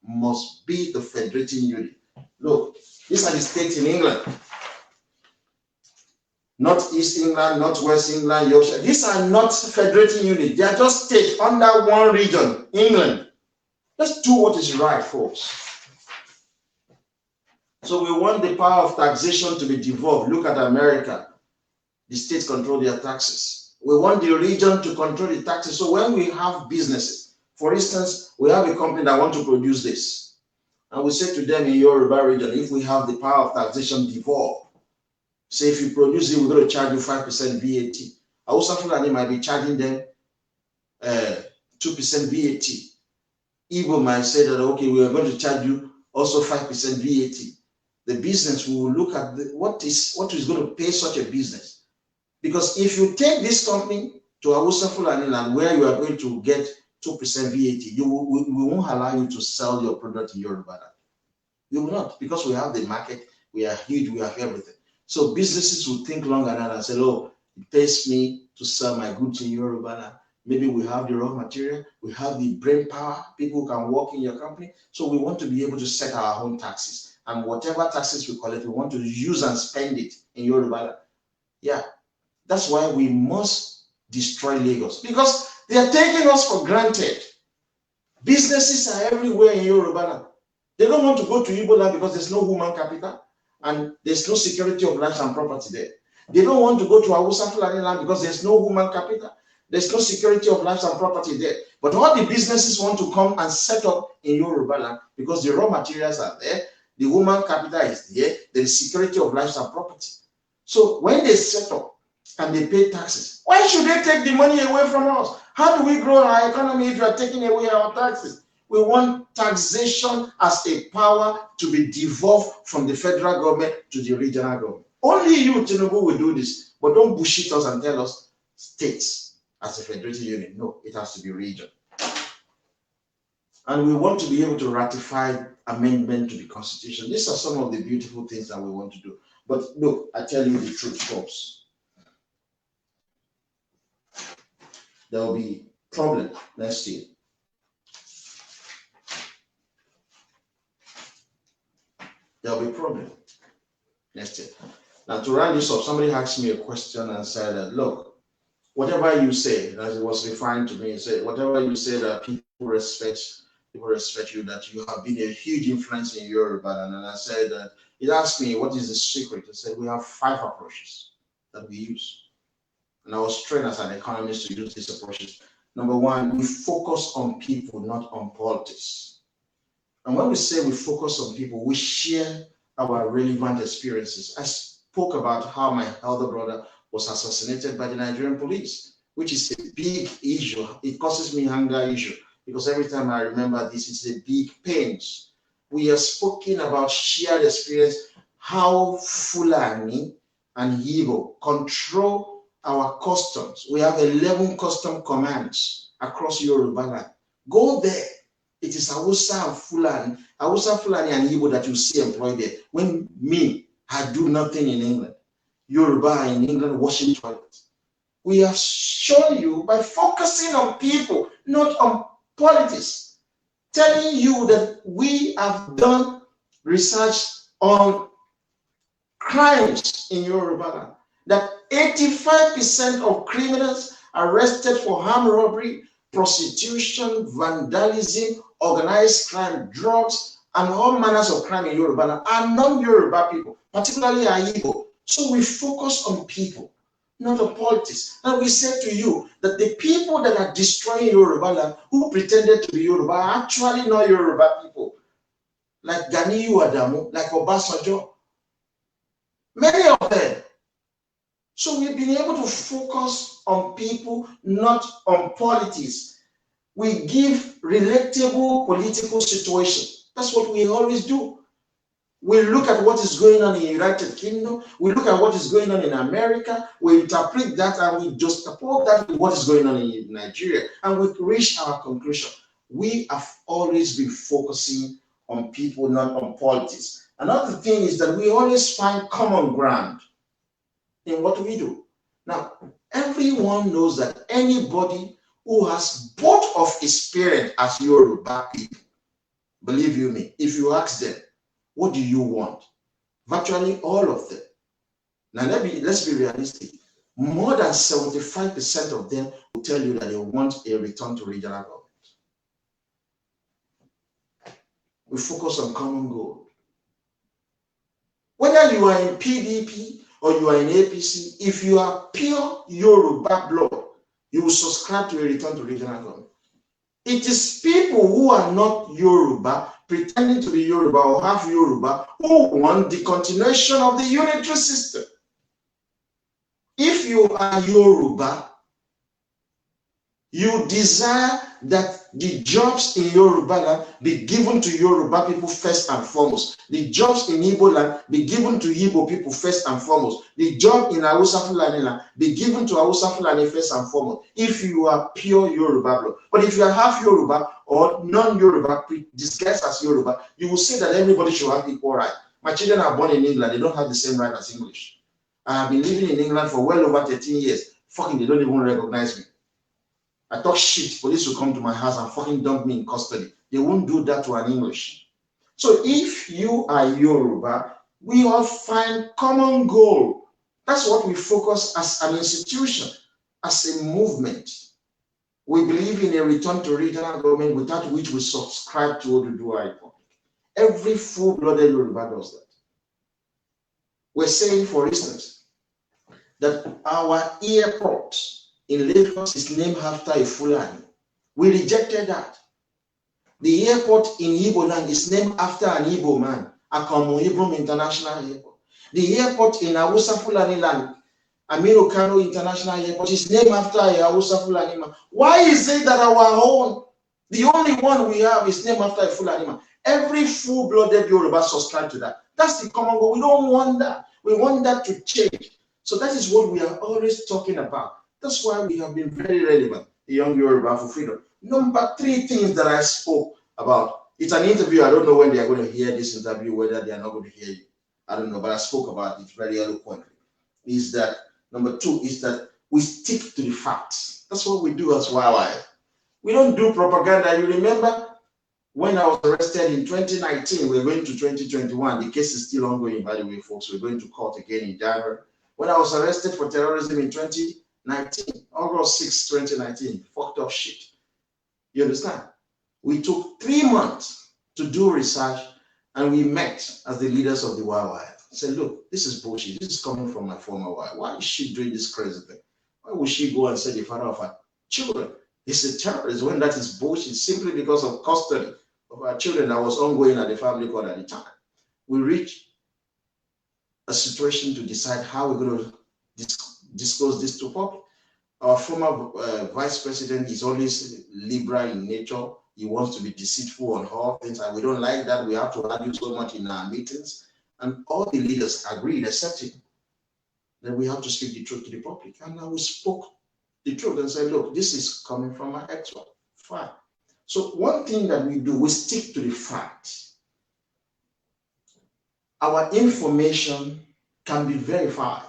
must be the federating unit. Look, these are the states in England. Northeast England, Northwest England, Yorkshire. These are not federating units. They are just states under one region, England. Let's do what is right, folks. So we want the power of taxation to be devolved. Look at America. The states control their taxes. We want the region to control the taxes. So when we have businesses, for instance, we have a company that wants to produce this. And we say to them in Yoruba region, if we have the power of taxation devolved, say if you produce it, we're going to charge you 5% VAT. Hausa Fulani might be charging them 2% VAT. Igbo might say that, okay, we are going to charge you also 5% VAT. The business will look at what is going to pay such a business. Because if you take this company to Hausa Fulani land where you are going to get 2% VAT, we won't allow you to sell your product in Yoruba. You will not, because we have the market, we are huge, we have everything. So businesses will think longer and say, oh, it pays me to sell my goods in Yoruba. Maybe we have the raw material, we have the brain power, people can work in your company. So we want to be able to set our own taxes. And whatever taxes we collect, we want to use and spend it in Yoruba. Yeah, that's why we must destroy Lagos, because they are taking us for granted. Businesses are everywhere in Yoruba. They don't want to go to Igbo land because there's no human capital and there's no security of life and property there. They don't want to go to Hausa Fulani land because there's no human capital. There's no security of life and property there. But all the businesses want to come and set up in Yoruba land because the raw materials are there, the human capital is there, there is security of life and property. So when they set up and they pay taxes, why should they take the money away from us? How do we grow our economy if you are taking away our taxes? We want taxation as a power to be devolved from the federal government to the regional government. Only you, Tinubu, will do this. But don't bullshit us and tell us states as a federated unit. No, it has to be region. And we want to be able to ratify amendment to the Constitution. These are some of the beautiful things that we want to do. But look, I tell you the truth, folks. There will be problem next year. There will be problem next year. Now, to round this up, somebody asked me a question and said that, look, whatever you say, as it was referring to me, said, whatever you say that people respect you, that you have been a huge influence in Yoruba. And I said that, it asked me, what is the secret? I said, we have 5 approaches that we use. And I was trained as an economist to use these approaches. Number 1, we focus on people, not on politics. And when we say we focus on people, we share our relevant experiences. I spoke about how my elder brother was assassinated by the Nigerian police. which is a big issue. It causes me anger issue because every time I remember this, it's a big pain. We are speaking about shared experience, how Fulani and Igbo control our customs. We have 11 custom commands across Yoruba land. Go there. It is Hausa and Fulani, and Igbo that you see employed there. When me, I do nothing in England. Yoruba in England washing toilets. We have shown you by focusing on people, not on politics, telling you that we have done research on crimes in Yoruba land, that 85% of criminals arrested for armed robbery, prostitution, vandalism, organized crime, drugs, and all manners of crime in Yoruba land are non-Yoruba people, particularly Igbo. So we focus on people, not on politics. And we said to you that the people that are destroying Yoruba land, who pretended to be Yoruba, are actually not Yoruba people. Like Ganiyu Adamu, like Obasanjo. Many of them. So we've been able to focus on people, not on politics. We give relatable political situation. That's what we always do. We look at what is going on in the United Kingdom. We look at what is going on in America. We interpret that and we juxtapose that with what is going on in Nigeria. And we reach our conclusion. We have always been focusing on people, not on politics. Another thing is that we always find common ground in what we do. Now, everyone knows that anybody who has both of his parents as Yoruba people, believe you me, if you ask them, what do you want? Virtually all of them. Now, let's be realistic. More than 75% of them will tell you that they want a return to regional government. We focus on common goal. Whether you are in PDP or you are in APC, if you are pure Yoruba blood, you will subscribe to a return to regional government. It is people who are not Yoruba, pretending to be Yoruba or half Yoruba, who want the continuation of the unitary system. If you are Yoruba, you desire that the jobs in Yoruba land be given to Yoruba people first and foremost. The jobs in Igbo land be given to Igbo people first and foremost. The job in Hausa Fulani land be given to Hausa Fulani first and foremost. If you are pure Yoruba blood. But if you are half Yoruba or non-Yoruba, disguised as Yoruba, you will say that everybody should have equal right. My children are born in England. They don't have the same right as English. I have been living in England for well over 13 years. Fucking, they don't even recognize me. I talk shit, police will come to my house and fucking dump me in custody. They won't do that to an English. So if you are Yoruba, we all find common goal. That's what we focus as an institution, as a movement. We believe in a return to regional government without which we subscribe to Oduduwa Republic. Every full-blooded Yoruba does that. We're saying, for instance, that our airport in Lagos is named after a Fulani. We rejected that. The airport in Igbo land is named after an Igbo man, Akamu Ibom International Airport. The airport in Hausa Fulani land, Aminu Kano International Airport, is named after a Hausa Fulani man. Why is it that our own, the only one we have, is named after a Fulani man? Every full-blooded Yoruba subscribe to that. That's the common goal. We don't want that. We want that to change. So that is what we are always talking about. That's why we have been very relevant, the Young Yoruba For Freedom. Number 3 things that I spoke about. It's an interview. I don't know when they are going to hear this interview, whether they are not going to hear you. I don't know, but I spoke about it very eloquently. Is that number 2 is that we stick to the facts. That's what we do as YY. We don't do propaganda. You remember when I was arrested in 2019, we're going to 2021. The case is still ongoing, by the way, folks. We're going to court again in January. When I was arrested for terrorism in 2019, August 6, 2019, fucked up shit. You understand? We took 3 months to do research and we met as the leaders of the YY. Said, look, this is bullshit. This is coming from my former wife. Why is she doing this crazy thing? Why would she go and say the father of her children is a terrorist when that is bullshit simply because of custody of our children that was ongoing at the family court at the time? We reached a situation to decide how we're going to disclose this to public. Our former vice president is always liberal in nature. He wants to be deceitful on all things, and we don't like that. We have to argue so much in our meetings. And all the leaders agreed, except him, that we have to speak the truth to the public. And now we spoke the truth and said, look, this is coming from my ex-wife. Fine. So one thing that we do, we stick to the fact. Our information can be verified.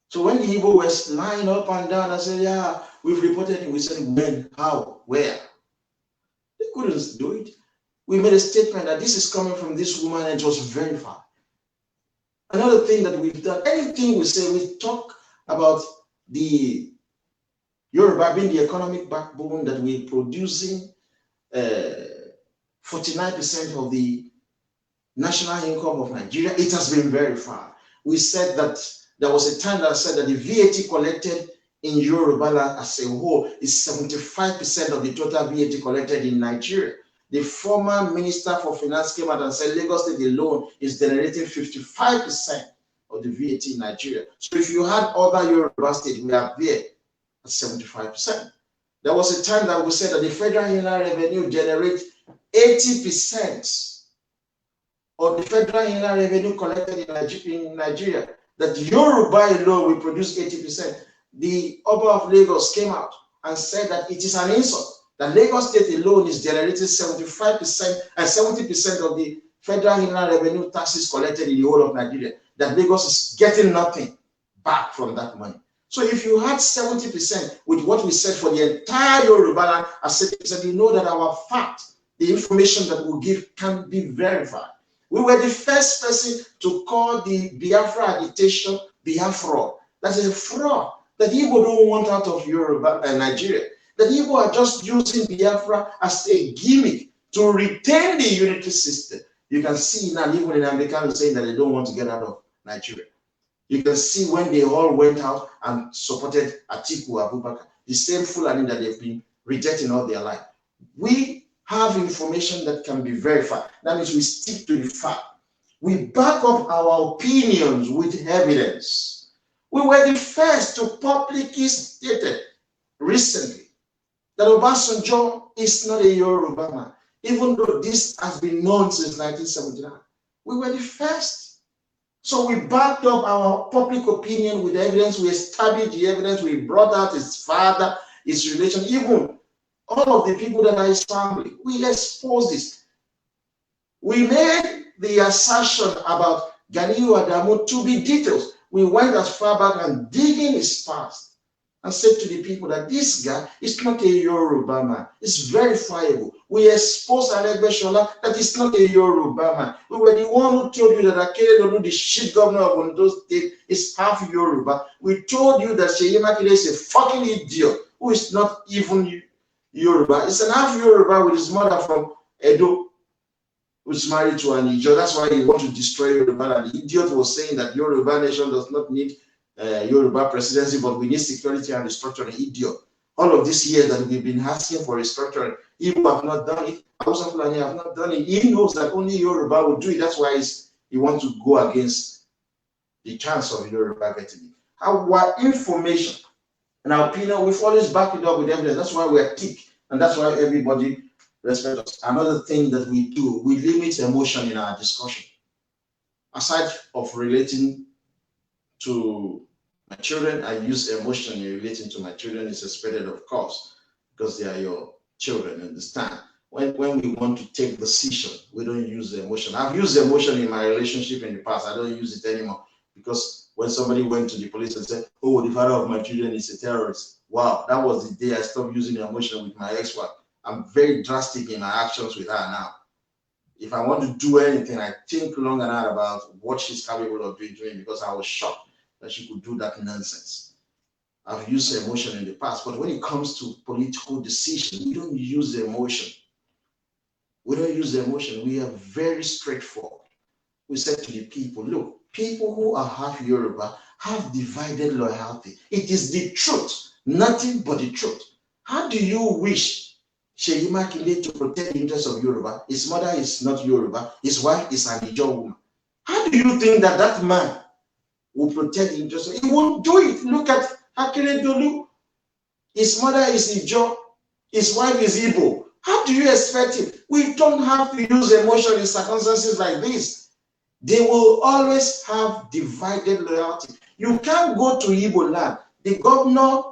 So when the Igbo was lying up and down and said, yeah, we've reported it, we said, when, how, where? They couldn't do it. We made a statement that this is coming from this woman and it was verified. Another thing that we've done, anything we say, we talk about the Yoruba being the economic backbone, that we're producing 49% of the national income of Nigeria. It has been verified. We said that there was a time that I said that the VAT collected in Yoruba land as a whole is 75% of the total VAT collected in Nigeria. The former Minister for Finance came out and said Lagos State alone is generating 55% of the VAT in Nigeria. So if you had other Yoruba states, we are there at 75%. There was a time that we said that the federal inland revenue generates 80% of the federal inland revenue collected in Nigeria. That Yoruba alone will produce 80%. The Oba of Lagos came out and said that it is an insult that Lagos State alone is generating 75% and 70% of the federal inland revenue taxes collected in the whole of Nigeria, that Lagos is getting nothing back from that money. So if you had 70% with what we said for the entire Yoruba land as 70%, you know that our fact, the information that we give, can be verified. We were the first person to call the Biafra agitation Biafra. That's a fraud that Igbo don't want out of Yoruba and Nigeria. That Igbo are just using Biafra as a gimmick to retain the unity system. You can see now, even in America, saying that they don't want to get out of Nigeria. You can see when they all went out and supported Atiku Abubakar, the same Fulani that they've been rejecting all their life. We have information that can be verified. That means we stick to the fact. We back up our opinions with evidence. We were the first to publicly state recently that Obasanjo is not a Yoruba man, even though this has been known since 1979. We were the first. So we backed up our public opinion with evidence. We established the evidence. We brought out his father, his relation, even all of the people that are his family. We exposed this. We made the assertion about Ganiyu Adamu to be details. We went as far back and digging his past and said to the people that this guy is not a Yoruba man. It's verifiable. We exposed Alegbe Shola that he's not a Yoruba man. We were the one who told you that Akeredolu, the shit governor of Ondo State, is half Yoruba. We told you that Seyi Makinde is a fucking idiot who is not even Yoruba. It's an half Yoruba with his mother from Edo, who's married to an Ijo. That's why he wants to destroy Yoruba. And the idiot was saying that Yoruba nation does not need Yoruba presidency, but we need security and restructuring. Idiot. All of these years that we've been asking for restructuring, Igbo have not done it. Hausa Fulani have not done it. He knows that only Yoruba will do it. That's why he wants to go against the chance of Yoruba getting it. Our information and our opinion, we've always backed it up with evidence. That's why we're thick, and that's why everybody respects us. Another thing that we do, we limit emotion in our discussion. Aside of relating to my children, I use emotion in relating to my children. It's expected, of course, because they are your children, understand? When we want to take decision, we don't use the emotion. I've used emotion in my relationship in the past. I don't use it anymore, because when somebody went to the police and said, oh, the father of my children is a terrorist. Wow, that was the day I stopped using emotion with my ex-wife. I'm very drastic in my actions with her now. If I want to do anything, I think long and hard about what she's capable of doing, because I was shocked that she could do that nonsense. I've used emotion in the past, but when it comes to political decision, we don't use emotion. We don't use emotion. We are very straightforward. We said to the people, look, people who are half Yoruba have divided loyalty. It is the truth, nothing but the truth. How do you wish Seyi Makinde to protect the interests of Yoruba? His mother is not Yoruba. His wife is an Ijaw woman. How do you think that that man will protect the interest. He won't do it. Look at Akeredolu. His mother is Ijo. His wife is Igbo. How do you expect it? We don't have to use emotion in circumstances like this. They will always have divided loyalty. You can't go to Igbo land. The governor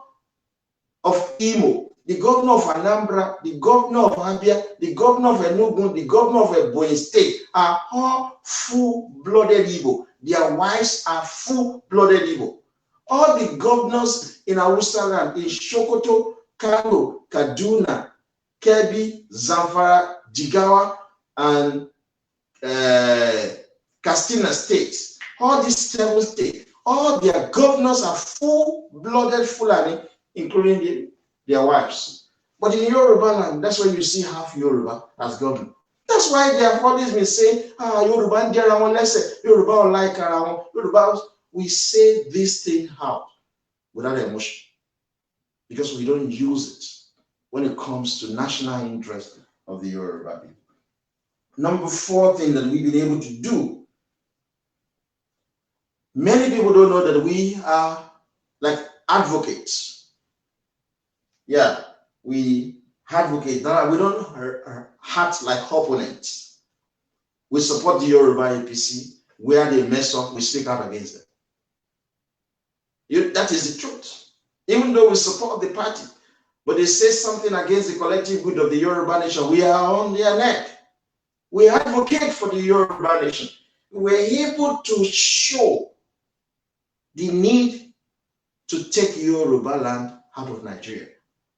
of Imo, the governor of Anambra, the governor of Abia, the governor of Enugu, the governor of Ebonyi State are all full-blooded Igbo. Their wives are full-blooded Igbo. All the governors in Hausa land, in Sokoto, Kano, Kaduna, Kebbi, Zamfara, Jigawa, and Katsina states, all these 7 states, all their governors are full-blooded Fulani, including their wives. But in Yoruba land, that's where you see half Yoruba as governor. That's why they have always been saying, Yoruba and Jerawan, let's say, Yoruba like Arawan, Yoruba. We say this thing out without emotion because we don't use it when it comes to national interest of the Yoruba people. Number 4 thing that we've been able to do, many people don't know that we are like advocates. Yeah, we advocate that we don't act like opponents. We support the Yoruba APC. Where they mess up, we speak out against them. That is the truth. Even though we support the party, but they say something against the collective good of the Yoruba nation, we are on their neck. We advocate for the Yoruba nation. We're able to show the need to take Yoruba land out of Nigeria.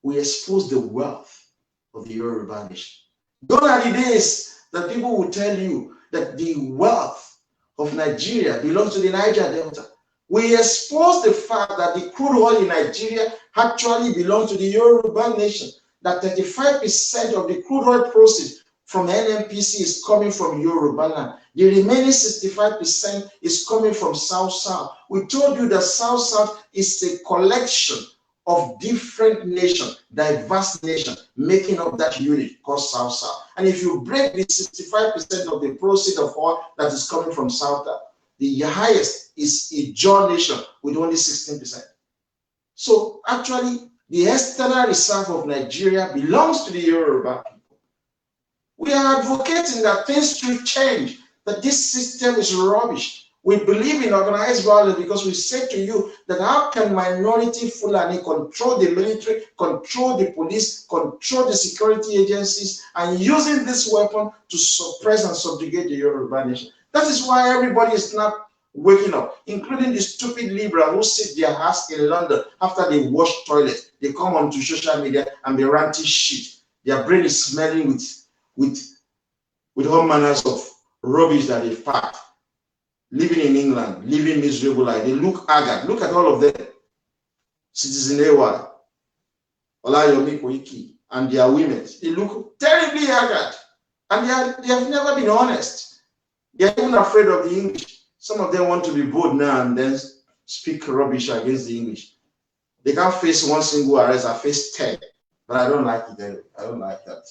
We expose the wealth of the Yoruba nation. Gone are the days that people will tell you that the wealth of Nigeria belongs to the Niger Delta. We expose the fact that the crude oil in Nigeria actually belongs to the Yoruba nation, that 35% of the crude oil proceeds from NNPC is coming from Yoruba land. The remaining 65% is coming from South-South. We told you that South-South is a collection of different nations, diverse nations, making up that unit called South-South. And if you break the 65% of the proceeds of oil that is coming from South-South, the highest is Ijaw nation with only 16%. So actually, the external reserve of Nigeria belongs to the Yoruba people. We are advocating that things should change, that this system is rubbish. We believe in organized violence because we say to you that how can minority Fulani control the military, control the police, control the security agencies, and using this weapon to suppress and subjugate the Yoruba nation? That is why everybody is not waking up, including the stupid liberals who sit their ass in London after they wash toilets. They come onto social media and they ranting shit. Their brain is smelling with all manners of rubbish that they've packed. Living in England, living miserable life. They look haggard. Look at all of them. Citizen AY, Olayomi Koiki, and their women. They look terribly haggard. And they have never been honest. They are even afraid of the English. Some of them want to be bold now and then speak rubbish against the English. They can't face one single arrest. I face 10. But I don't like it. I don't like that.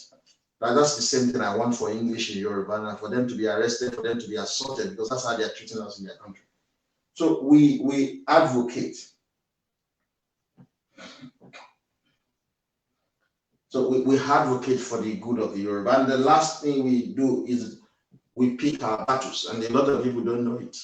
That's the same thing I want for English in Yoruba, and for them to be arrested, for them to be assaulted, because that's how they are treating us in their country. So we advocate. So we advocate for the good of the Yoruba. And the last thing we do is we pick our battles, and a lot of people don't know it.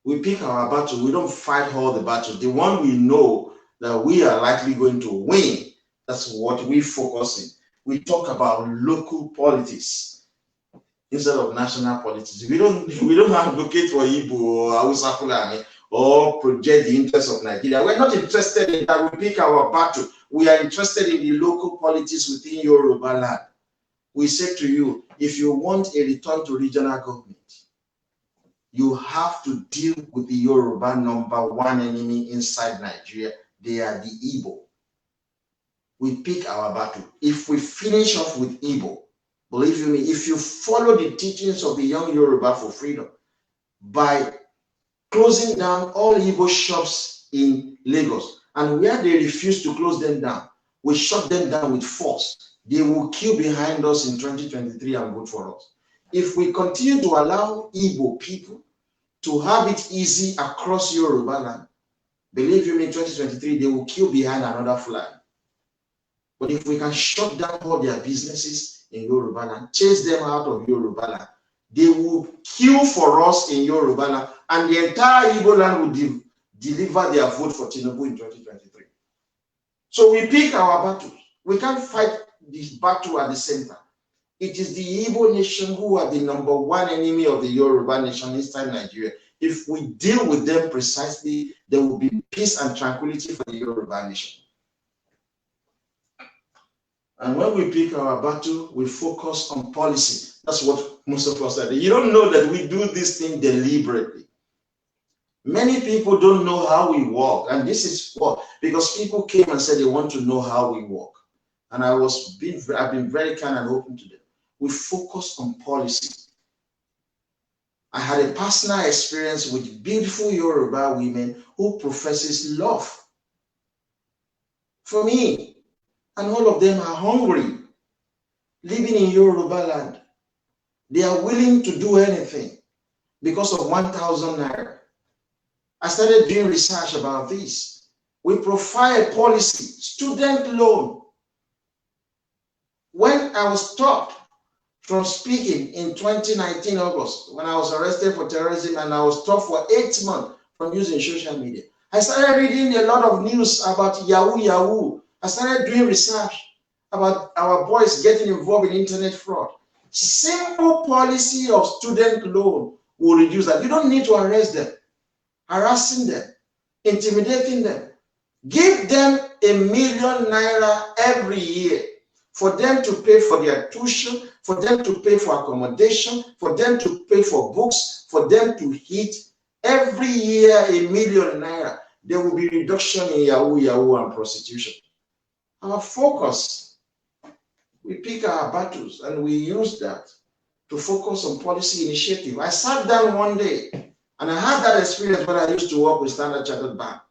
We pick our battles. We don't fight all the battles. The one we know that we are likely going to win, that's what we focus in. We talk about local politics instead of national politics. We don't advocate for Igbo or Hausa Fulani or project the interests of Nigeria. We're not interested in that. We pick our battle. We are interested in the local politics within Yoruba land. We say to you, if you want a return to regional government, you have to deal with the Yoruba number one enemy inside Nigeria. They are the Igbo. We pick our battle. If we finish off with Igbo, believe me, if you follow the teachings of the Young Yoruba For Freedom, by closing down all Igbo shops in Lagos, and where they refuse to close them down, we shut them down with force. They will queue behind us in 2023 and vote for us. If we continue to allow Igbo people to have it easy across Yoruba land. Believe you me, in 2023, they will queue behind another flag. But if we can shut down all their businesses in Yoruba land, chase them out of Yoruba land, they will queue for us in Yoruba land, and the entire Igbo land will deliver their vote for Tinubu in 2023. So we pick our battles. We can't fight this battle at the same time. It is the Igbo nation who are the number one enemy of the Yoruba nation inside Nigeria. If we deal with them precisely, there will be peace and tranquility for the Yoruba nation. And when we pick our battle, we focus on policy. That's what most of us are. You don't know that we do this thing deliberately. Many people don't know how we work. And this is what, because people came and said they want to know how we work. And I've been very kind and open to them. We focus on policy. I had a personal experience with beautiful Yoruba women who professes love for me. And all of them are hungry, living in Yoruba land. They are willing to do anything because of 1,000 naira. I started doing research about this. We profile a policy, student loan. When I was stopped from speaking in 2019 August, when I was arrested for terrorism and I was stopped for 8 months from using social media, I started reading a lot of news about Yahoo. I started doing research about our boys getting involved in internet fraud. Simple policy of student loan will reduce that. You don't need to arrest them, harassing them, intimidating them. Give them 1 million naira every year for them to pay for their tuition, for them to pay for accommodation, for them to pay for books, for them to eat. Every year, 1 million naira. There will be reduction in Yahoo and prostitution. Our focus, we pick our battles and we use that to focus on policy initiative. I sat down one day and I had that experience when I used to work with Standard Chartered Bank.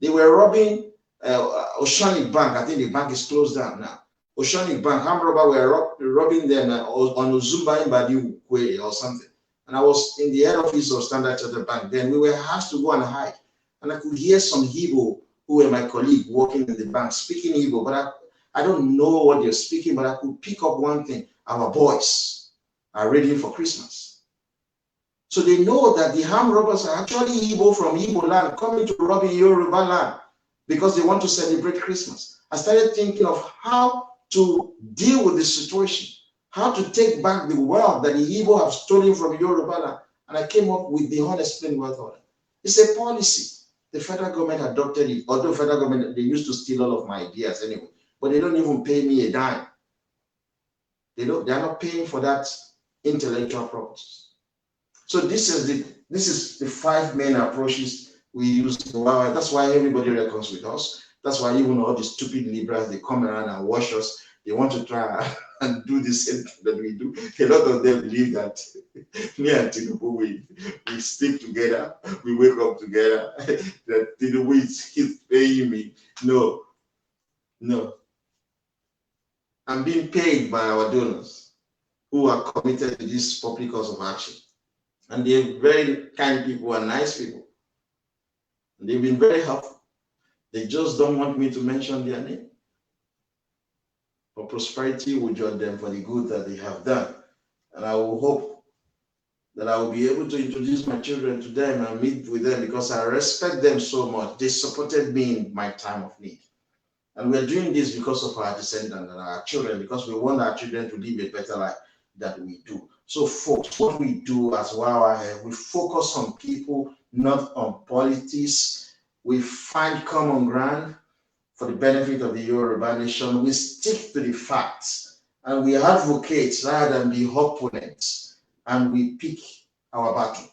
They were robbing Oceanic Bank. I think the bank is closed down now. Oceanic Bank, armed robbers were robbing them on Ozumba in Badiukwe or something. And I was in the head office of Standard Chartered Bank. Then we were asked to go and hide. And I could hear some Igbo who were my colleague working in the bank speaking Igbo, but I don't know what they're speaking, but I could pick up one thing. Our boys are ready for Christmas. So they know that the armed robbers are actually Igbo from Igbo land coming to rob in Yoruba land because they want to celebrate Christmas. I started thinking of how to deal with the situation, how to take back the wealth that the Igbo have stolen from Yoruba land. And I came up with the unexplained wealth order. It's a policy. The federal government adopted it, although federal government, they used to steal all of my ideas anyway, but they don't even pay me a dime. They are not paying for that intellectual property. So this is the 5 main approaches we use. That's why everybody reckons with us. That's why even all the stupid liberals, they come around and wash us. They want to try and do the same thing that we do. A lot of them believe that me and Tinubu, we stick together, we wake up together, that Tinubu is paying me. No. I'm being paid by our donors who are committed to this public cause of action. And they're very kind people and nice people. They've been very helpful. They just don't want me to mention their name. For prosperity will judge them for the good that they have done. And I will hope that I will be able to introduce my children to them and meet with them because I respect them so much. They supported me in my time of need. And we're doing this because of our descendants and our children, because we want our children to live a better life than we do. So folks, what we do as well, we focus on people, not on politics. We find common ground for the benefit of the Yoruba nation. We stick to the facts and we advocate rather than be opponents, and we pick our battle.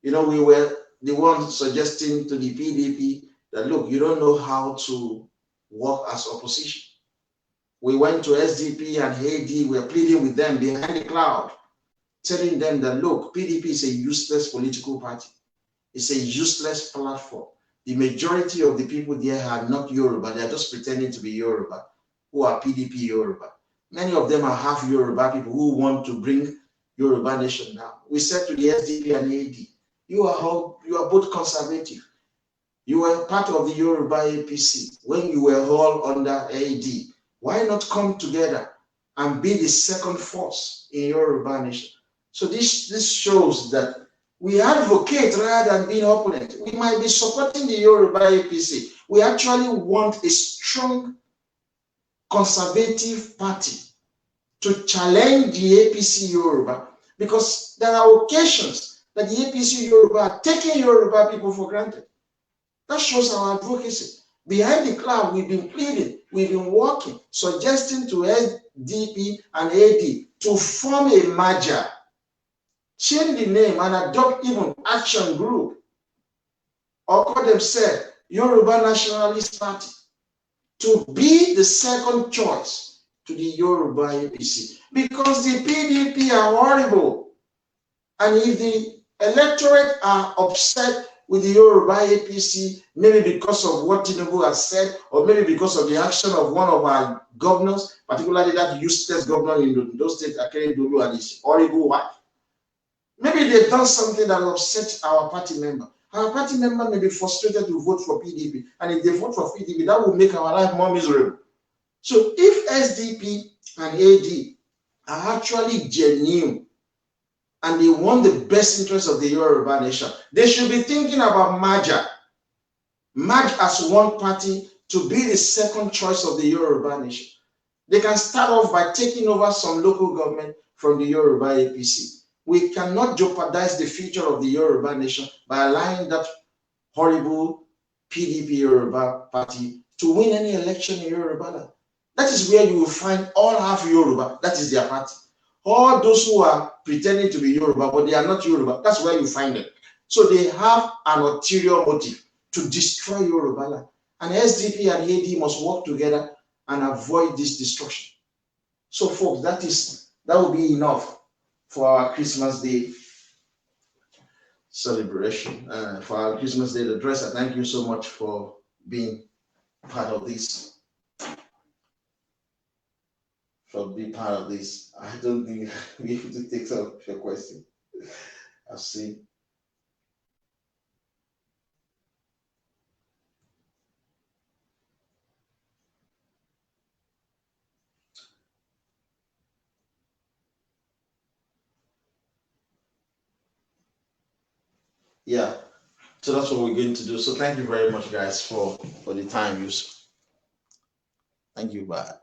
We were the ones suggesting to the PDP that, look, you don't know how to work as opposition. We went to SDP and AD, we were pleading with them behind the cloud, telling them that, look, PDP is a useless political party. It's a useless platform. The majority of the people there are not Yoruba. They are just pretending to be Yoruba, who are PDP Yoruba. Many of them are half Yoruba people who want to bring Yoruba nation down. We said to the SDP and AD, You are both conservative. You were part of the Yoruba APC when you were all under AD. Why not come together and be the second force in Yoruba nation? So this shows that we advocate rather than being opponent. We might be supporting the Yoruba APC. We actually want a strong conservative party to challenge the APC Yoruba, because there are occasions that the APC Yoruba are taking Yoruba people for granted. That shows our advocacy. Behind the cloud, we've been pleading, we've been working, suggesting to SDP and AD to form a merger, change the name and adopt even action group, or call themselves Yoruba Nationalist Party, to be the second choice to the Yoruba APC, because the PDP are horrible. And if the electorate are upset with the Yoruba APC, maybe because of what Tinubu has said, or maybe because of the action of one of our governors, particularly that useless governor in those states, Akeredolu, and his horrible wife, maybe they've done something that upset our party member. Our party member may be frustrated to vote for PDP, and if they vote for PDP, that will make our life more miserable. So if SDP and AD are actually genuine and they want the best interest of the Yoruba nation, they should be thinking about merge as one party to be the second choice of the Yoruba nation. They can start off by taking over some local government from the Yoruba APC. We cannot jeopardize the future of the Yoruba nation by allowing that horrible PDP Yoruba party to win any election in Yoruba. That is where you will find all half Yoruba. That is their party. All those who are pretending to be Yoruba, but they are not Yoruba, that's where you find them. So they have an ulterior motive to destroy Yoruba. And SDP and AD must work together and avoid this destruction. So folks, that will be enough for our Christmas Day celebration, for our Christmas Day address. I thank you so much for being part of this. I don't think we have to take some of your question. I'll see. Yeah, so that's what we're going to do. So thank you very much, guys, for the time use. Thank you. Bye.